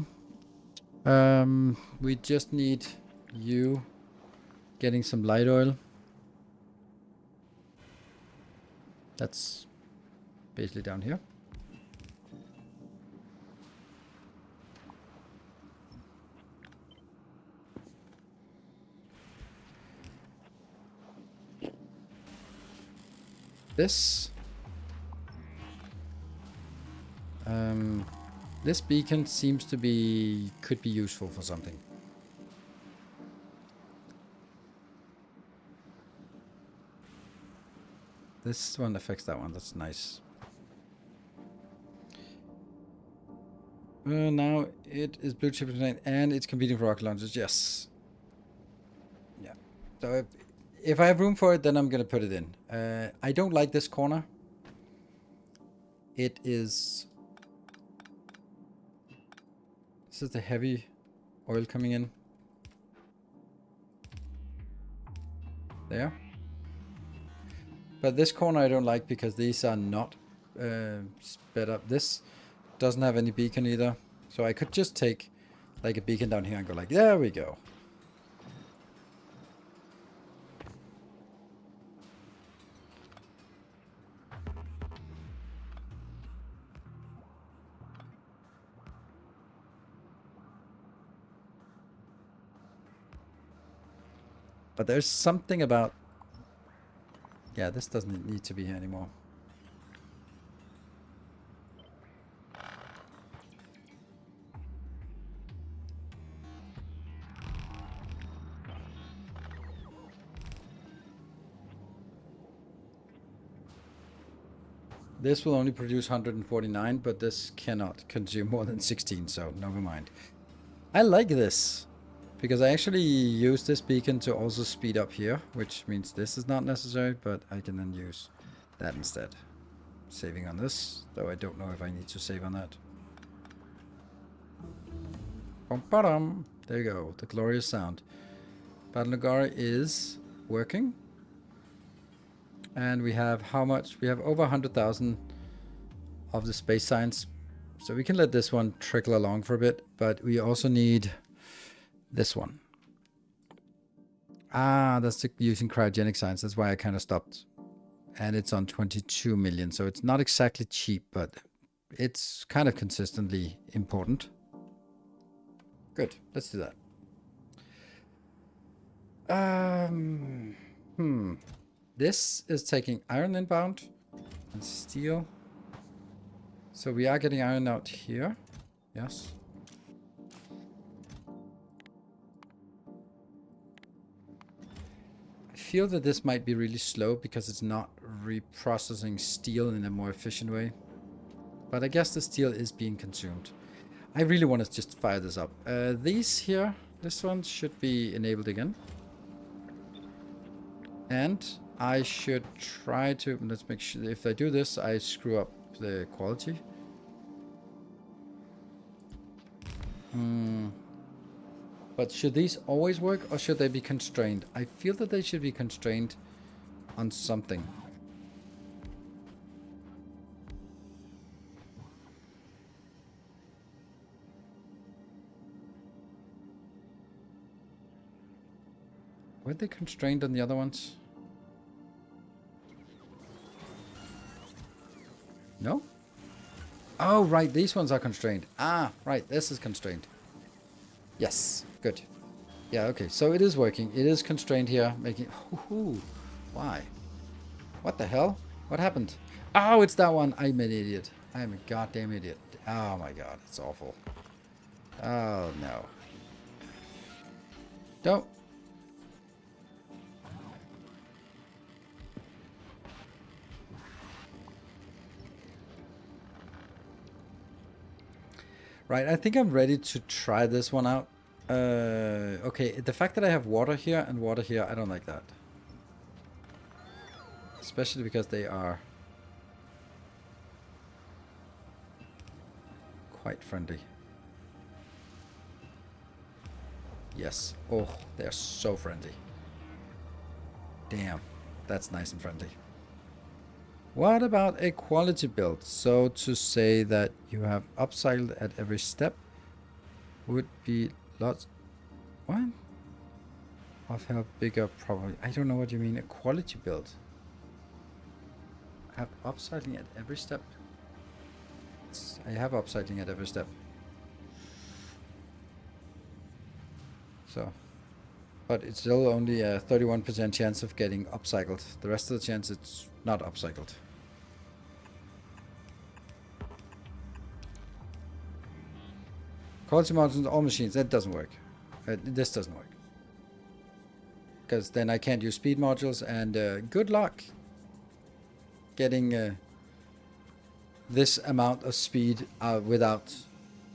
We just need you getting some light oil. That's basically down here. This. This beacon seems to be, could be useful for something. This one affects that one, that's nice. Now it is blue chip and it's competing for rocket launchers, yes. Yeah, so if I have room for it, then I'm gonna put it in. I don't like this corner. It is... This is the heavy oil coming in. There. But this corner I don't like because these are not sped up. This doesn't have any beacon either. So I could just take like a beacon down here and go like, there we go. But there's something about... Yeah, this doesn't need to be here anymore. This will only produce 149, but this cannot consume more than 16, so never mind. I like this. Because I actually use this beacon to also speed up here, which means this is not necessary, but I can then use that instead. Saving on this, though I don't know if I need to save on that. Bum-ba-dum. There you go, the glorious sound. Battle Nagara is working. And we have how much? We have over 100,000 of the space science. So we can let this one trickle along for a bit, but we also need... this one. Ah, that's using cryogenic science. That's why I kind of stopped And it's on 22 million, so it's not exactly cheap, but it's kind of consistently important. Good, let's do that. This is taking iron inbound and steel. So we are getting iron out here. Yes. I feel that this might be really slow because it's not reprocessing steel in a more efficient way. But I guess the steel is being consumed. I really want to just fire this up. These here, this one should be enabled again. And I should try to, let's make sure, if I do this, I screw up the quality. But should these always work, or should they be constrained? I feel that they should be constrained on something. Were they constrained on the other ones? No? Oh, right, these ones are constrained. Ah, right, this is constrained. Yes, good. Yeah, okay, so it is working. It is constrained here, making... Ooh, why? What the hell? What happened? Oh, it's that one. I'm an idiot. I'm a goddamn idiot. Oh my god, it's awful. Oh, no. Don't. Right, I think I'm ready to try this one out. Okay, the fact that I have water here and water here, I don't like that. Especially because they are quite friendly. Yes. Oh, they're so friendly. Damn, that's nice and friendly. What about a quality build? So to say that you have upcycled at every step would be lots... What? Of how bigger probably... I don't know what you mean, a quality build. Have upcycling at every step? I have upcycling at every step. So... But it's still only a 31% chance of getting upcycled. The rest of the chance it's not upcycled. Quality margins, all machines, that doesn't work. This doesn't work. Because then I can't use speed modules, and good luck getting this amount of speed without...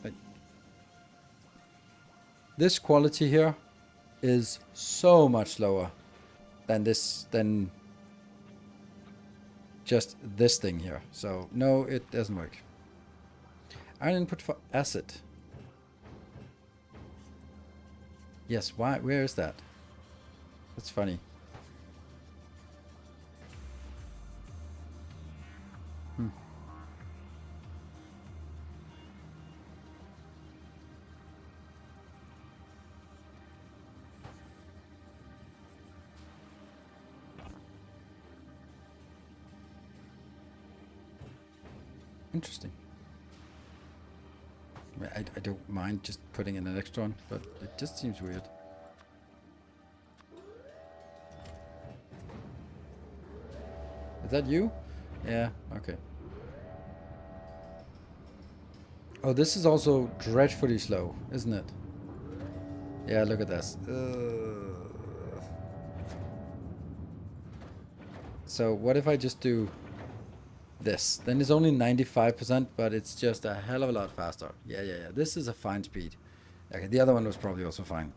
Like, this quality here is so much lower than this, than just this thing here. So no, it doesn't work. Iron input for acid. Yes, why? Where is that? That's funny. Interesting. I don't mind just putting in an extra one, but it just seems weird. Is that you? Yeah, okay. Oh, this is also dreadfully slow, isn't it? Yeah, look at this. So what if I just do this? Then it's only 95%, but it's just a hell of a lot faster. Yeah. This is a fine speed. Okay, the other one was probably also fine.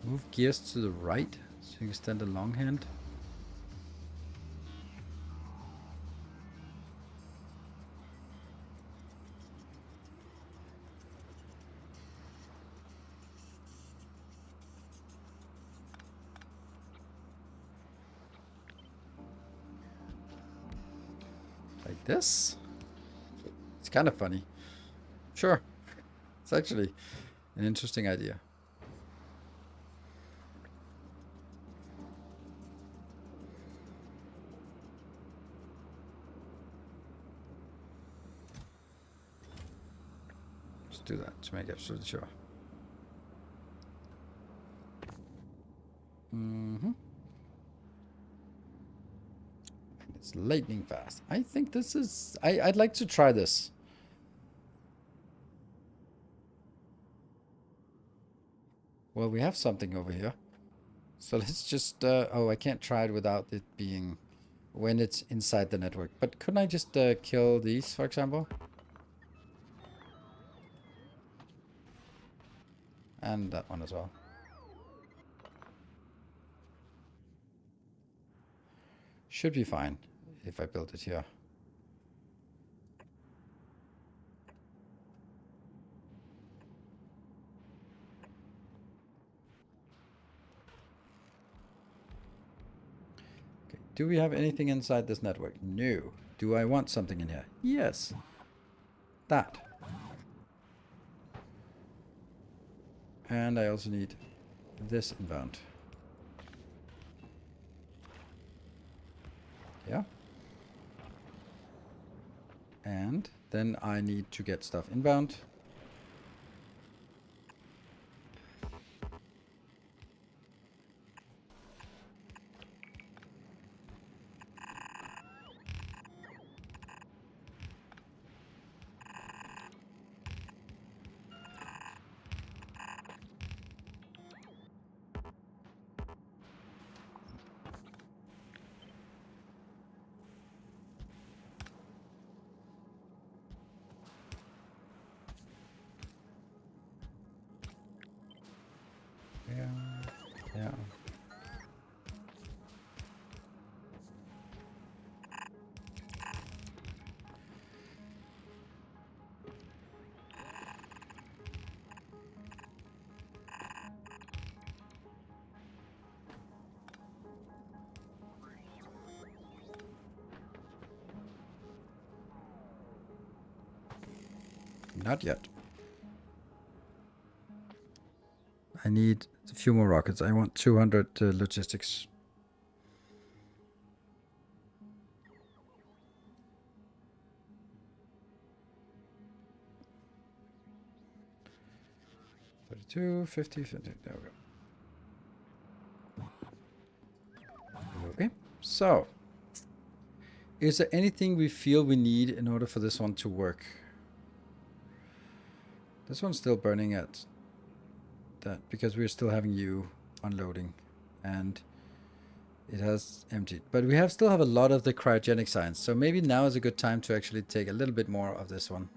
Move gears to the right so you can extend the long hand. Like this? It's kind of funny. Sure. It's actually an interesting idea. do that to make absolutely sure. Mm-hmm. It's lightning fast. I think this is... I'd like to try this. Well, we have something over here. So let's just... oh, I can't try it without it being... when it's inside the network. But couldn't I just kill these, for example? And that one as well. Should be fine if I build it here. Okay. Do we have anything inside this network? No. Do I want something in here? Yes. That. And I also need this inbound. Yeah. And then I need to get stuff inbound. Yeah. Yeah. Not yet. I need a few more rockets. I want 200 logistics. $32, $50, $50. There we go. Okay. So, is there anything we feel we need in order for this one to work? This one's still burning at that because we're still having you unloading, and it has emptied. But we still have a lot of the cryogenic science, so maybe now is a good time to actually take a little bit more of this one.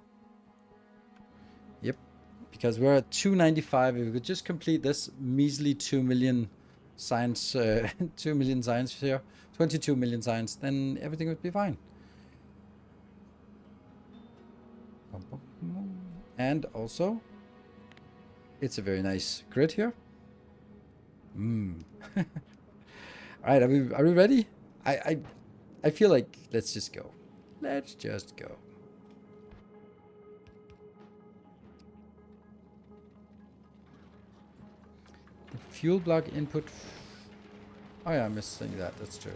Yep, because we're at 295. If we could just complete this measly 2 million science, 2 million science here, 22 million science, then everything would be fine. And also, it's a very nice grid here. All right, are we ready? I feel like let's just go. Let's just go. The fuel block input. Oh yeah, I'm missing that. That's true.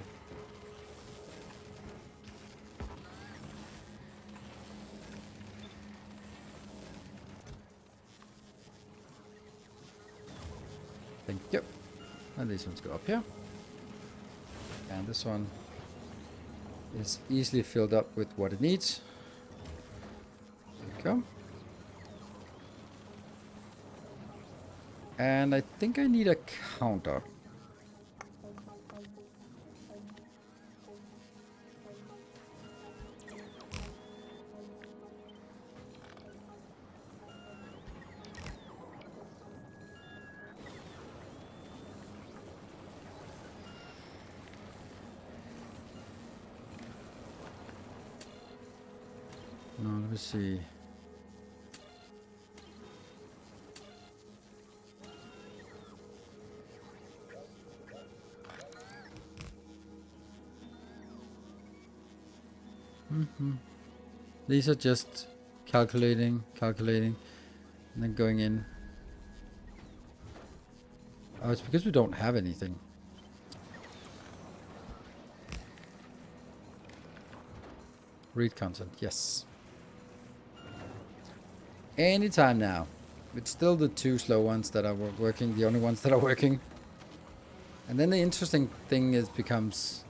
Thank you. And these ones go up here. And this one is easily filled up with what it needs. There we go. And I think I need a counter. No, let me see. These are just calculating, and then going in. Oh, it's because we don't have anything. Read content, yes. Anytime now. It's still the 2 slow ones that are working, the only ones that are working. And then the interesting thing is becomes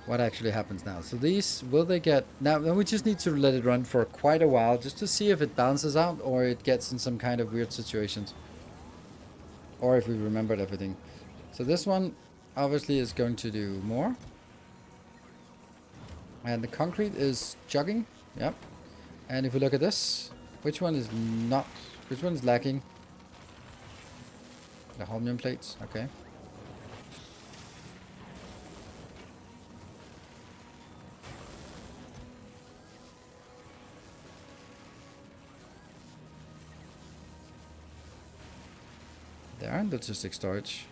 what actually happens now. So these, will they get... Now we just need to let it run for quite a while just to see if it balances out or it gets in some kind of weird situations. Or if we remembered everything. So this one obviously is going to do more. And the concrete is jogging. Yep. And if we look at this, which one is not... Which one is lacking? The holmium plates. Okay. They are in logistic storage.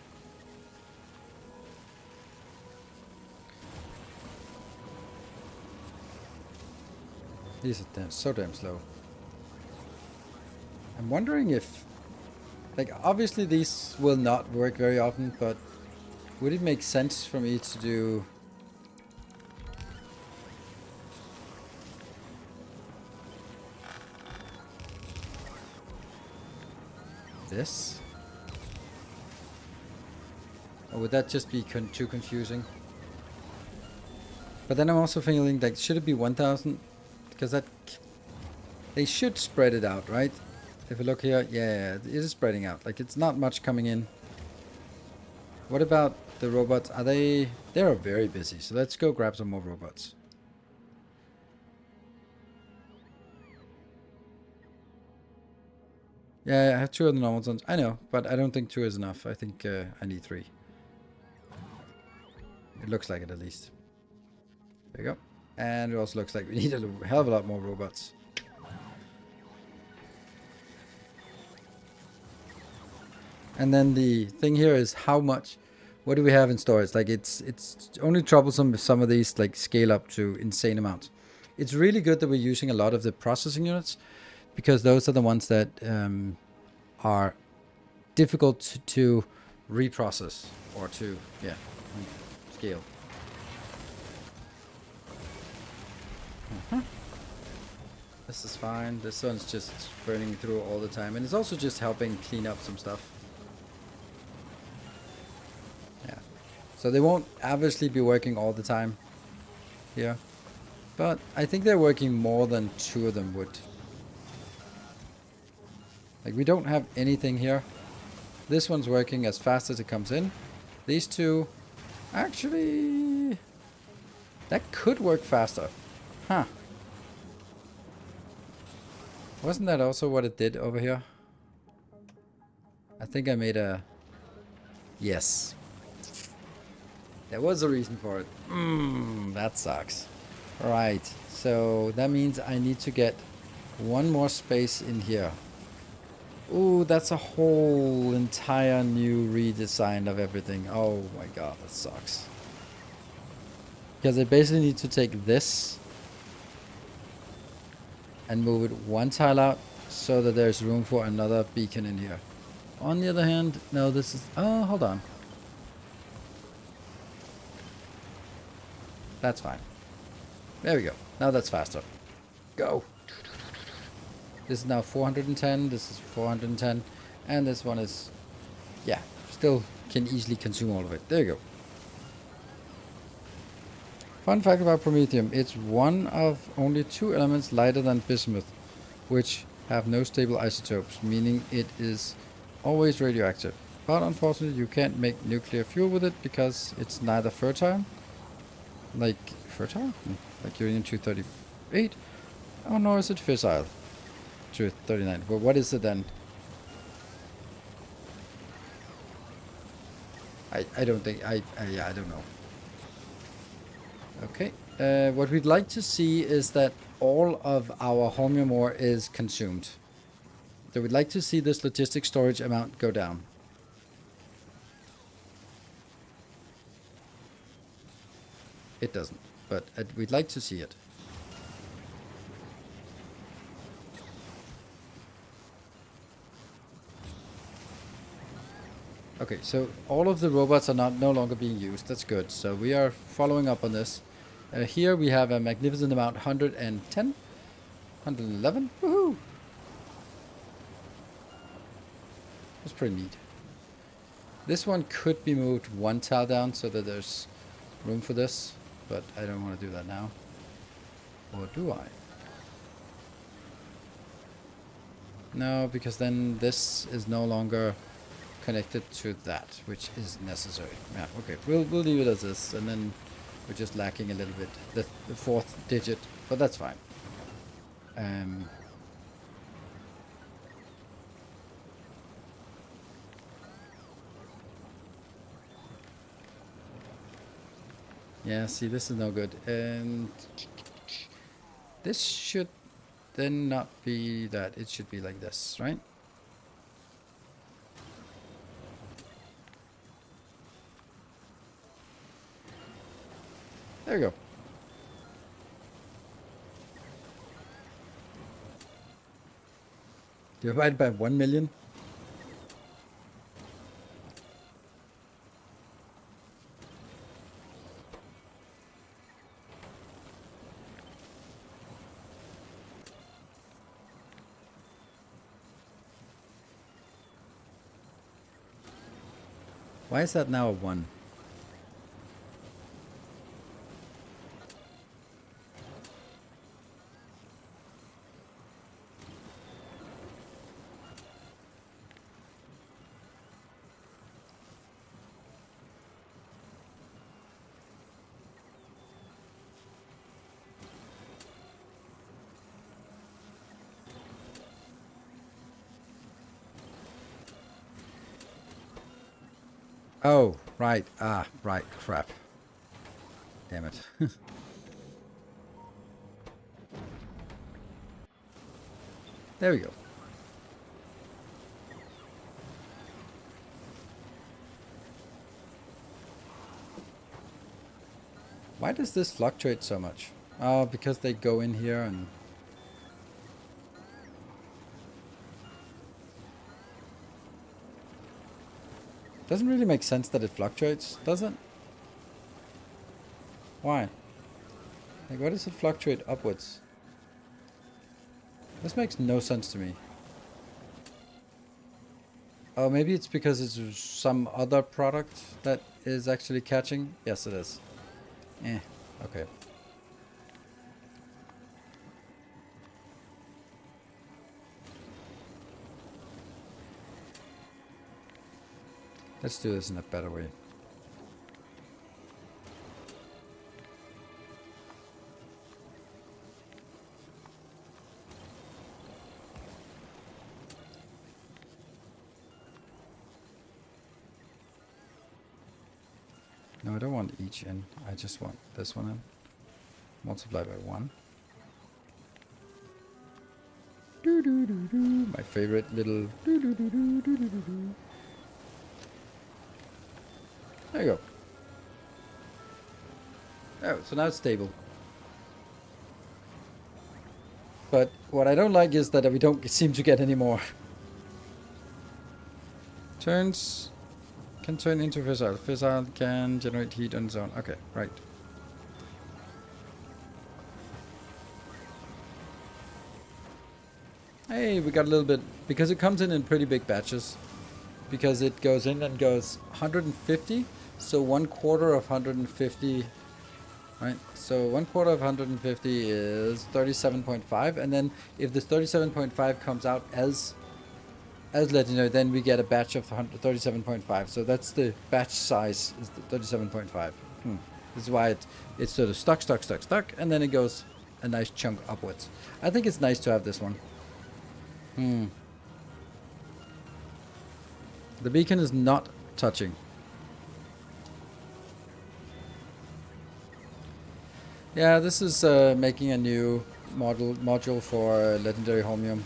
These are so damn slow. I'm wondering if... Like, obviously these will not work very often, but would it make sense for me to do... this? Or would that just be too confusing? But then I'm also feeling like, should it be 1000? Because that... They should spread it out, right? If we look here, yeah, it is spreading out. Like, it's not much coming in. What about the robots? Are they... They are very busy, so let's go grab some more robots. Yeah, I have 2 of the normal ones. I know, but I don't think 2 is enough. I think I need 3. It looks like it, at least. There you go. And it also looks like we need a hell of a lot more robots. And then the thing here is how much... What do we have in storage? Like, it's only troublesome if some of these, like, scale up to insane amounts. It's really good that we're using a lot of the processing units, because those are the ones that are difficult to reprocess or to, yeah, scale. This is fine. This one's just burning through all the time, and it's also just helping clean up some stuff. Yeah. So they won't obviously be working all the time here, but I think they're working more than 2 of them would. Like, we don't have anything here. This one's working as fast as it comes in. These 2, actually, that could work faster. Huh. Wasn't that also what it did over here? I think I made a... Yes. There was a reason for it. That sucks. Right. So that means I need to get 1 more space in here. Ooh, that's a whole entire new redesign of everything. Oh my god, that sucks. Because I basically need to take this and move it 1 tile out so that there's room for another beacon in here. On the other hand, no, this is... Oh, hold on. That's fine. There we go. Now that's faster. Go! This is now 410, this is 410, and this one is... Yeah, still can easily consume all of it. There you go. Fun fact about Promethium, it's one of only 2 elements lighter than bismuth, which have no stable isotopes, meaning it is always radioactive. But unfortunately you can't make nuclear fuel with it because it's neither fertile, like fertile? Like uranium-238, oh nor is it fissile, 239. But what is it then? I don't think, yeah, I don't know. Okay, what we'd like to see is that all of our holmium ore is consumed. So we'd like to see this logistic storage amount go down. It doesn't, but we'd like to see it. Okay, so all of the robots are no longer being used. That's good. So we are following up on this. Here we have a magnificent amount, 110, 111. Woohoo! That's pretty neat. This one could be moved one tile down so that there's room for this, but I don't want to do that now. Or do I? No, because then this is no longer connected to that, which is necessary. Yeah, okay. We'll leave it as this, and then we're just lacking a little bit the fourth digit, but that's fine. Yeah, see, this is no good. And this should then not be that. It should be like this, right? There we go. Divided by 1 million. Why is that now a 1? Oh, right. Ah, right. Crap. Damn it. There we go. Why does this fluctuate so much? Oh, because they go in here and... Doesn't really make sense that it fluctuates, does it? Why? Like, why does it fluctuate upwards? This makes no sense to me. Oh, maybe it's because it's some other product that is actually catching? Yes, it is. Okay. Let's do this in a better way. No, I don't want each in. I just want this one in. Multiply by 1. My favorite little... There you go. Oh, so now it's stable. But what I don't like is that we don't seem to get any more. Turns... Can turn into fissile. Fissile can generate heat on its own. Okay, right. Hey, we got a little bit... Because it comes in pretty big batches. Because it goes in and goes 150. So 1/4 of 150... Right? So 1/4 of 150 is 37.5. And then if the 37.5 comes out as legendary, then we get a batch of 37.5. So that's the batch size, is the 37.5. This is why it's sort of stuck, and then it goes a nice chunk upwards. I think it's nice to have this one. The beacon is not touching. Yeah, this is making a new module for legendary Holmium.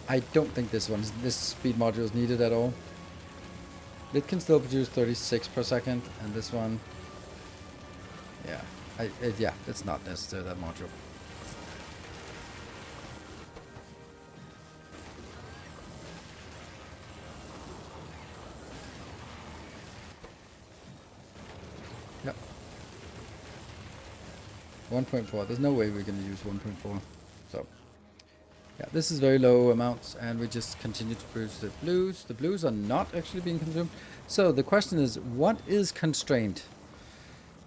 I don't think this speed module is needed at all. It can still produce 36 per second, and this one, yeah, it's not necessary, that module. Yep. 1.4. There's no way we're gonna use 1.4. So Yeah, this is very low amounts, and we just continue to produce the blues. The blues are not actually being consumed. So the question is, what is constrained?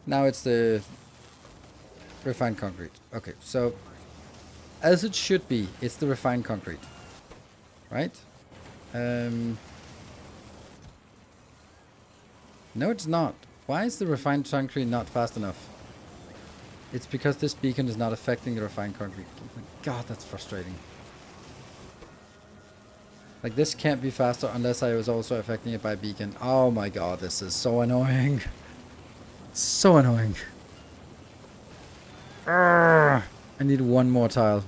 Now it's the refined concrete. Okay, so as it should be, it's the refined concrete, right? No, it's not. Why is the refined concrete not fast enough? It's because this beacon is not affecting the refined concrete. God, that's frustrating. Like, this can't be faster unless I was also affecting it by beacon. Oh my god, this is so annoying. So annoying. Urgh. I need one more tile.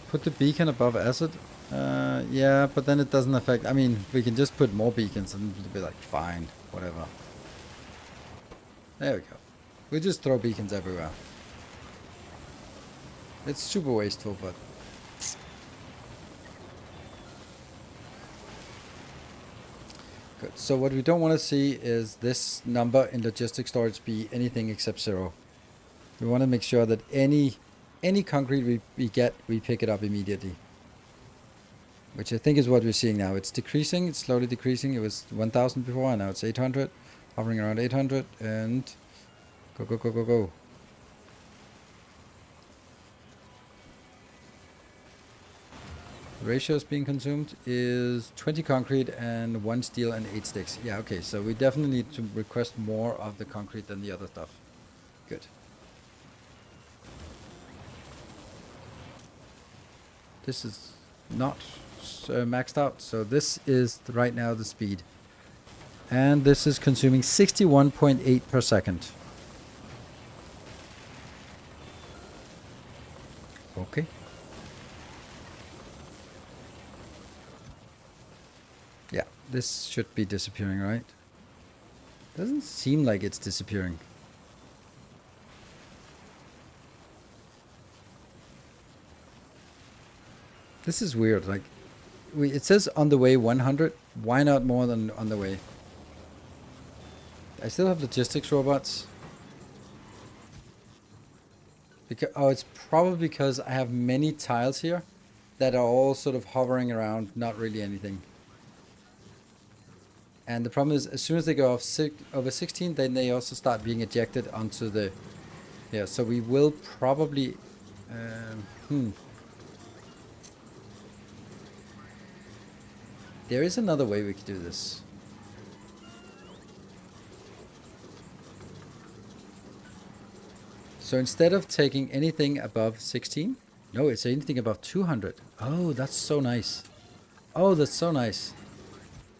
Put the beacon above acid? Yeah, but then it doesn't affect... I mean, we can just put more beacons and it'll be like, fine, whatever. There we go. We just throw beacons everywhere. It's super wasteful, but... Good. So what we don't want to see is this number in logistic storage be anything except 0. We want to make sure that any concrete we get, we pick it up immediately. Which I think is what we're seeing now. It's decreasing, it's slowly decreasing. It was 1,000 before, and now it's 800. Hovering around 800, and go, go, go, go, go. The ratios being consumed is 20 concrete and 1 steel and 8 sticks. Yeah, okay, so we definitely need to request more of the concrete than the other stuff. Good. This is not maxed out, so this is right now the speed. And this is consuming 61.8 per second. Okay. Yeah, this should be disappearing, right? Doesn't seem like it's disappearing. This is weird. Like, it says on the way 100. Why not more than on the way? I still have logistics robots. Because, oh, it's probably because I have many tiles here that are all sort of hovering around, not really anything. And the problem is, as soon as they go off over 16, then they also start being ejected onto the... Yeah, so we will probably... There is another way we could do this. So instead of taking anything above 16... No, it's anything above 200. Oh, that's so nice. Oh, that's so nice.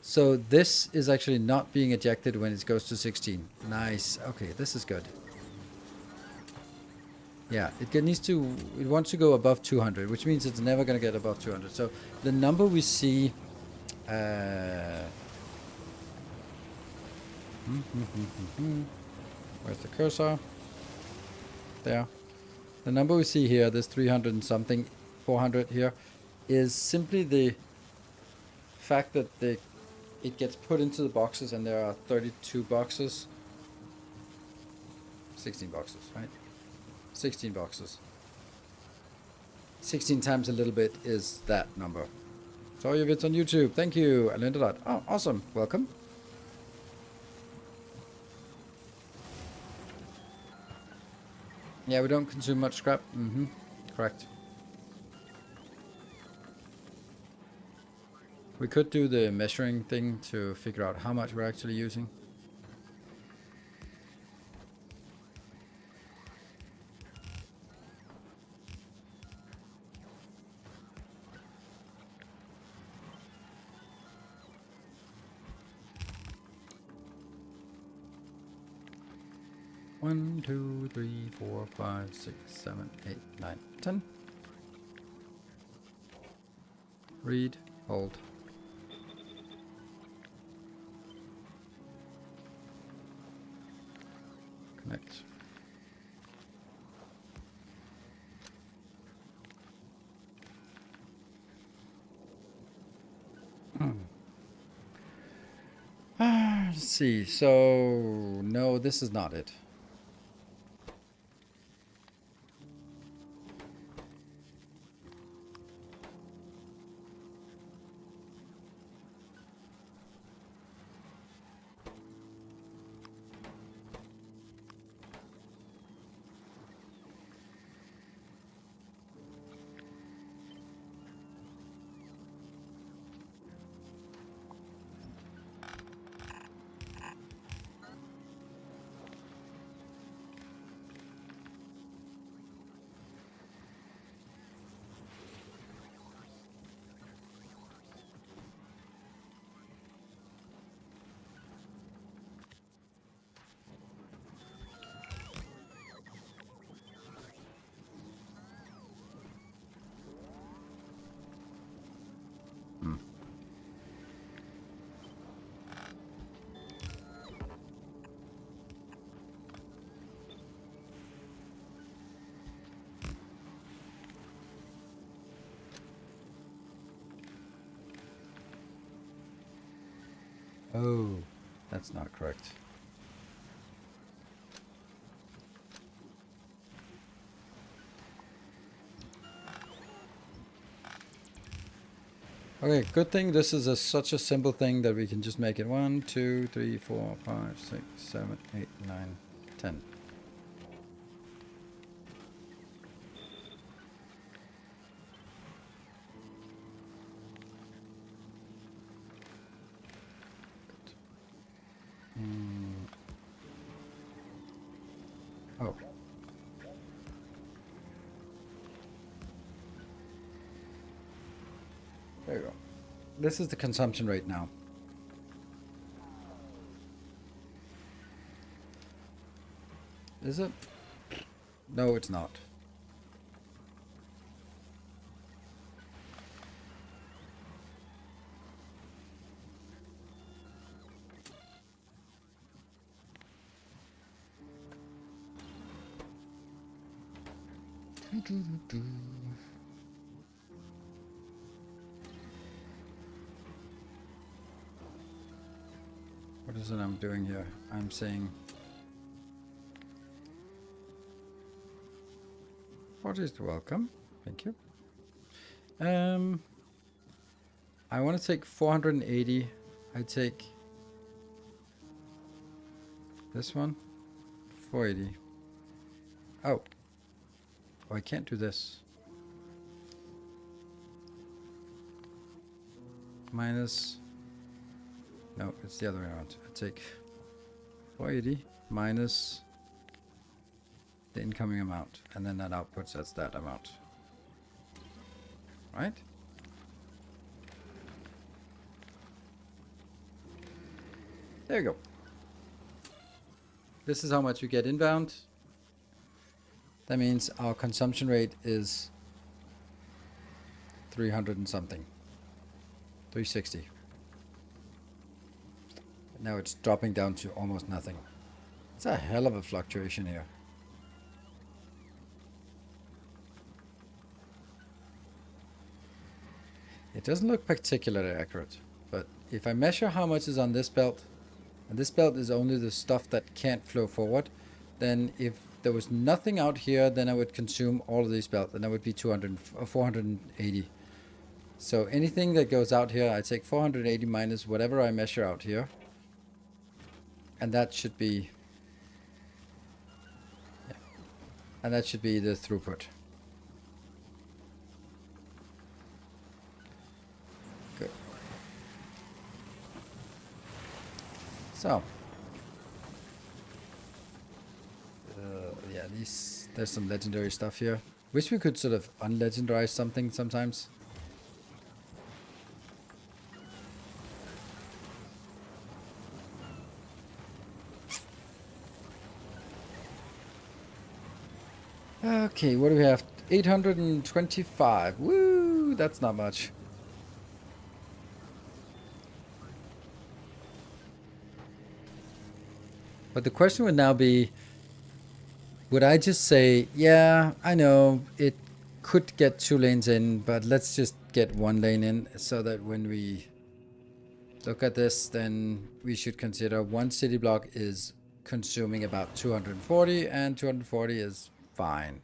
So this is actually not being ejected when it goes to 16. Nice. Okay, this is good. Yeah, it wants to go above 200, which means it's never going to get above 200. So the number we see... Where's the cursor? There. The number we see here, this 300 and something, 400 here, is simply the fact that it gets put into the boxes, and there are 32 boxes. 16 boxes, right? 16 boxes. 16 times a little bit is that number. Saw your vids on YouTube. Thank you. I learned a lot. Oh, awesome. Welcome. Yeah, we don't consume much scrap. Correct. We could do the measuring thing to figure out how much we're actually using. One, 2, 3, 4, 5, 6, 7, 8, 9, 10. Read, hold. Connect. Let's see. So no, this is not it. Oh, that's not correct. Okay, good thing this is such a simple thing that we can just make it 1, 2, 3, 4, 5, 6, 7, 8, 9, 10. Oh. There you go. This is the consumption rate now. Is it? No, it's not. What is it I'm doing here? I'm saying... What is welcome? Thank you. I want to take 480. I take this one. 480. Oh. Oh, I can't do this. Minus... No, it's the other way around. I take 480 minus the incoming amount, and then that outputs as that amount. Right? There you go. This is how much we get inbound. That means our consumption rate is 300 and something. 360. Now it's dropping down to almost nothing. It's a hell of a fluctuation here. It doesn't look particularly accurate, but if I measure how much is on this belt, and this belt is only the stuff that can't flow forward, then if there was nothing out here, then I would consume all of these belts, and that would be 200 or 480. So anything that goes out here, I take 480 minus whatever I measure out here. And that should be, yeah, and that should be the throughput. Good. So, yeah, there's some legendary stuff here. Wish we could sort of unlegendarize something sometimes. Okay, what do we have? 825. Woo! That's not much. But the question would now be, would I just say, yeah, I know it could get 2 lanes in, but let's just get 1 lane in so that when we look at this, then we should consider one city block is consuming about 240, and 240 is fine.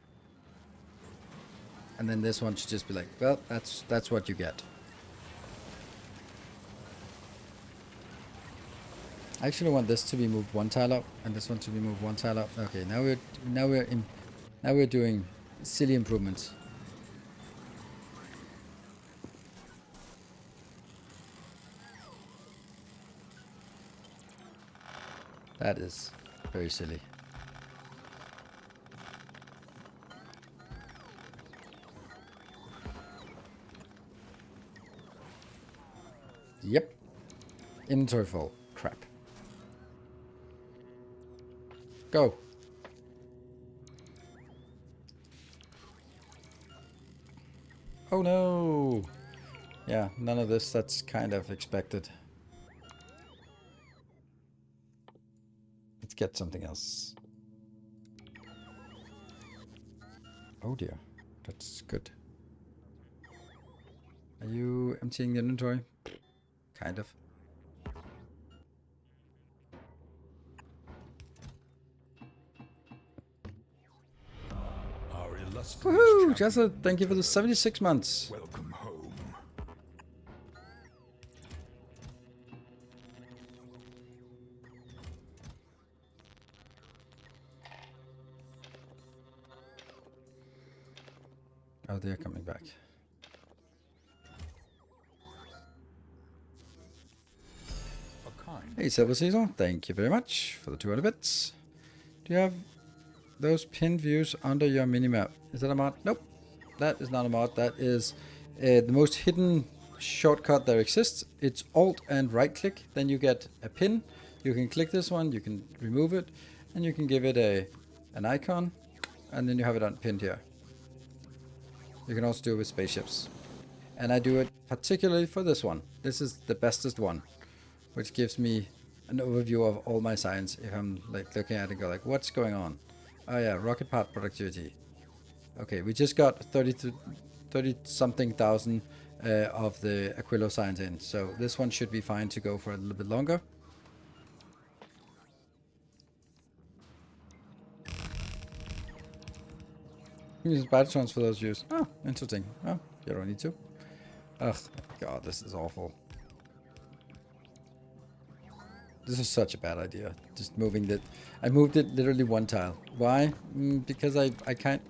And then this one should just be like, well, that's what you get. I actually want this to be moved one tile up, and this one to be moved one tile up. Okay, now we're doing silly improvements. That is very silly. Yep. Inventory full. Crap. Go. Oh no. Yeah, none of this. That's kind of expected. Let's get something else. Oh dear. That's good. Are you emptying the inventory? Kind of. Our illustrious Woohoo! champion Jessa, thank you for the 76 months. welcome home. Oh, they're coming back. A kind Hey, Silver Caesar, thank you very much for the 200 bits. Do you have those pinned views under your minimap? Is that a mod? Nope. That is not a mod. That is the most hidden shortcut there exists. It's Alt and right click. Then you get a pin. You can click this one. You can remove it. And you can give it an icon. And then you have it unpinned here. You can also do it with spaceships. And I do it particularly for this one. This is the bestest one, which gives me an overview of all my science. If I'm like looking at it and go like, what's going on? Oh yeah, rocket part productivity. Okay, we just got 30 something thousand of the Aquilo science in. So this one should be fine to go for a little bit longer. Use Batatons for those views. Oh, interesting. Oh, you don't need to. Ugh, God, this is awful. This is such a bad idea. Just moving that. I moved it literally one tile. Why? Because I can't.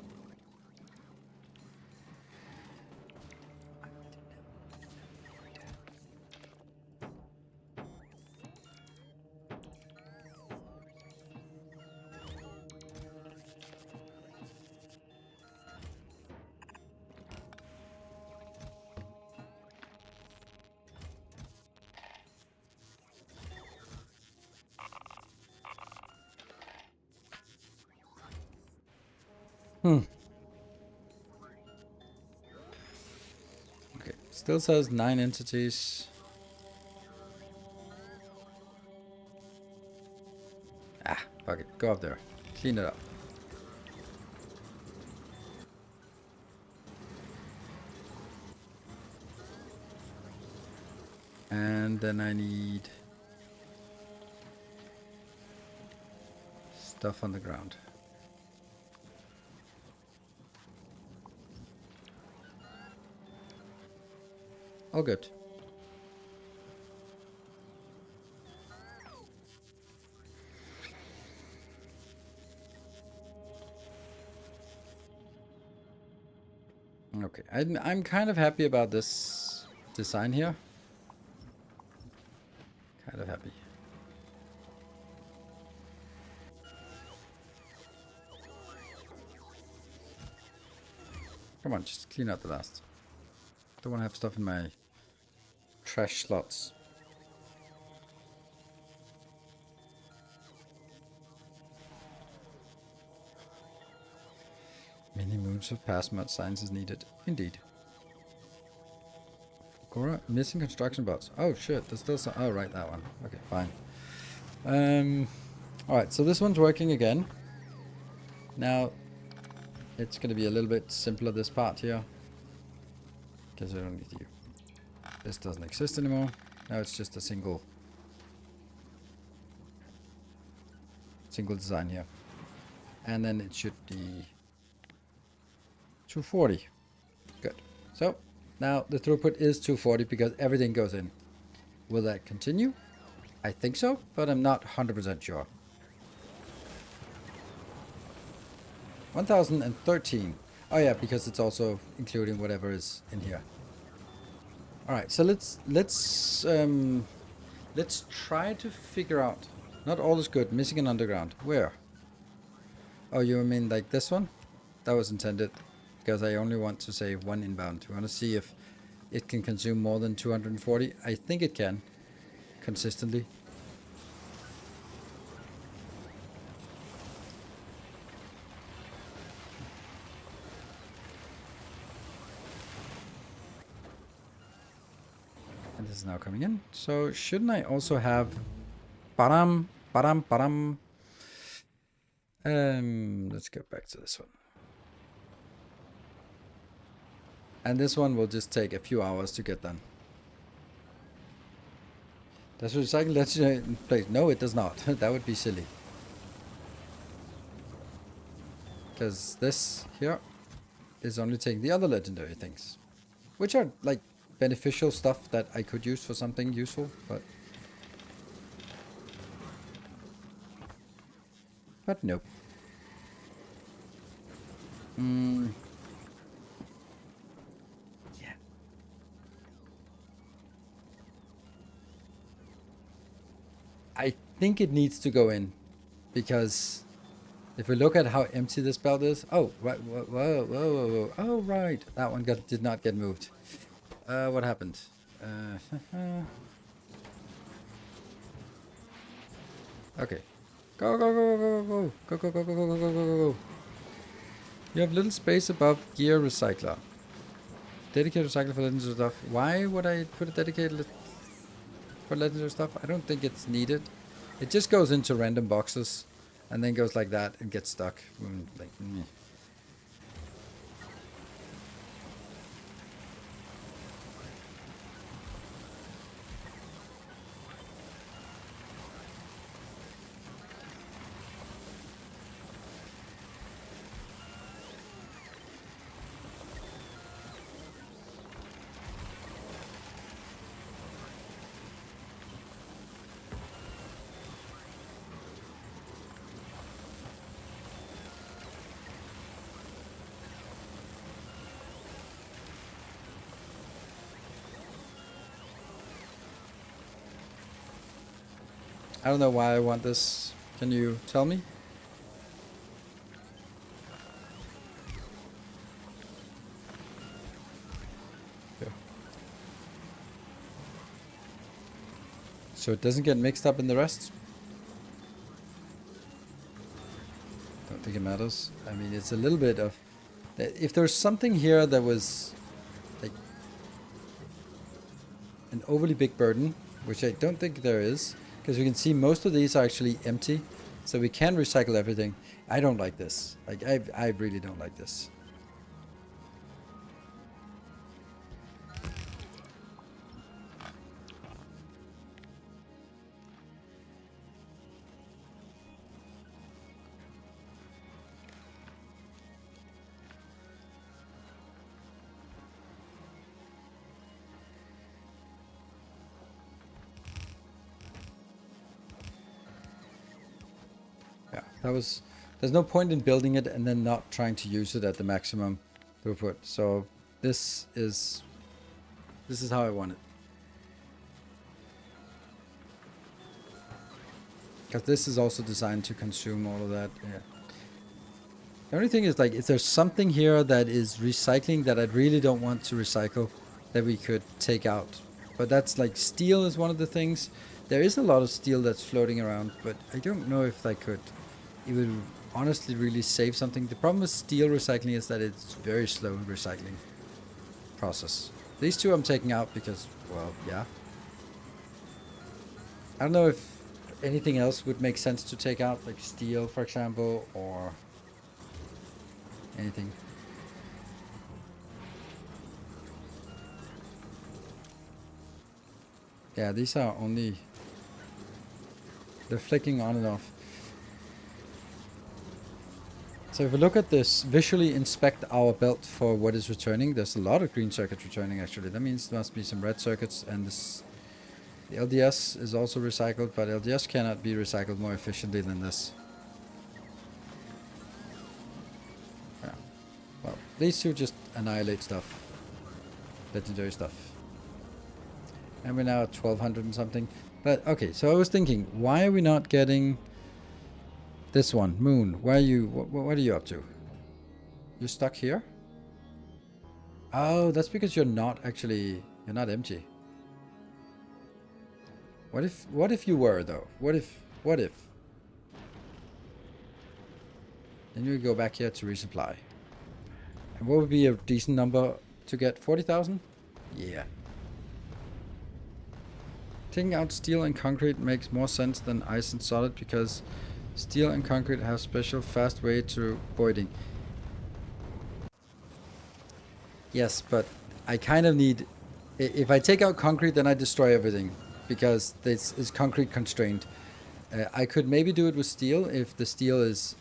Okay, still says 9 entities. Ah, fuck it. Go up there. Clean it up. And then I need stuff on the ground. All good. Okay, I'm kind of happy about this design here. Kind of happy. Come on, just clean out the last. Don't want to have stuff in my trash slots. Many moons have passed, much science is needed. Indeed. Cora, missing construction bots. Oh shit, there's still some. Oh, right, that one. Okay, fine. Alright, so this one's working again. Now, it's going to be a little bit simpler, this part here. Because I don't need you. This doesn't exist anymore. Now it's just a single design here. And then it should be 240. Good. So now the throughput is 240 because everything goes in. Will that continue? I think so, but I'm not 100% sure. 1013. Oh yeah, because it's also including whatever is in here. All right, so let's try to figure out. Not all is good. Missing an underground. Where? Oh, you mean like this one? That was intended because I only want to say one inbound. We want to see if it can consume more than 240. I think it can consistently. And this is now coming in. So shouldn't I also have Param, param, param. Let's get back to this one. And this one will just take a few hours to get done. Does recycle legendary in place? No, it does not. That would be silly. Because this here is only taking the other legendary things. Which are like beneficial stuff that I could use for something useful, but nope. Yeah. I think it needs to go in because if we look at how empty this belt is, oh right, whoa, oh right, that one did not get moved. What happened? Okay, go. You have little space above gear recycler. Dedicated recycler for legendary stuff. Why would I put a dedicated for legendary stuff? I don't think it's needed. It just goes into random boxes and then goes like that and gets stuck. Like, meh. I don't know why I want this. Can you tell me? Yeah. So it doesn't get mixed up in the rest? Don't think it matters. I mean, it's a little bit of... If there's something here that was like an overly big burden, which I don't think there is, because we can see most of these are actually empty, so we can recycle everything. I don't like this. Like, I really don't like this. Yeah, there's no point in building it and then not trying to use it at the maximum throughput. So this is how I want it. Because this is also designed to consume all of that. Yeah. The only thing is, like, if there's something here that is recycling that I really don't want to recycle, that we could take out. But that's like steel is one of the things. There is a lot of steel that's floating around, but I don't know if I could. It would honestly really save something. The problem with steel recycling is that it's very slow recycling process. These two I'm taking out because, well, yeah. I don't know if anything else would make sense to take out, like steel, for example, or anything. Yeah, these are only... They're flicking on and off. So if we look at this, visually inspect our belt for what is returning. There's a lot of green circuits returning actually. That means there must be some red circuits, and this, the LDS is also recycled, but LDS cannot be recycled more efficiently than this. Yeah. Well, these two just annihilate stuff. Legendary stuff. And we're now at 1200 and something. But okay, so I was thinking, why are we not getting this one, Moon? Where are you? What are you up to? You're stuck here? Oh, that's because you're not actually... You're not empty. What if you were, though? What if... Then you would go back here to resupply. And what would be a decent number to get? 40,000? Yeah. Taking out steel and concrete makes more sense than ice and solid because steel and concrete have special fast way to voiding. Yes, but I kind of need... If I take out concrete, then I destroy everything because this is concrete constrained. I could maybe do it with steel if the steel is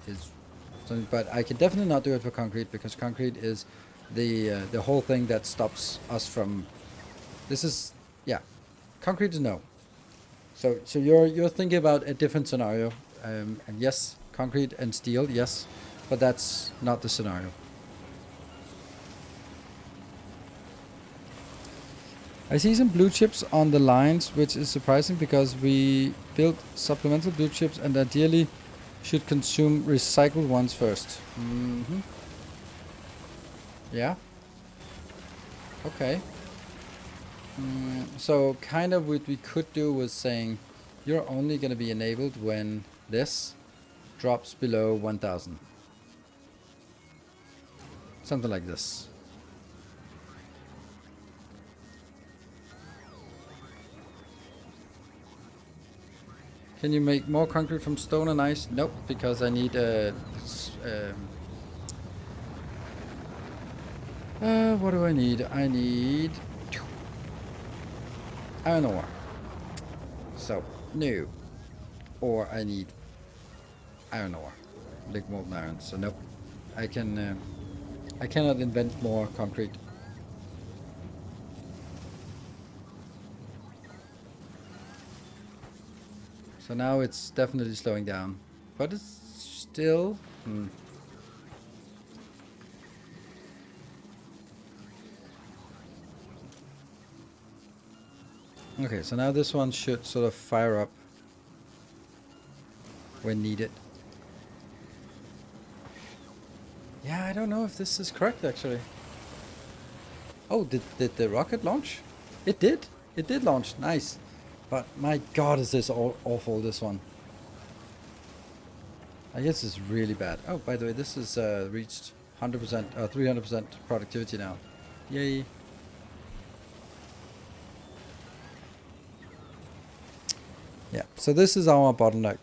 something, but I can definitely not do it for concrete because concrete is the whole thing that stops us from... This is... Yeah. Concrete is no. So you're thinking about a different scenario. And yes, concrete and steel, yes. But that's not the scenario. I see some blue chips on the lines, which is surprising because we built supplemental blue chips and ideally should consume recycled ones first. Mm-hmm. Yeah. Okay. So kind of what we could do was saying you're only going to be enabled when this drops below 1000. Something like this. Can you make more concrete from stone and ice? Nope, because I need what do I need? I need iron ore. So, no. Or I need iron ore. Liquid molten iron. So nope. I cannot invent more concrete. So now it's definitely slowing down. But it's still... Okay, so now this one should sort of fire up when needed. Yeah, I don't know if this is correct actually. Oh, did the rocket launch? It did. It did launch. Nice. But my god, is this awful, this one. I guess it's really bad. Oh, by the way, this is reached 100%, 300% productivity now. Yay. Yeah, so this is our bottleneck.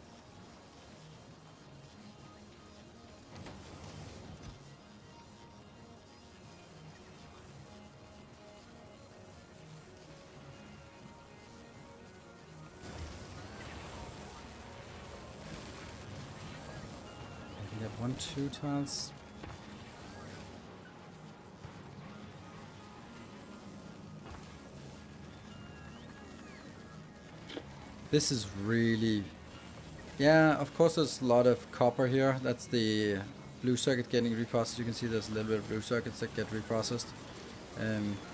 I can get 1-2 tiles. This is really... Yeah, of course there's a lot of copper here. That's the blue circuit getting reprocessed. You can see there's a little bit of blue circuits that get reprocessed.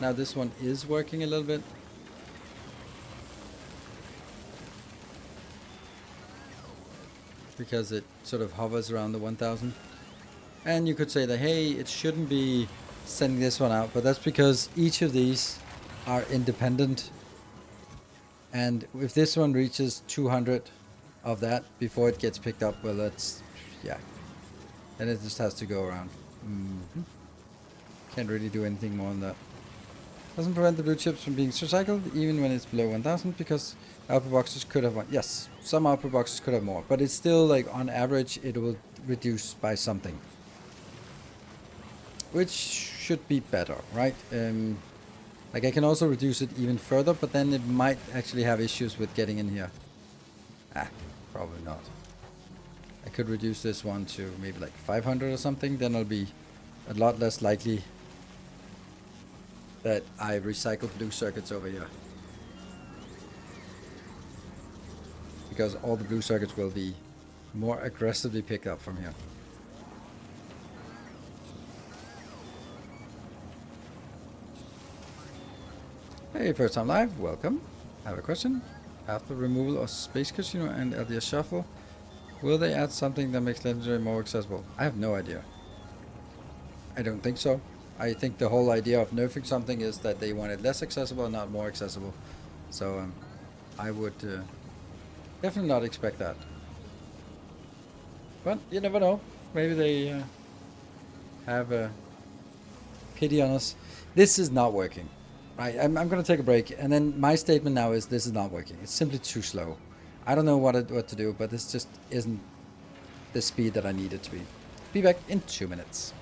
Now this one is working a little bit. Because it sort of hovers around the 1000. And you could say that, hey, it shouldn't be sending this one out. But that's because each of these are independent. And if this one reaches 200 of that before it gets picked up, well, that's, yeah. Then it just has to go around. Can't really do anything more than that. Doesn't prevent the blue chips from being recycled, even when it's below 1000, because output boxes could have one. Yes, some output boxes could have more, but it's still like on average it will reduce by something. Which should be better, right? Like I can also reduce it even further, but then it might actually have issues with getting in here. Probably not. I could reduce this one to maybe like 500 or something, then it'll be a lot less likely that I recycle blue circuits over here. Because all the blue circuits will be more aggressively picked up from here. Hey, first time live, welcome. I have a question. After removal of Space Casino and LDS Shuffle, will they add something that makes Legendary more accessible? I have no idea. I don't think so. I think the whole idea of nerfing something is that they want it less accessible, not more accessible. So I would definitely not expect that. But you never know. Maybe they have a pity on us. This is not working. Right, I'm going to take a break, and then my statement now is this is not working. It's simply too slow. I don't know what to do, but this just isn't the speed that I need it to be. Be back in 2 minutes.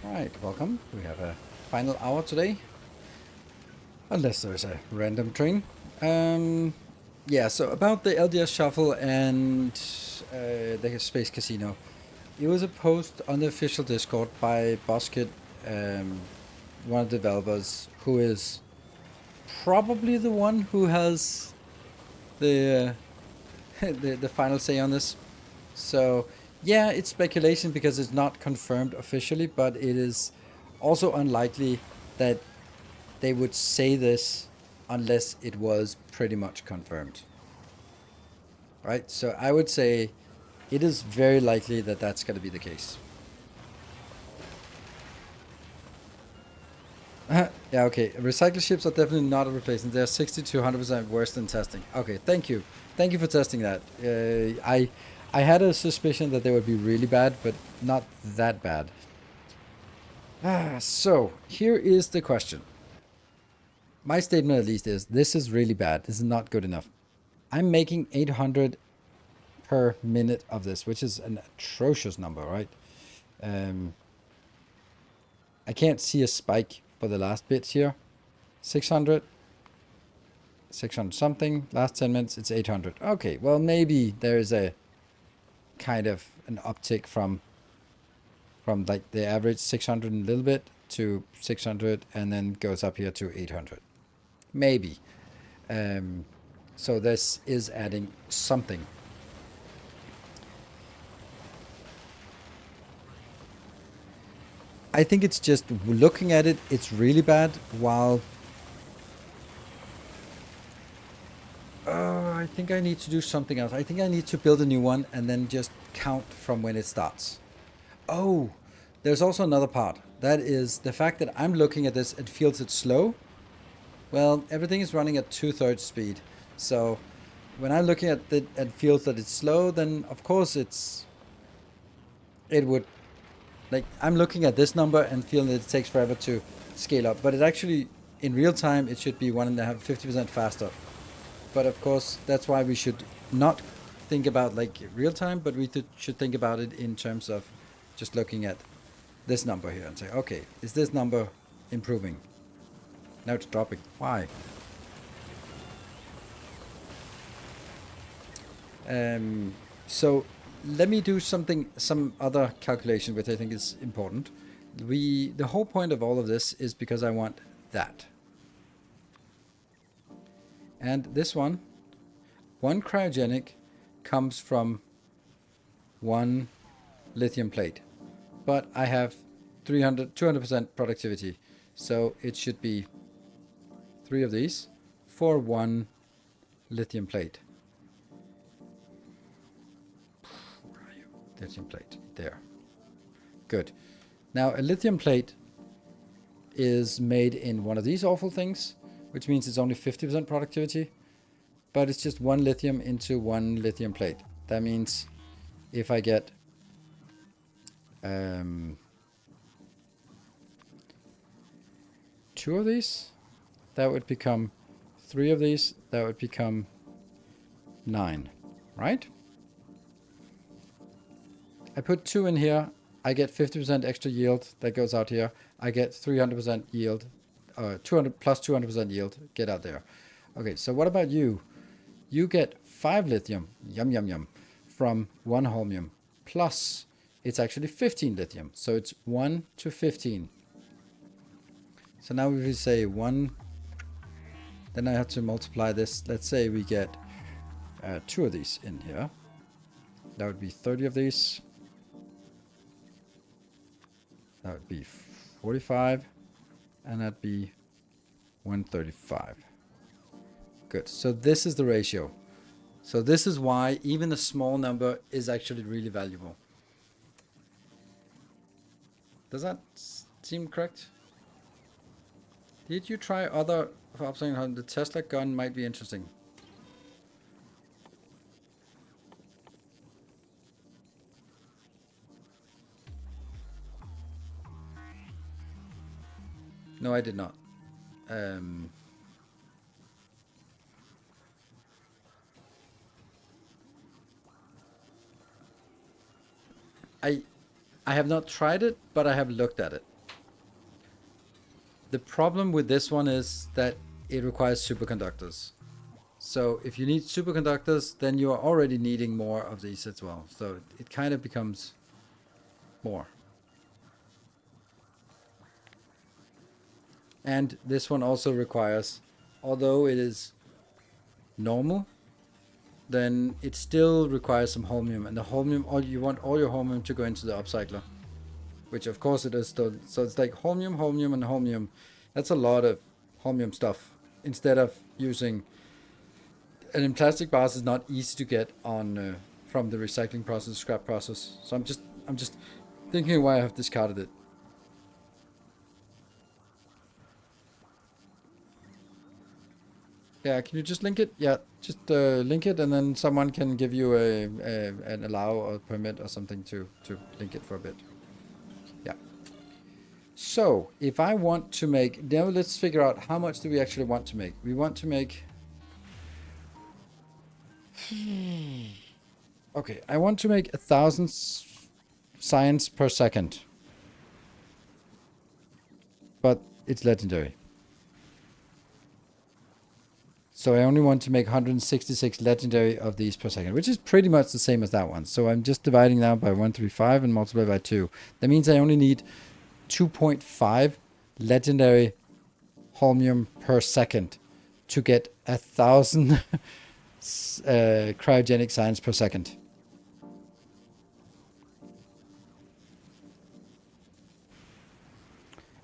Alright, welcome. We have a final hour today. Unless there's a random train. Yeah, so about the LDS Shuffle and the Space Casino. It was a post on the official Discord by Bosket, one of the developers, who is probably the one who has the the final say on this. So yeah, it's speculation because it's not confirmed officially, but it is also unlikely that they would say this unless it was pretty much confirmed. Right? So I would say it is very likely that that's going to be the case. Yeah, okay. Recycle ships are definitely not a replacement. They're 60 to 100% worse than testing. Okay, thank you. Thank you for testing that. I had a suspicion that they would be really bad, but not that bad. So, here is the question. My statement at least is, this is really bad. This is not good enough. I'm making 800 per minute of this, which is an atrocious number, right? I can't see a spike for the last bits here. 600. 600 something. Last 10 minutes, it's 800. Okay, well, maybe there is a kind of an uptick from like the average 600 and a little bit to 600 and then goes up here to 800. Maybe. So this is adding something. I think it's just looking at it, it's really bad, while I think I need to do something else. I think I need to build a new one and then just count from when it starts. Oh, there's also another part. That is the fact that I'm looking at this and feels it slow. Well, everything is running at 2/3 speed. So when I'm looking at it and feels that it's slow, then of course it would, like, I'm looking at this number and feeling that it takes forever to scale up, but it actually, in real time, it should be 1.5, 50% faster. But of course, that's why we should not think about like real time, but we should think about it in terms of just looking at this number here and say, okay, is this number improving? Now it's dropping. Why? So let me do some other calculation, which I think is important. The whole point of all of this is because I want that. And this one cryogenic comes from one lithium plate, but I have 200% productivity. So it should be 3 of these for one lithium plate. Where are you? Lithium plate, there. Good. Now a lithium plate is made in one of these awful things, which means it's only 50% productivity, but it's just one lithium into one lithium plate. That means if I get 2 of these, that would become 3 of these, that would become 9, right? I put 2 in here, I get 50% extra yield, that goes out here. I get 300% yield, 200 plus 200% yield, get out there. Okay, so what about you? You get 5 lithium, yum yum yum, from 1 holmium, plus it's actually 15 lithium, so it's 1 to 15. So now if we say 1, then I have to multiply this. Let's say we get 2 of these in here. That would be 30 of these. That would be 45, and that'd be 135. Good, so this is the ratio. So this is why even a small number is actually really valuable. Does that seem correct? Did you try other options? The Tesla gun might be interesting. No, I did not. I have not tried it, but I have looked at it. The problem with this one is that it requires superconductors. So if you need superconductors, then you are already needing more of these as well. So it kind of becomes more. And this one also requires, although it is normal, then it still requires some holmium. And the holmium, you want all your holmium to go into the upcycler, which of course it is still. So it's like holmium, holmium, and holmium. That's a lot of holmium stuff. Instead of using, and in plastic bars is not easy to get on from the recycling process, scrap process. So I'm just thinking why I have discarded it. Yeah, can you just link it? Yeah, just link it, and then someone can give you an allow or permit or something to link it for a bit. Yeah. So if I want to make, now let's figure out how much do we actually want to make. We want to make. Okay, I want to make 1,000 science per second, but it's legendary. So I only want to make 166 legendary of these per second, which is pretty much the same as that one. So I'm just dividing now by 135 and multiply by 2. That means I only need 2.5 legendary holmium per second to get 1,000 cryogenic science per second.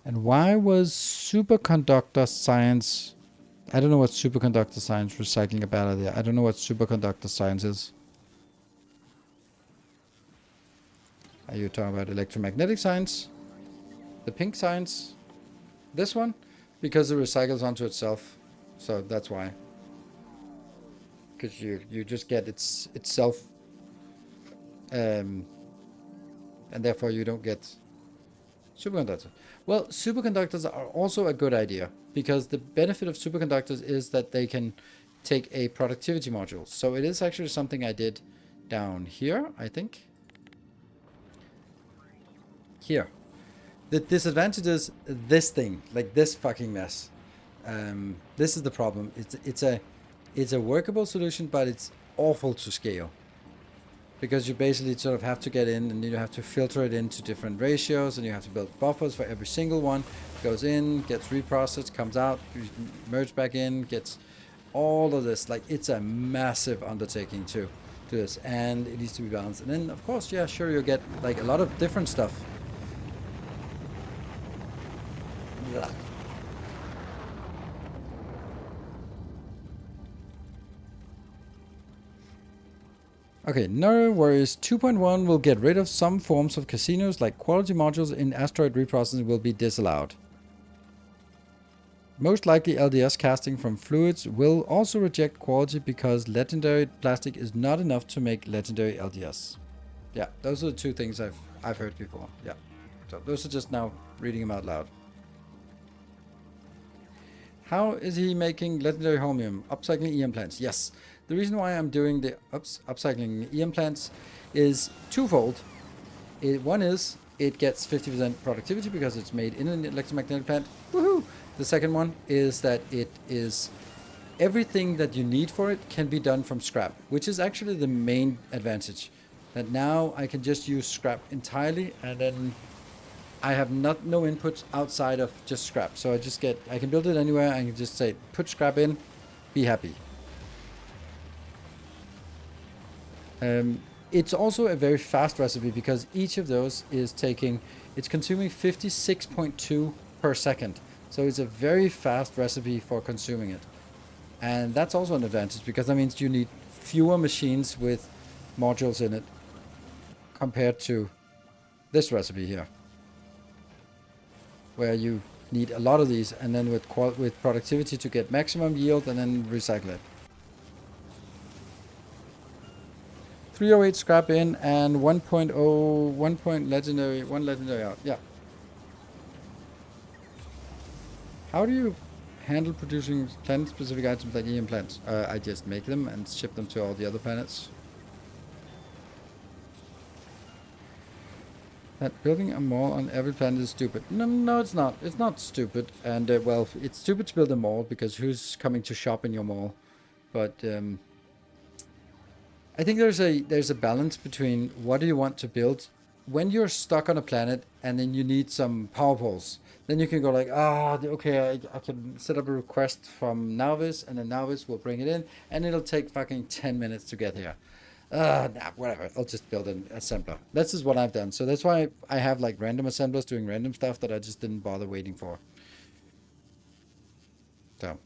And why was superconductor science... I don't know what superconductor science recycling a bad idea. I don't know what superconductor science is. Are you talking about electromagnetic science? The pink science? This one? Because it recycles onto itself. So that's why. because you just get itself, and therefore you don't get superconductors. Well, superconductors are also a good idea, because the benefit of superconductors is that they can take a productivity module. So it is actually something I did down here, I think. Here. The disadvantage is this thing, like this fucking mess. This is the problem. It's a workable solution, but it's awful to scale. Because you basically sort of have to get in and you have to filter it into different ratios, and you have to build buffers for every single one. Goes in, gets reprocessed, comes out, merge back in, gets all of this. Like, it's a massive undertaking to do this, and it needs to be balanced. And then, of course, yeah, sure, you'll get like a lot of different stuff. Blah. Okay, no worries. 2.1 will get rid of some forms of casinos, like quality modules in asteroid reprocessing will be disallowed. Most likely LDS casting from fluids will also reject quality because legendary plastic is not enough to make legendary LDS. Yeah, those are the two things I've heard before. Yeah. So those are just now reading them out loud. How is he making legendary holmium? Upcycling EM plants. Yes. The reason why I'm doing the upcycling EM plants is twofold. One is it gets 50% productivity because it's made in an electromagnetic plant. Woohoo! The second one is that it is everything that you need for it can be done from scrap, which is actually the main advantage. That now I can just use scrap entirely, and then I have no inputs outside of just scrap. So I can build it anywhere. I can just say, put scrap in, be happy. It's also a very fast recipe because each of those is it's consuming 56.2 per second. So it's a very fast recipe for consuming it. And that's also an advantage because that means you need fewer machines with modules in it compared to this recipe here, where you need a lot of these, and then with productivity to get maximum yield and then recycle it. 308 scrap in and 1.0, 1 legendary out. Yeah. How do you handle producing planet-specific items like EM plants? I just make them and ship them to all the other planets. That building a mall on every planet is stupid. No, it's not. It's not stupid. And, well, it's stupid to build a mall because who's coming to shop in your mall? But, I think there's a balance between what do you want to build. When you're stuck on a planet and then you need some power poles, then you can go like, okay, I can set up a request from Nauvis, and then Nauvis will bring it in, and it'll take fucking 10 minutes to get here. Whatever. I'll just build an assembler. This is what I've done. So that's why I have like random assemblers doing random stuff that I just didn't bother waiting for. So.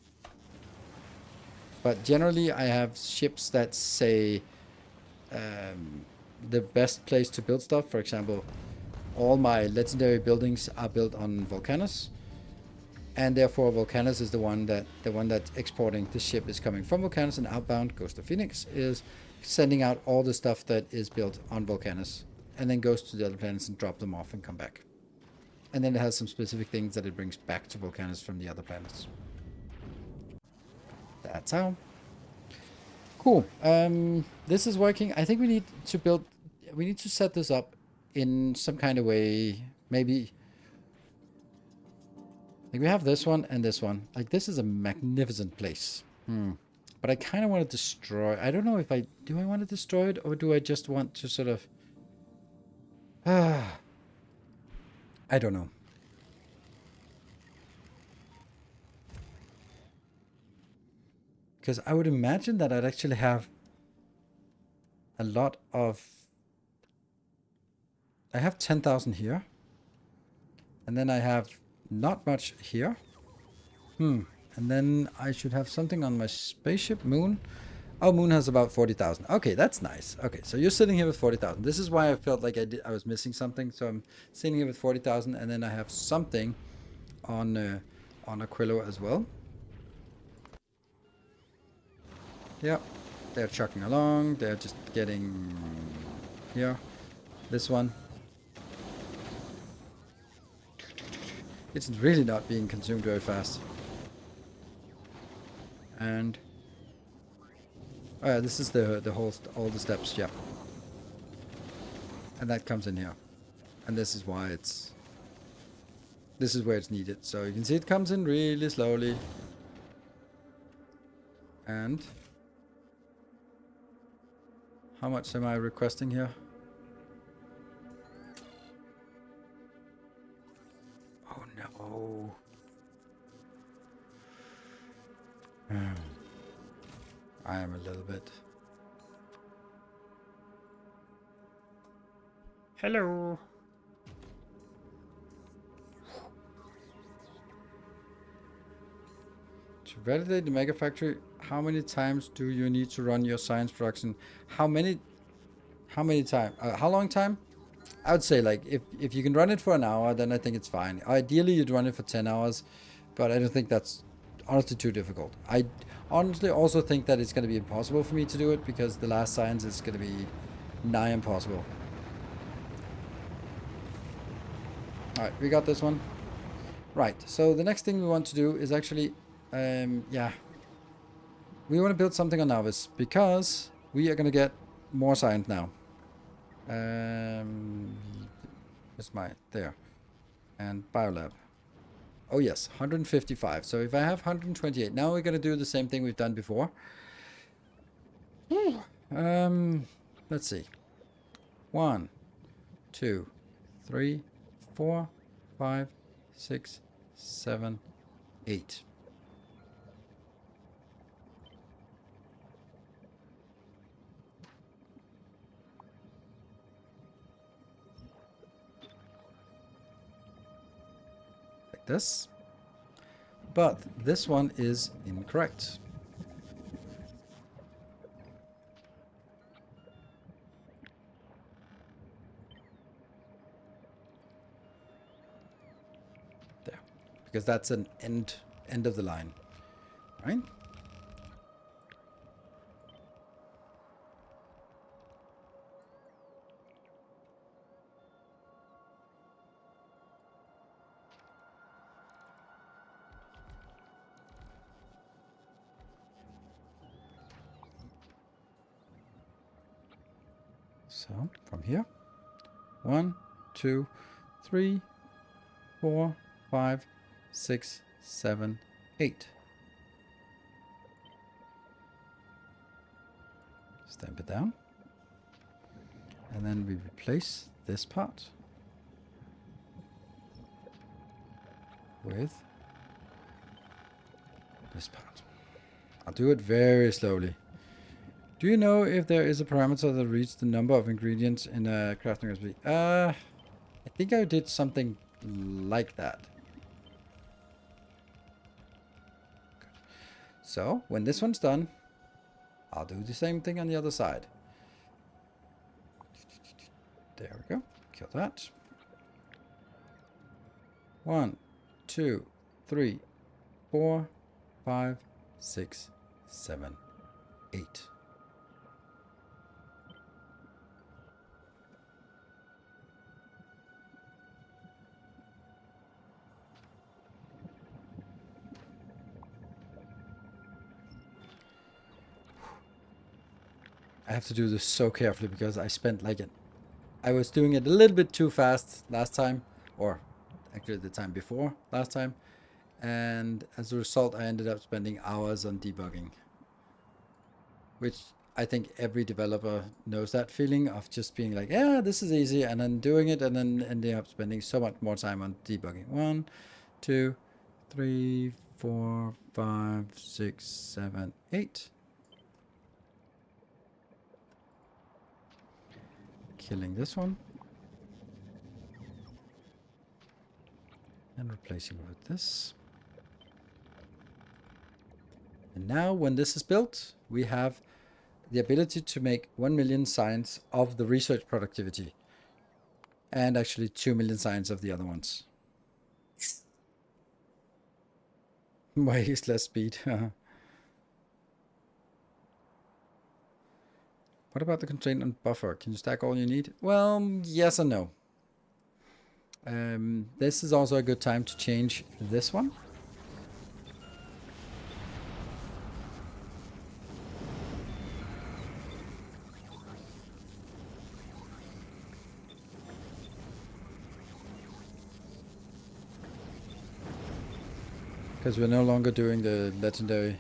But generally I have ships that say the best place to build stuff. For example, all my legendary buildings are built on Volcanus, and therefore Volcanus is the one that's exporting. The ship is coming from Volcanus, and outbound goes to Phoenix, is sending out all the stuff that is built on Volcanus, and then goes to the other planets and drop them off and come back. And then it has some specific things that it brings back to Volcanus from the other planets. That's how. Cool. This is working. I think we need to set this up in some kind of way. Maybe like we have this one and this one. Like, this is a magnificent place. But I kind of want to destroy. I don't know if I want to destroy it, or do I just want to sort of I don't know. Because I would imagine that I'd actually have a lot of... I have 10,000 here. And then I have not much here. And then I should have something on my spaceship, Moon. Oh, Moon has about 40,000. Okay, that's nice. Okay, so you're sitting here with 40,000. This is why I felt like I was missing something. So I'm sitting here with 40,000, and then I have something on Aquilo as well. Yeah. They're chugging along. They're just getting here. This one. It's really not being consumed very fast. And oh yeah, this is the whole all the steps, yeah. And that comes in here. And this is why this is where it's needed. So you can see it comes in really slowly. And how much am I requesting here? Oh no. I am a little bit. Hello. To validate the Mega Factory, how many times do you need to run your science production? How many time? How long time? I would say like if you can run it for an hour, then I think it's fine. Ideally, you'd run it for 10 hours, but I don't think that's honestly too difficult. I honestly also think that it's going to be impossible for me to do it because the last science is going to be nigh impossible. All right, we got this one. Right, so the next thing we want to do is actually, yeah, we want to build something on Navis because we are going to get more science now. Where's my, there, and Biolab. Oh yes, 155. So if I have 128, now we're going to do the same thing we've done before. Let's see. 1, 2, 3, 4, 5, 6, 7, 8. Like this. But this one is incorrect. There. Because that's an end of the line. Right? So from here, 1, 2, 3, 4, 5, 6, 7, 8. Stamp it down. And then we replace this part with this part. I'll do it very slowly. Do you know if there is a parameter that reads the number of ingredients in a crafting recipe? I think I did something like that. Good. So, when this one's done, I'll do the same thing on the other side. There we go. Kill that. 1, 2, 3, 4, 5, 6, 7, 8. I have to do this so carefully because I spent like I was doing it a little bit too fast last time, or actually the time before last time, and as a result I ended up spending hours on debugging, which I think every developer knows that feeling of just being like, yeah, this is easy, and then doing it and then ending up spending so much more time on debugging. 1, 2, 3, 4, 5, 6, 7, 8. Killing this one. And replacing it with this. And now when this is built, we have the ability to make 1 million signs of the research productivity. And actually 2 million signs of the other ones. Way less speed. What about the constraint on buffer? Can you stack all you need? Well, yes and no. This is also a good time to change this one. Because we're no longer doing the legendary.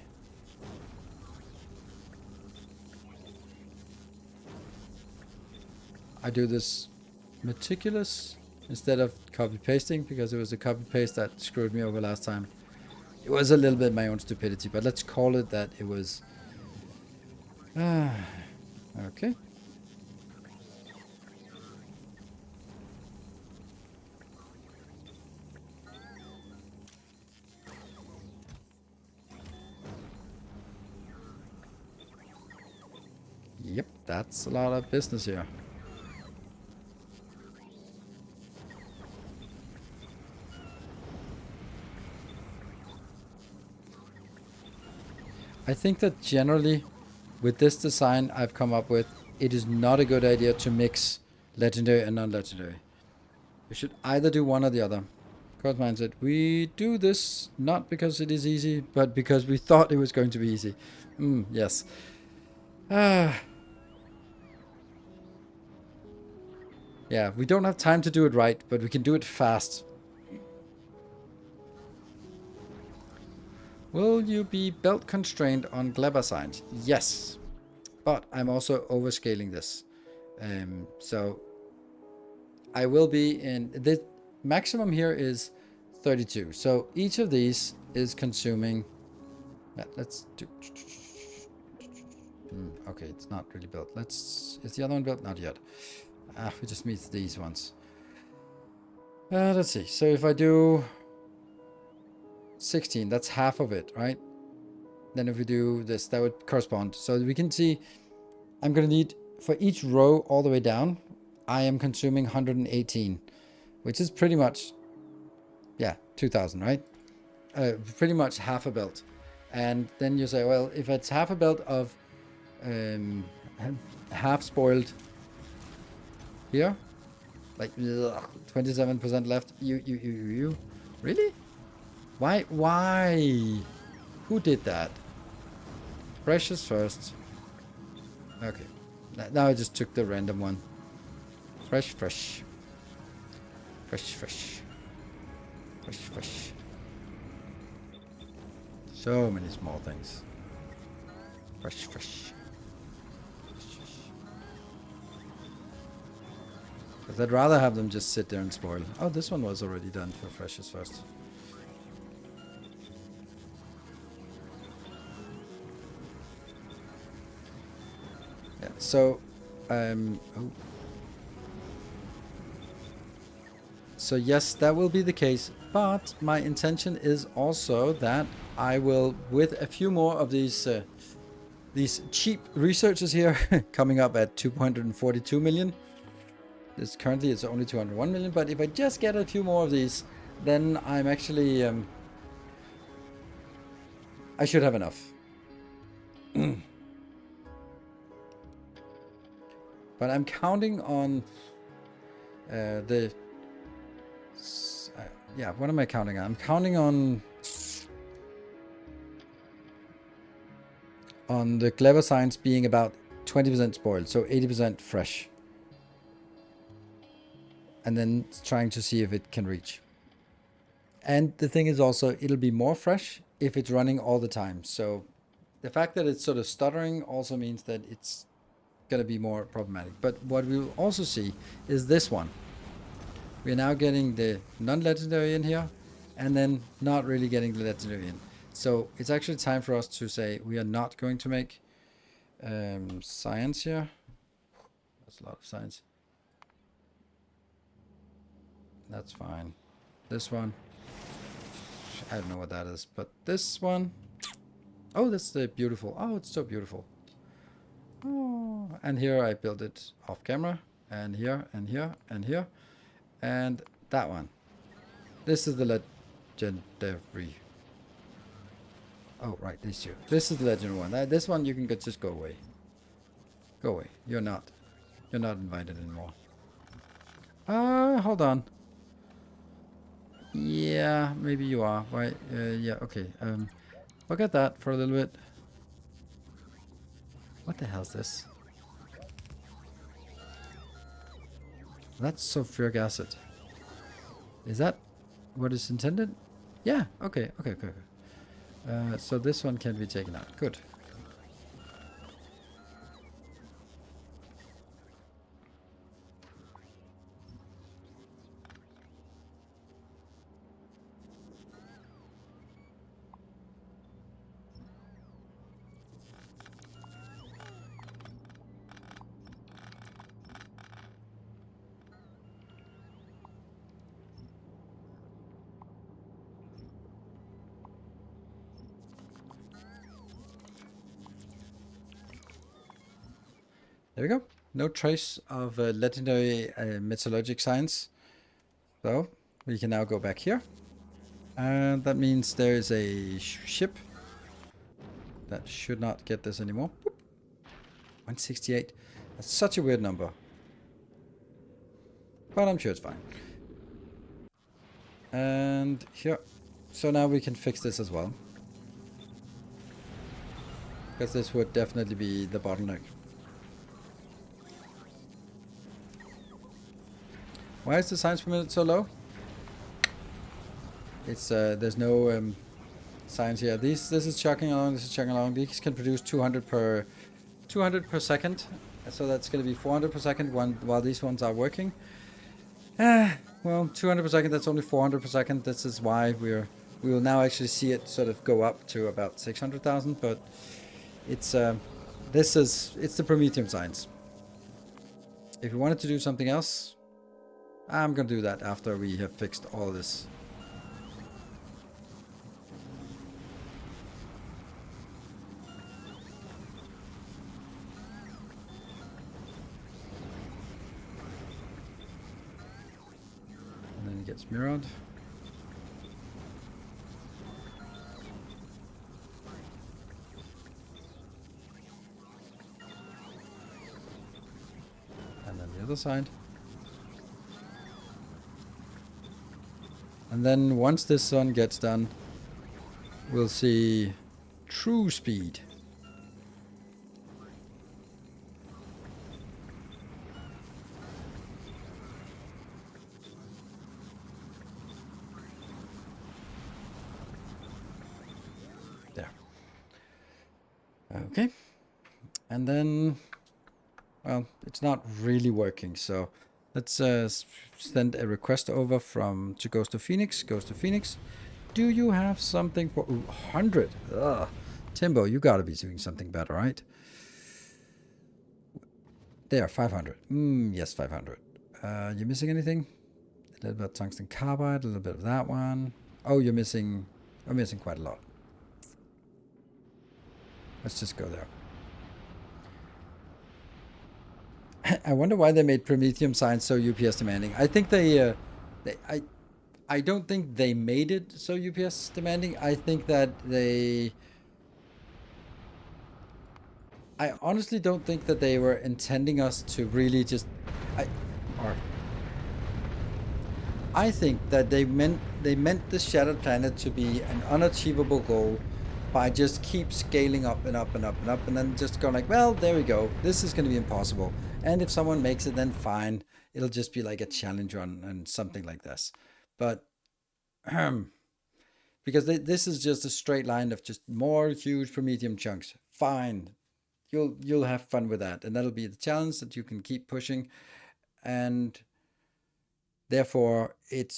I do this meticulous instead of copy pasting, because it was the copy paste that screwed me over last time. It was a little bit my own stupidity, but let's call it that it was. Okay. Yep, that's a lot of business here. I think that generally, with this design I've come up with, it is not a good idea to mix legendary and non-legendary. You should either do one or the other. Growth mindset. We do this not because it is easy, but because we thought it was going to be easy. Yes. Yeah, we don't have time to do it right, but we can do it fast. Will you be belt constrained on Gleba signs? Yes. But I'm also overscaling this. So I will be in... The maximum here is 32. So each of these is consuming... Let's do... Okay, it's not really built. Is the other one built? Not yet. We just meet these ones. Let's see. So if I do 16, that's half of it, right? Then if we do this, that would correspond. So we can see I'm going to need, for each row all the way down, I am consuming 118, which is pretty much, yeah, 2,000, right? Pretty much half a belt. And then you say, well, if it's half a belt of half spoiled here, like 27% left. You really? Why? Who did that? Precious first. Okay. Now I just took the random one. Fresh. So many small things. Fresh. Because I'd rather have them just sit there and spoil. Oh, this one was already done for freshes first. Yeah, so, So yes, that will be the case, but my intention is also that I will, with a few more of these cheap researchers here, coming up at 242 million. Currently it's only 201 million, but if I just get a few more of these, then I'm actually I should have enough. But I'm counting on yeah, what am I counting on? I'm counting on the clever science being about 20% spoiled, so 80% fresh. And then trying to see if it can reach. And the thing is also, it'll be more fresh if it's running all the time. So the fact that it's sort of stuttering also means that it's going to be more problematic. But what we'll also see is this one. We're now getting the non-legendary in here, and then not really getting the legendary in. So it's actually time for us to say we are not going to make science here. That's a lot of science. That's fine. This one, I don't know what that is, but this one, oh, that's the beautiful. Oh, it's so beautiful. Oh, and here I built it off camera, and here, and here, and here, and that one. This is the legendary. Oh, right, these two. This is the legendary one. This one you can just go away. Go away. You're not invited anymore. Hold on. Yeah, maybe you are. Why? Yeah, okay. Forget that for a little bit. What the hell is this? That's sulfuric acid. Is that what is intended? Yeah, okay. So this one can be taken out. Good. There we go. No trace of legendary metallurgic science. So we can now go back here. And that means there is a ship that should not get this anymore. Boop. 168. That's such a weird number. But I'm sure it's fine. And here. So now we can fix this as well. Because this would definitely be the bottleneck. Why is the science per minute so low? It's there's no science here. This is chugging along. This is chugging along. These can produce 200 per second. So that's going to be 400 per second while these ones are working. Well, 200 per second. That's only 400 per second. This is why we will now actually see it sort of go up to about 600,000. But it's it's the Prometheum science. If you wanted to do something else, I'm going to do that after we have fixed all this. And then it gets mirrored. And then the other side. And then once this one gets done, we'll see true speed. There. Okay. And then, well, it's not really working, so let's send a request over from Goes to Phoenix. Do you have something for 100? Ugh. Timbo, you gotta be doing something better, right? There, 500. Yes, 500. You missing anything? A little bit of tungsten carbide, a little bit of that one. Oh, you're missing quite a lot. Let's just go there. I wonder why they made Prometheum science so UPS demanding. I think I don't think they made it so UPS demanding. I think that I honestly don't think that they were intending us to really just, I think that they meant the Shattered Planet to be an unachievable goal by just keep scaling up and up and up and up, and then just going like, well, there we go. This is going to be impossible. And if someone makes it, then fine. It'll just be like a challenge run and something like this. But because this is just a straight line of just more huge Prometheum chunks. Fine, you'll have fun with that, and that'll be the challenge that you can keep pushing. And therefore, it's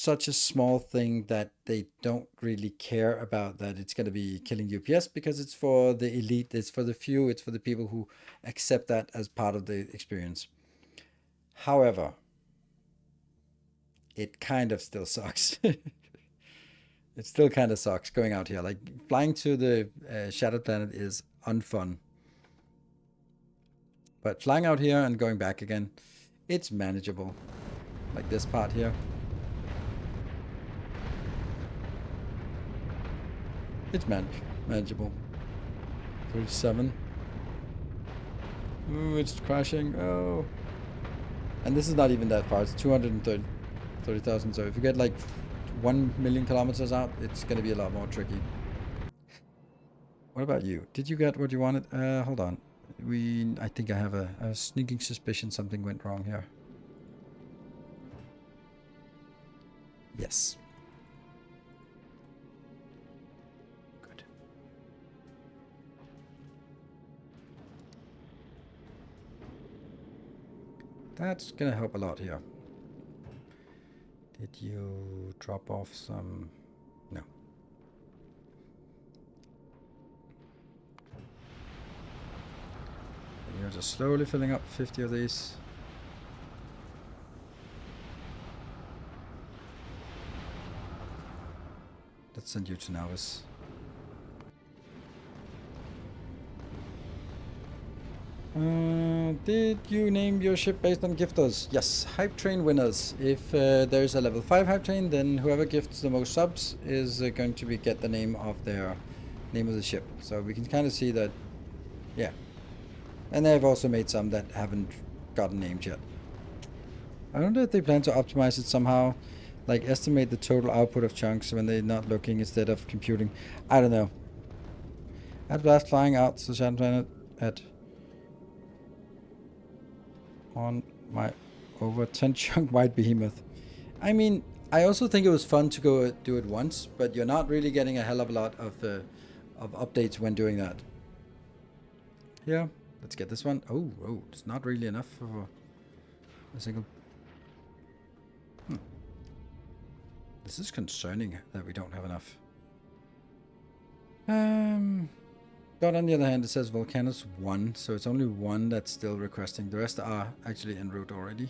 such a small thing that they don't really care about that it's going to be killing UPS, because it's for the elite, it's for the few, it's for the people who accept that as part of the experience. However, it kind of still sucks. It still kind of sucks going out here. Like, flying to the Shattered Planet is unfun. But flying out here and going back again, it's manageable. Like this part here. It's manageable. 37. Ooh, it's crashing. Oh. And this is not even that far. It's 230,000. So if you get like 1 million kilometers out, it's going to be a lot more tricky. What about you? Did you get what you wanted? Hold on. I think I have a sneaking suspicion something went wrong here. Yes. Good. That's gonna help a lot here. Did you drop off some? No. And you're just slowly filling up 50 of these. Let's send you to Nilaus. Did you name your ship based on gifters? Yes, hype train winners. If there's a level 5 hype train, then whoever gifts the most subs is going to get the name of the ship. So we can kind of see that, yeah. And they've also made some that haven't gotten named yet. I wonder if they plan to optimize it somehow, like estimate the total output of chunks when they're not looking instead of computing. I don't know. At last, flying out to Shadow Planet at on my over 10 chunk white behemoth. I mean, I also think it was fun to go do it once, but you're not really getting a hell of a lot of updates when doing that. Yeah, let's get this one. Oh, it's not really enough for a single. This is concerning that we don't have enough. But on the other hand, it says Volcanus 1, so it's only one that's still requesting. The rest are actually en route already.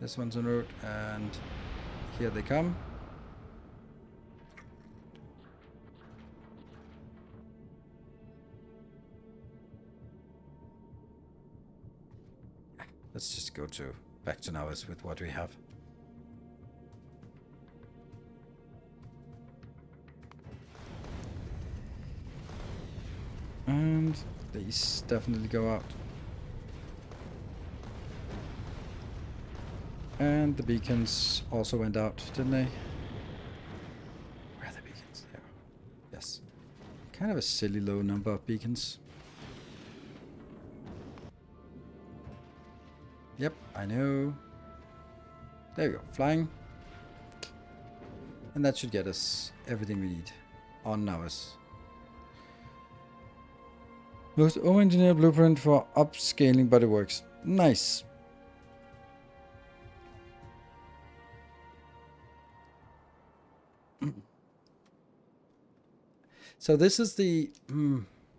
This one's en route, and here they come. Let's just go back to Nilaus with what we have. And these definitely go out. And the beacons also went out, didn't they? Where are the beacons? There. Yes. Kind of a silly low number of beacons. Yep, I know. There we go. Flying. And that should get us everything we need on Nilaus. Most over-engineered blueprint for upscaling, but it works. Nice. So this is the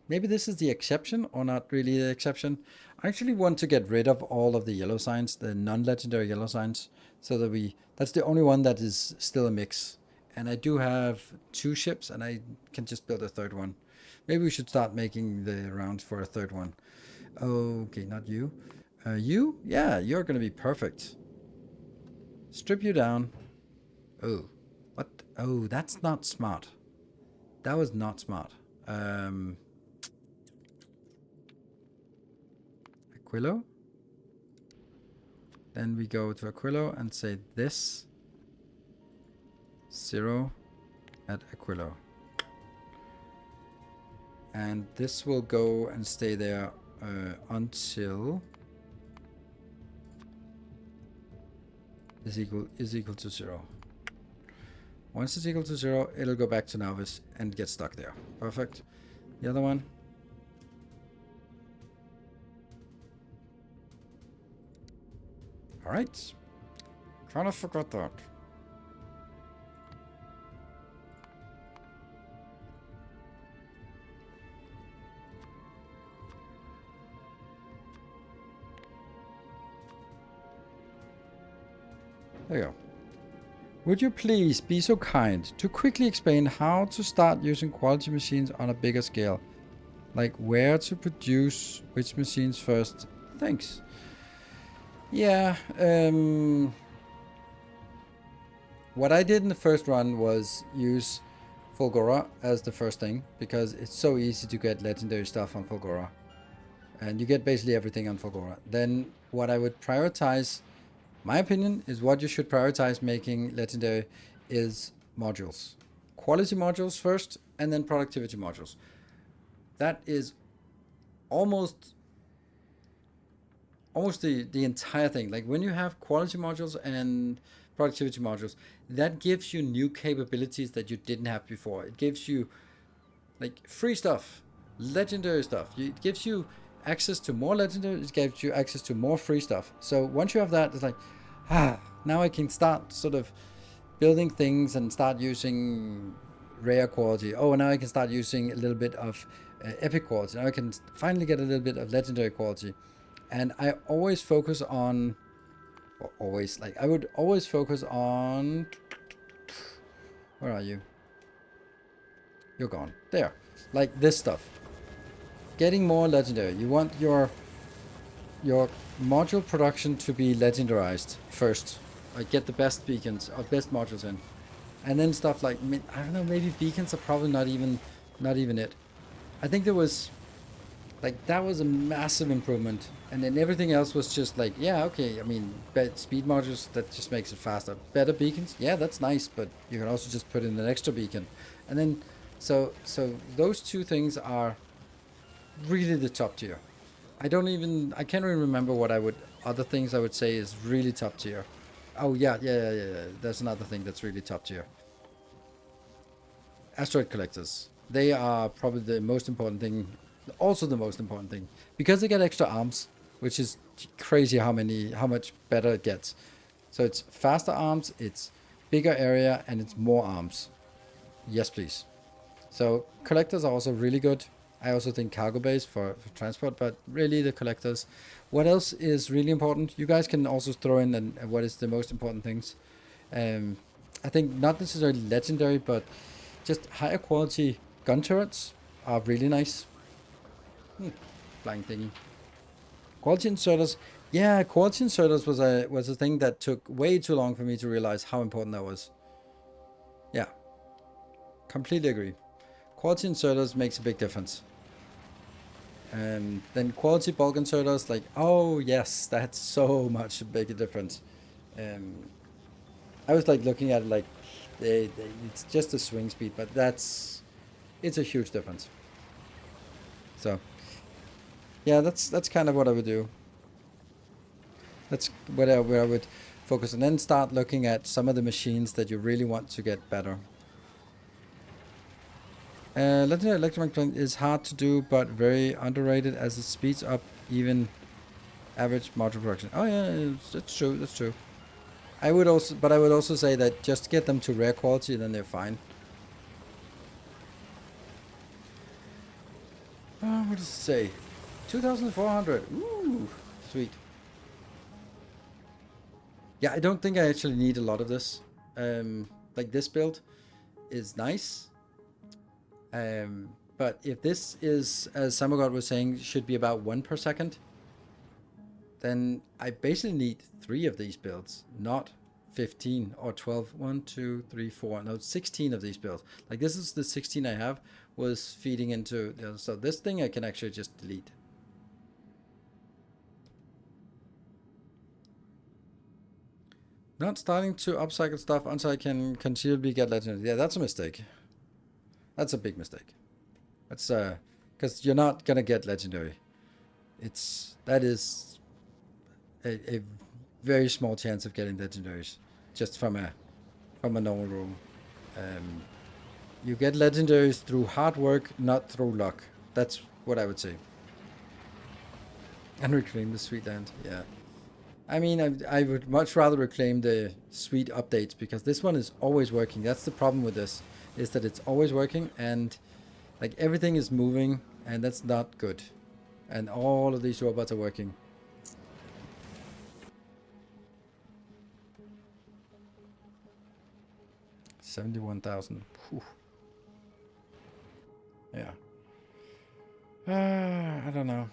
maybe this is the exception, or not really the exception. I actually want to get rid of all of the yellow signs, the non-legendary yellow signs, so that that's the only one that is still a mix. And I do have 2 ships, and I can just build a 3rd one. Maybe we should start making the rounds for a 3rd one. Okay, not you. You? Yeah, you're going to be perfect. Strip you down. Oh, what? Oh, that's not smart. That was not smart. Aquilo. Then we go to Aquilo and say this. 0 at Aquilo. And this will go and stay there until is equal to 0. Once it's equal to 0, it'll go back to Nilaus and get stuck there. Perfect. The other one. All right. Trying to forget that. There you go. Would you please be so kind to quickly explain how to start using quality machines on a bigger scale? Like where to produce which machines first? Thanks. Yeah, what I did in the first run was use Fulgora as the first thing, because it's so easy to get legendary stuff on Fulgora. and you get basically everything on Fulgora. Then what I would prioritize, my opinion, is what you should prioritize making legendary is modules. Quality modules first, and then productivity modules. That is almost the entire thing. Like when you have quality modules and productivity modules, that gives you new capabilities that you didn't have before. It gives you like free stuff, legendary stuff. It gives you access to more legendary. It gives you access to more free stuff. So once you have that, it's like, now I can start sort of building things and start using rare quality. Oh, now I can start using a little bit of epic quality. Now I can finally get a little bit of legendary quality. And I always focus on, I would always focus on, where are you? You're gone. There. Like this stuff. Getting more legendary. You want your module production to be legendarized first. Like get the best beacons or best modules in. And then stuff like, I don't know, maybe beacons are probably not even it. I think there was, like, that was a massive improvement. And then everything else was just like, yeah, okay, I mean, speed modules, that just makes it faster. Better beacons, yeah, that's nice, but you can also just put in an extra beacon. And then, so those two things are really the top tier. I can't even remember what other things I would say is really top tier. Oh, yeah. There's another thing that's really top tier. Asteroid collectors. They are probably the most important thing. Also the most important thing. Because they get extra arms, which is crazy how much better it gets. So it's faster arms, it's bigger area, and it's more arms. Yes, please. So collectors are also really good. I also think cargo base for transport, but really the collectors. What else is really important? You guys can also throw in what is the most important things. I think not necessarily legendary, but just higher quality gun turrets are really nice. Flying thingy. Quality inserters. Yeah, quality inserters was a thing that took way too long for me to realize how important that was. Yeah, completely agree. Quality inserters makes a big difference. Then quality bulk inserters, like, oh yes, that's so much bigger difference. I was like looking at it like it's just a swing speed, but it's a huge difference. So yeah, that's kind of what I would do. That's where I would focus, and then start looking at some of the machines that you really want to get better. Legendary electromagnetic is hard to do, but very underrated as it speeds up even average module production. Oh yeah, that's true. That's true. I would also say that just get them to rare quality, then they're fine. What does it say? 2,400. Ooh, sweet. Yeah, I don't think I actually need a lot of this. Like this build is nice. But if this is, as Samagod was saying, should be about 1 per second, then I basically need 3 of these builds, not 15 or 12. 1, 2, 3, 4. No, 16 of these builds. Like this is the 16 I have was feeding into. So this thing I can actually just delete. Not starting to upcycle stuff until I can continually get legendary. Yeah, that's a mistake. That's a big mistake. That's because you're not gonna get legendary. That is a very small chance of getting legendaries, just from a normal room. You get legendaries through hard work, not through luck. That's what I would say. And reclaim the sweet land. Yeah. I mean, I would much rather reclaim the sweet updates, because this one is always working. That's the problem with this, is that it's always working, and like everything is moving, and that's not good. And all of these robots are working. $71,000. Yeah. I don't know.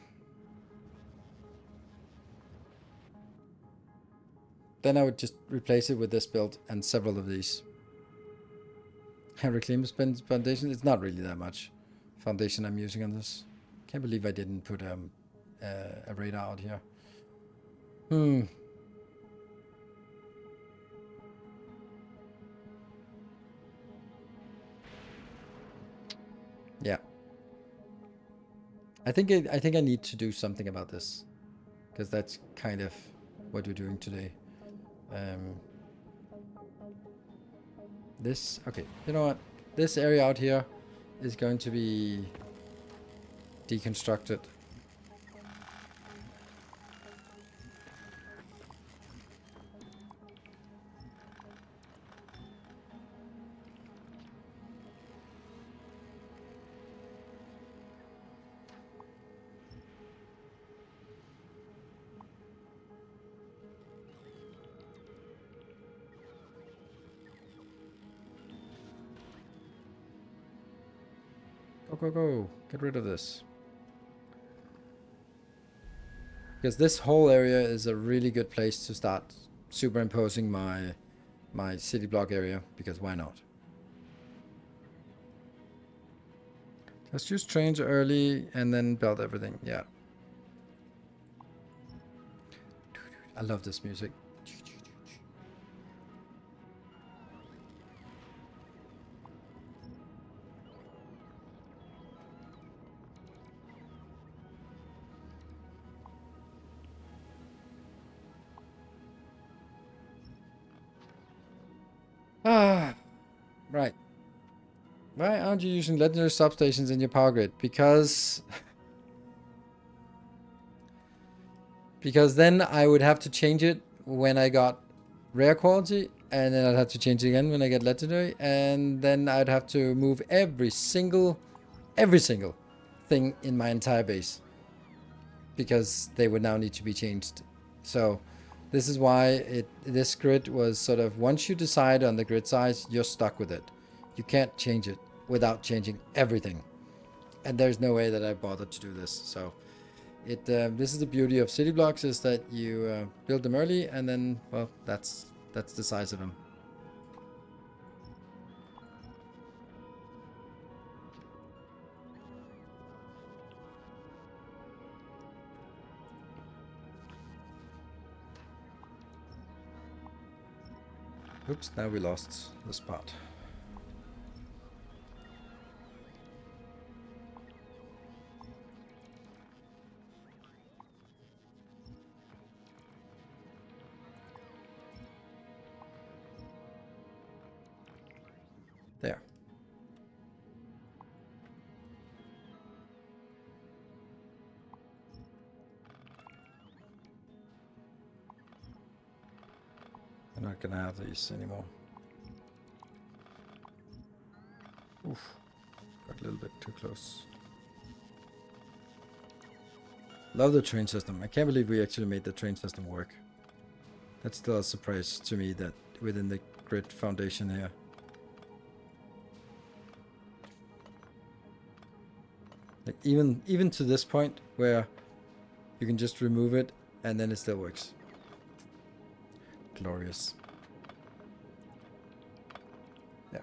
Then I would just replace it with this build and several of these. Reclaim foundation, it's not really that much foundation I'm using on this. Can't believe I didn't put a radar out here. Hmm. Yeah. I think I need to do something about this, because that's kind of what we're doing today. This, okay, you know what? This area out here is going to be deconstructed. Go, go, go. Get rid of this. Because this whole area is a really good place to start superimposing my city block area, because why not? Let's just trains early and then build everything. Yeah. I love this music. Ah, right. Why aren't you using legendary substations in your power grid? Because then I would have to change it when I got rare quality, and then I'd have to change it again when I get legendary, and then I'd have to move every single thing in my entire base, because they would now need to be changed. So this is why this grid was sort of, once you decide on the grid size, you're stuck with it. You can't change it without changing everything. And there's no way that I bothered to do this. So this is the beauty of city blocks, is that you build them early, and then, well, that's the size of them. Oops, now we lost the spot. There. I'm not gonna have these anymore. Oof. Got a little bit too close. Love the train system. I can't believe we actually made the train system work. That's still a surprise to me, that within the grid foundation here. Like even to this point where you can just remove it and then it still works. Glorious. Yeah.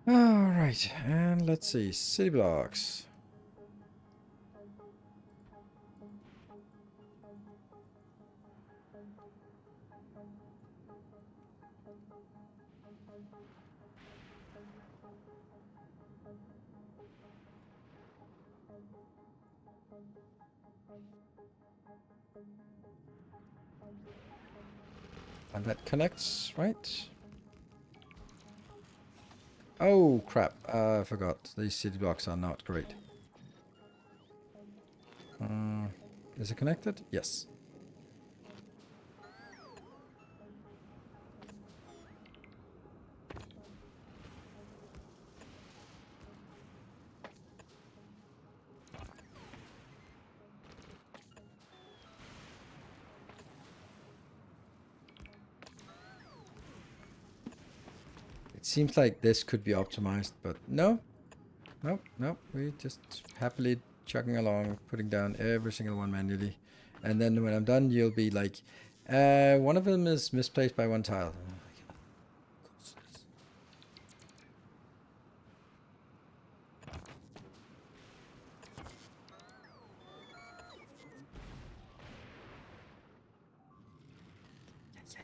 All right, and let's see, city blocks. And that connects, right? Oh, crap. I forgot. These city blocks are not great. Is it connected? Yes. It seems like this could be optimized, but no. Nope, nope. We just happily chugging along, putting down every single one manually. And then when I'm done, you'll be like, one of them is misplaced by one tile. Oh my God. Of course it is.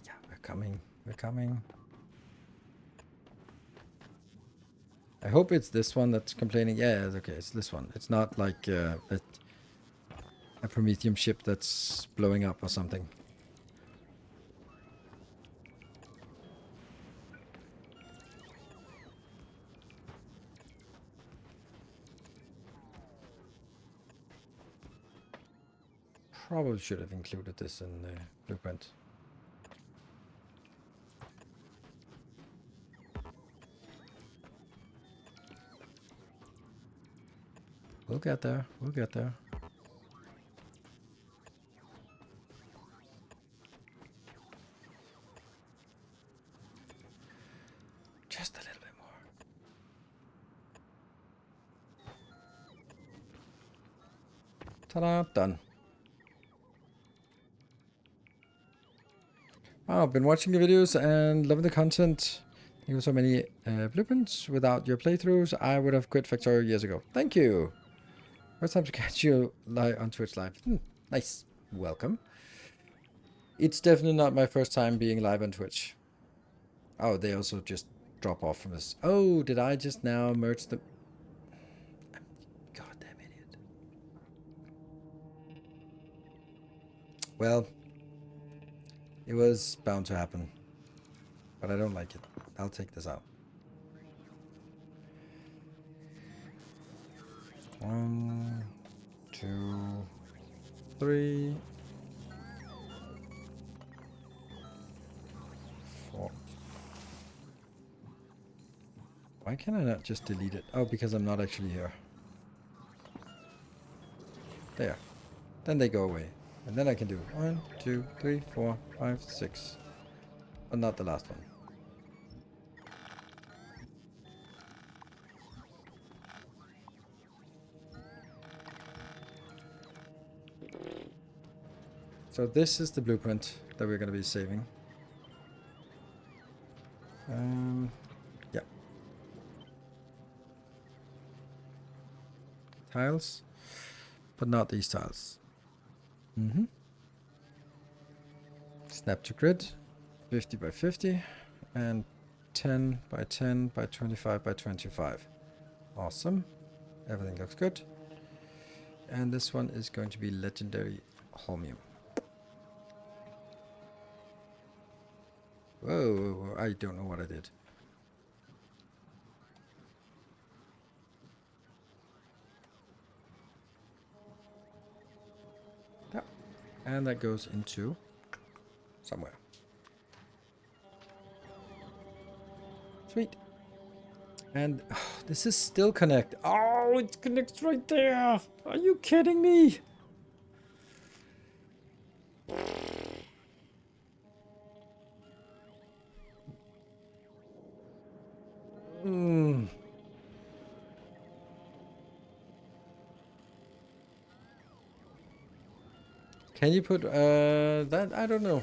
Yeah. We're coming. We're coming. I hope it's this one that's complaining. Yeah, it's okay. It's this one. It's not like a Prometheum ship that's blowing up or something. Probably should have included this in the blueprint. We'll get there. We'll get there. Just a little bit more. Ta-da! Done. Wow, I've been watching the videos and loving the content. Thank you for so many blueprints. Without your playthroughs, I would have quit Factorio years ago. Thank you. First time to catch you live on Twitch live. Nice. Welcome. It's definitely not my first time being live on Twitch. Oh, they also just drop off from this. Oh, did I just now merge them? Goddamn idiot. Well, it was bound to happen. But I don't like it. I'll take this out. 1, 2, 3, 4. Why can I not just delete it? Oh, because I'm not actually here. There. Then they go away. And then I can do 1, 2, 3, 4, 5, 6. But not the last one. So this is the blueprint that we're going to be saving. Yeah. Tiles, but not these tiles. Snap to grid, 50 by 50, and 10 by 10 by 25 by 25. Awesome. Everything looks good. And this one is going to be legendary holmium. Whoa, I don't know what I did. Yep. And that goes into somewhere. Sweet. And this is still connect. Oh, it connects right there. Are you kidding me? Can you put that? I don't know.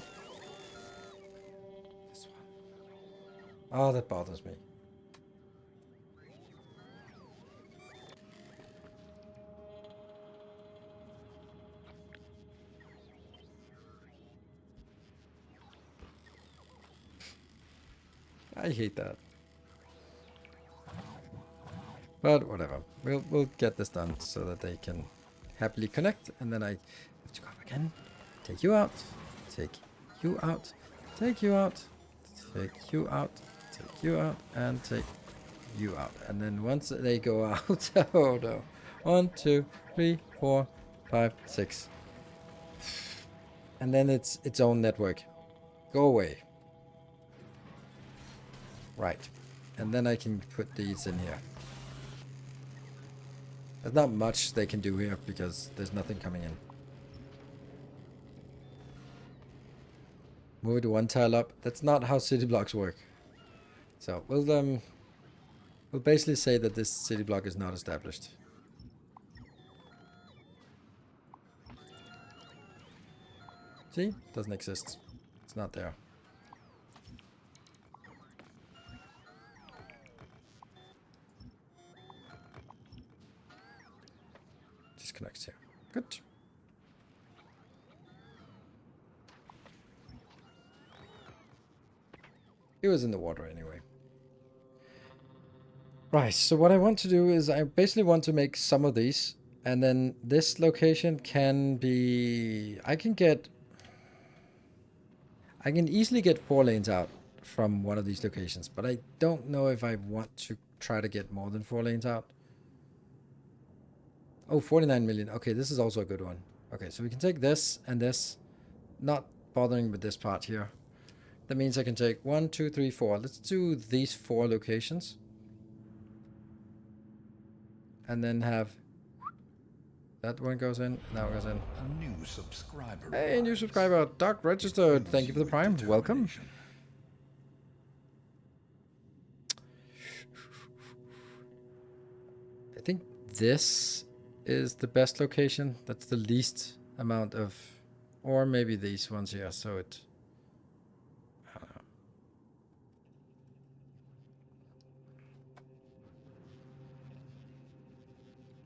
This one. Oh, that bothers me. I hate that. But whatever. We'll get this done so that they can happily connect, and then I have to come again. Take you out. Take you out. Take you out. Take you out. Take you out. And take you out. And then once they go out, oh no. 1, 2, 3, 4, 5, 6. And then it's its own network. Go away. Right. And then I can put these in here. There's not much they can do here because there's nothing coming in. Move it one tile up. That's not how city blocks work. So we'll We'll basically say that this city block is not established. See? Doesn't exist. It's not there. Disconnects here. Good. It was in the water anyway. Right, so what I want to do is I basically want to make some of these, and then this location can be... I can easily get 4 lanes out from one of these locations, but I don't know if I want to try to get more than 4 lanes out. Oh, 49 million. Okay, this is also a good one. Okay, so we can take this and this, not bothering with this part here. That means I can take 1, 2, 3, 4. Let's do these 4 locations. And then have that one goes in, that one goes in. A new subscriber. Hey, new subscriber, Doc registered. Thank you for the prime. Welcome. I think this is the best location. That's the least amount of, or maybe these ones here. So it. I don't know.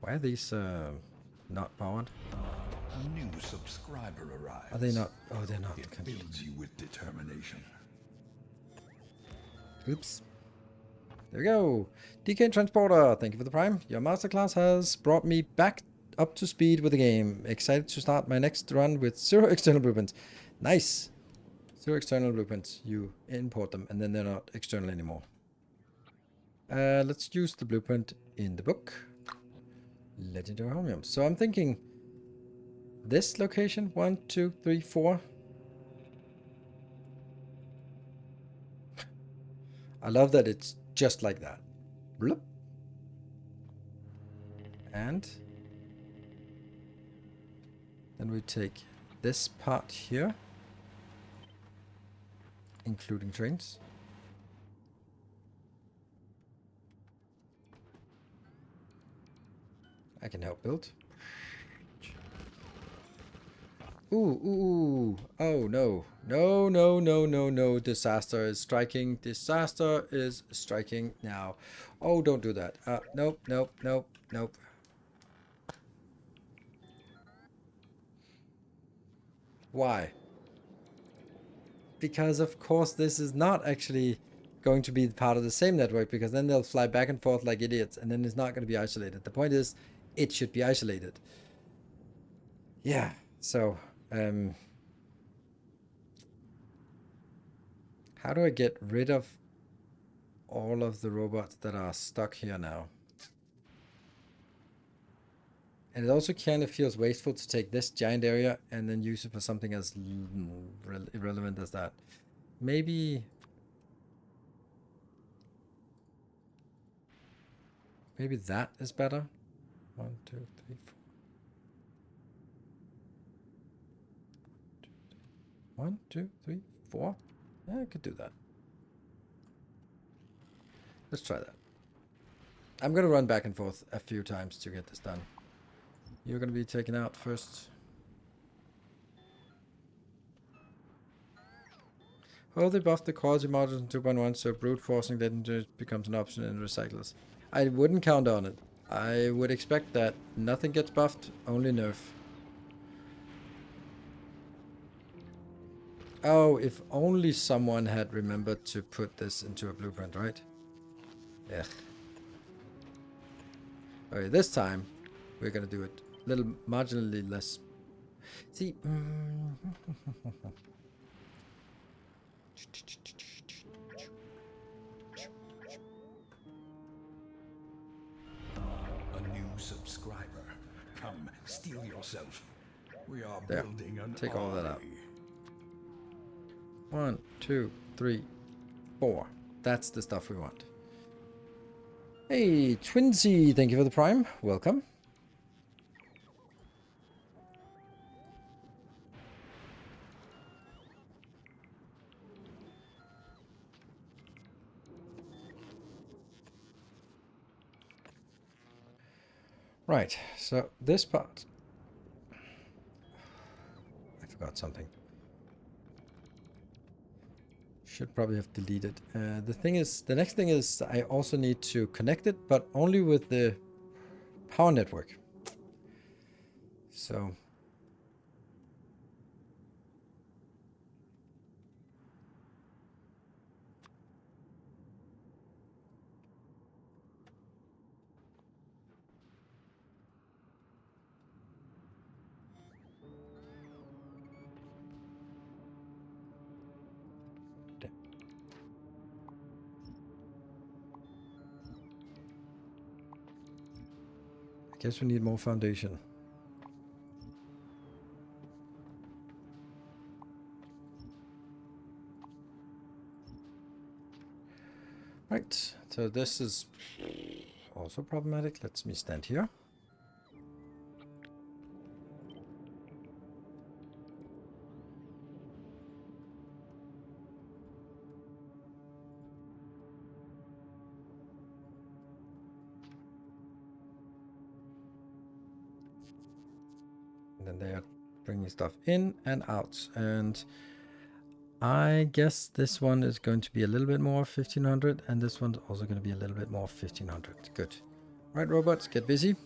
Why are these not powered? A new subscriber arrives. Are they not? Oh, they're not. It fills you with determination. Oops. There we go. DK Transporter, thank you for the prime. Your masterclass has brought me back up to speed with the game. Excited to start my next run with 0 external blueprints. Nice. 0 external blueprints. You import them and then they're not external anymore. Let's use the blueprint in the book. Legendary Holmium. So I'm thinking this location, 1, 2, 3, 4. I love that it's just like that. Bloop. And then we take this part here, including trains. I can help build. Ooh. Oh, no. No. Disaster is striking. Disaster is striking now. Oh, don't do that. Nope. Why? Because, of course, this is not actually going to be part of the same network, because then they'll fly back and forth like idiots, and then it's not going to be isolated. The point is, it should be isolated. Yeah, so... how do I get rid of all of the robots that are stuck here now? And it also kind of feels wasteful to take this giant area and then use it for something as irrelevant as that. Maybe that is better. 1, 2, 3, 4. 1, 2, 3, 4. Yeah, I could do that. Let's try that. I'm going to run back and forth a few times to get this done. You're going to be taken out first. Well, they buffed the quality modules in 2.1, so brute forcing legendaries becomes an option in recyclers. I wouldn't count on it. I would expect that nothing gets buffed, only nerf. Oh, if only someone had remembered to put this into a blueprint, right? Yeah. Okay, this time we're gonna do it a little marginally less. See, A new subscriber. Come, steal yourself. We are there. building an Take all that out. army. 1, 2, 3, 4. That's the stuff we want. Hey, Twinsy, thank you for the prime. Welcome. Right, so this part. I forgot something. Should probably have deleted. The next thing is I also need to connect it, but only with the power network. So I guess we need more foundation. Right, so this is also problematic. Let me stand here. And then they are bringing stuff in and out. And I guess this one is going to be a little bit more 1500, and this one's also going to be a little bit more 1500. Good. Right, robots, get busy.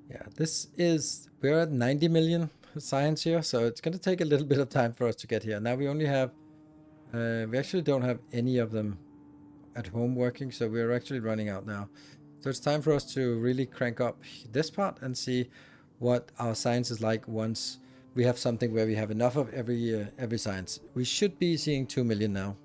Yeah, we're at 90 million science here, so it's going to take a little bit of time for us to get here. Now we only have, we actually don't have any of them at home working, so we're actually running out now. So it's time for us to really crank up this part and see what our science is like once we have something where we have enough of every science. We should be seeing 2 million now.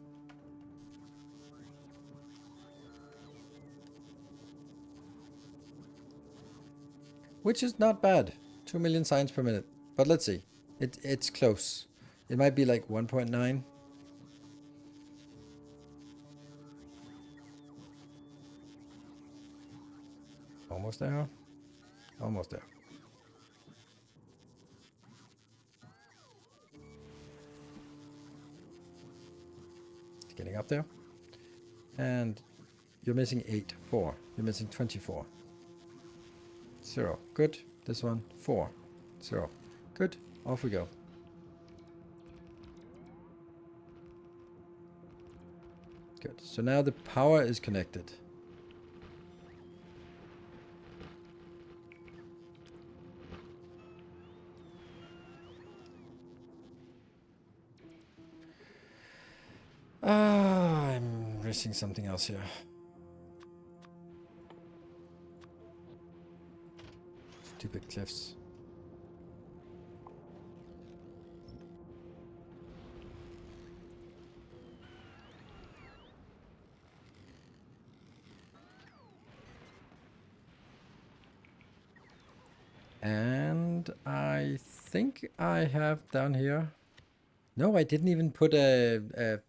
Which is not bad. 2 million science per minute. But let's see. It's close. It might be like 1.9. Almost there. Almost there. It's getting up there. And you're missing 8, 4. You're missing 24. 0. Good. This one, 4. 0. Good. Off we go. Good. So now the power is connected. I'm missing something else here. Stupid cliffs. And I think I have down here. No, I didn't even put a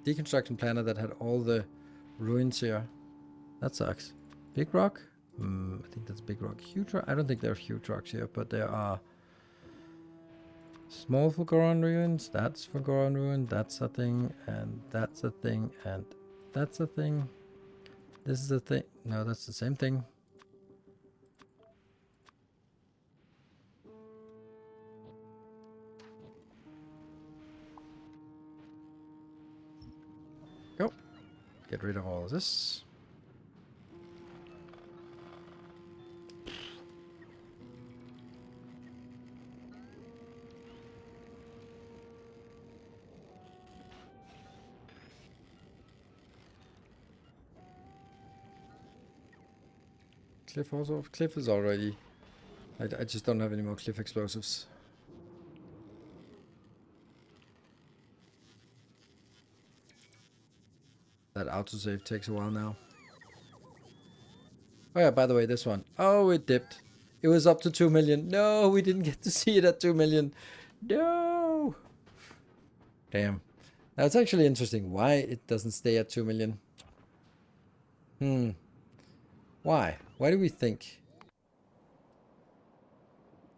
deconstruction planner that had all the ruins here. That sucks. Big rock? I think that's big rock. Huge rock? I don't think there are huge rocks here, but there are small for Goron ruins. That's for Goron ruin. That's a thing, and that's a thing, and that's a thing. This is a thing. No, that's the same thing. Go. Get rid of all of this. Cliff also. Cliff is already. I just don't have any more cliff explosives. That autosave takes a while now. Oh yeah, by the way, this one. Oh, it dipped. It was up to 2 million. No, we didn't get to see it at 2 million. No. Damn. Now it's actually interesting why it doesn't stay at 2 million. Why? Why do we think?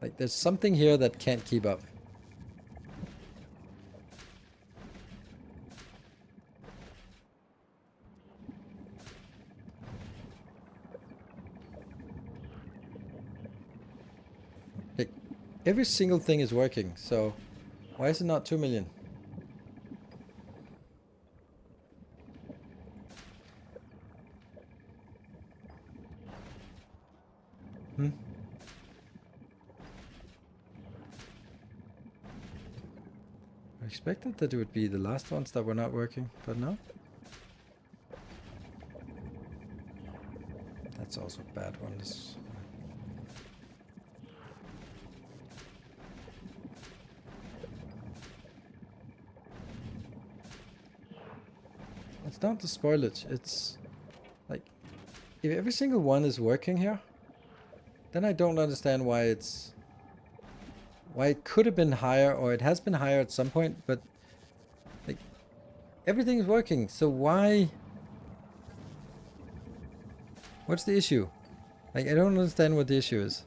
Like, there's something here that can't keep up. Like, every single thing is working, so why is it not 2 million? Hmm? I expected that it would be the last ones that were not working, but no. That's also a bad one. It's not the spoilage, it's like, if every single one is working here, then I don't understand why it could have been higher, or it has been higher at some point, but like, everything is working, so why? What's the issue? Like, I don't understand what the issue is.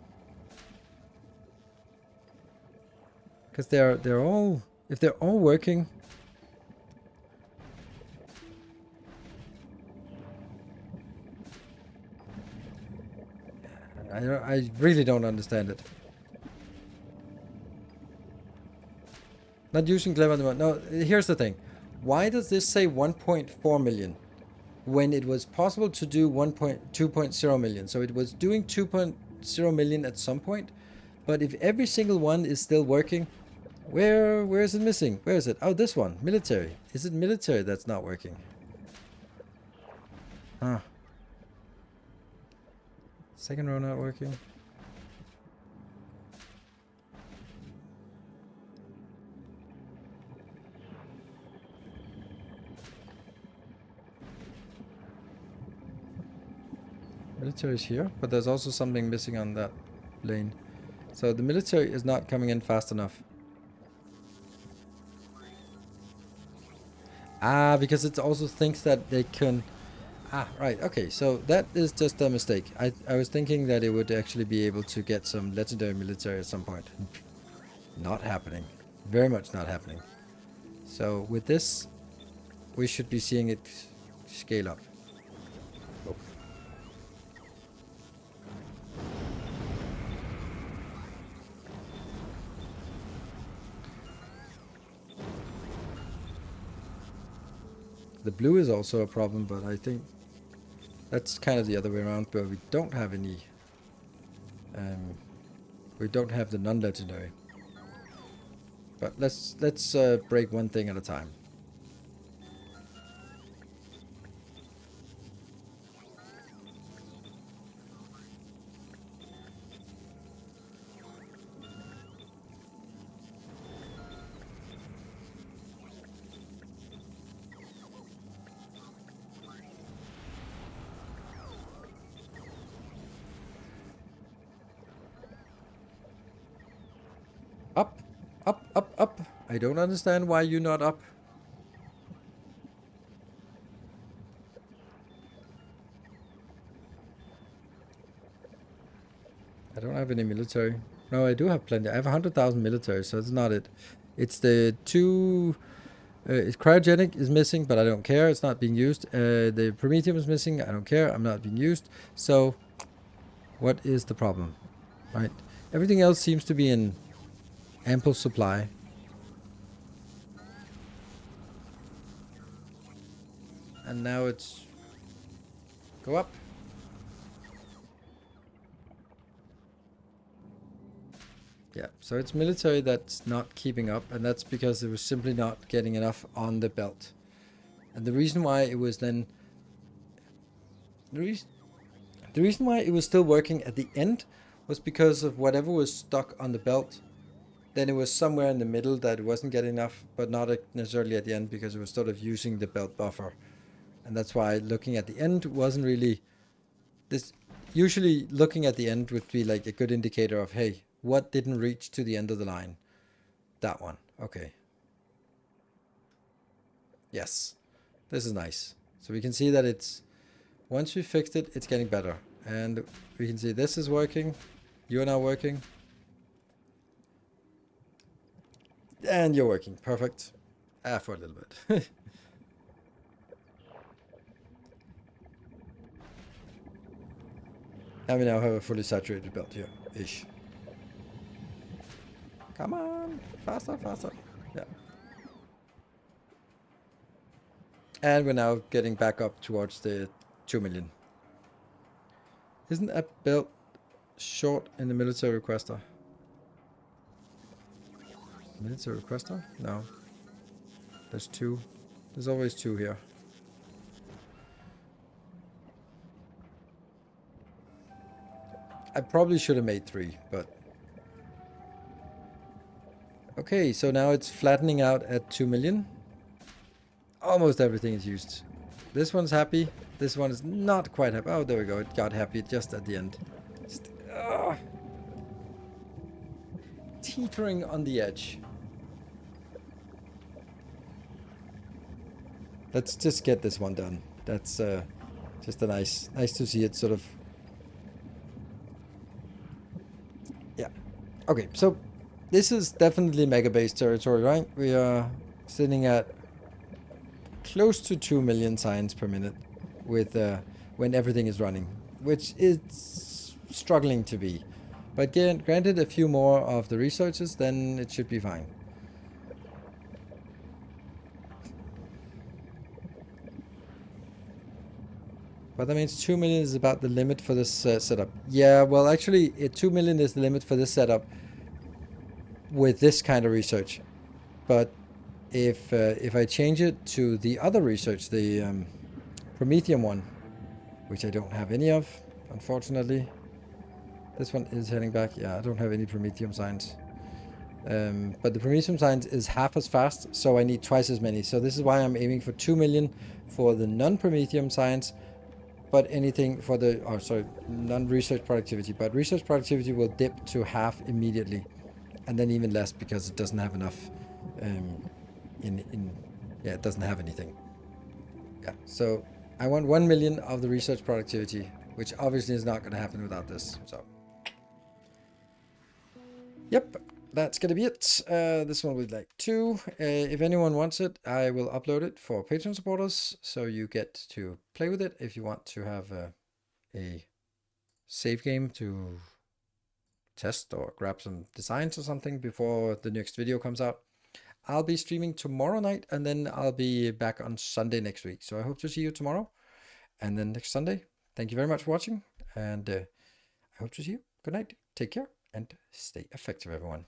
Because they're all, if they're all working, I really don't understand it. Not using clever at the moment. No, here's the thing. Why does this say 1.4 million when it was possible to do 2.0 million? So it was doing 2.0 million at some point, but if every single one is still working, where is it missing? Where is it? Oh, this one, military. Is it military that's not working? Huh. Second row not working. Military is here, but there's also something missing on that lane. So the military is not coming in fast enough. Ah, because it also thinks that they can... Ah, right, okay, so that is just a mistake. I was thinking that it would actually be able to get some legendary military at some point. Not happening. Very much not happening. So with this, we should be seeing it scale up. Oh. The blue is also a problem, but I think that's kind of the other way around, where we don't have any... we don't have the non-legendary. But let's break one thing at a time. Up, up, up, up. I don't understand why you're not up. I don't have any military. No, I do have plenty. I have 100,000 military, so it's not it. It's the two... it's cryogenic is missing, but I don't care. It's not being used. The Prometheum is missing. I don't care. I'm not being used. So, what is the problem? Right? Everything else seems to be in ample supply. And now it's... Go up. Yeah, so it's military that's not keeping up, and that's because it was simply not getting enough on the belt. And the reason why it was then... The reason why it was still working at the end was because of whatever was stuck on the belt. Then it was somewhere in the middle that it wasn't getting enough, but not necessarily at the end, because it was sort of using the belt buffer. And that's why looking at the end wasn't really... This usually looking at the end would be like a good indicator of, hey, what didn't reach to the end of the line? That one. Okay. Yes. This is nice. So we can see that it's... Once we fixed it, it's getting better. And we can see this is working. You're now working. And you're working. Perfect. For a little bit. And we now have a fully saturated belt here. Ish. Come on. Faster, faster. Yeah. And we're now getting back up towards the 2 million. Isn't a belt short in the military requester? Military requester? No. There's 2. There's always 2 here. I probably should have made 3, but... Okay, so now it's flattening out at 2 million. Almost everything is used. This one's happy. This one is not quite happy. Oh, there we go. It got happy just at the end. Just, teetering on the edge. Let's just get this one done. That's just a nice to see it sort of. Yeah. Okay, so this is definitely Megabase territory, right? We are sitting at close to 2 million signs per minute with when everything is running, which is struggling to be. But granted a few more of the researches, then it should be fine. But that means 2 million is about the limit for this setup. Yeah, well, actually, 2 million is the limit for this setup with this kind of research. But if I change it to the other research, the Prometheum one, which I don't have any of, unfortunately. This one is heading back. Yeah, I don't have any Prometheum signs. But the Prometheum signs is half as fast, so I need twice as many. So this is why I'm aiming for 2 million for the non-Prometheum signs, but anything for the, non-research productivity. But research productivity will dip to half immediately, and then even less because it doesn't have enough. It doesn't have anything. Yeah, so I want 1 million of the research productivity, which obviously is not going to happen without this. So, yep, that's going to be it. This one with like 2. If anyone wants it, I will upload it for Patreon supporters, so you get to play with it if you want to have a save game to test or grab some designs or something before the next video comes out. I'll be streaming tomorrow night, and then I'll be back on Sunday next week. So I hope to see you tomorrow, and then next Sunday. Thank you very much for watching, and I hope to see you. Good night. Take care, and stay effective, everyone.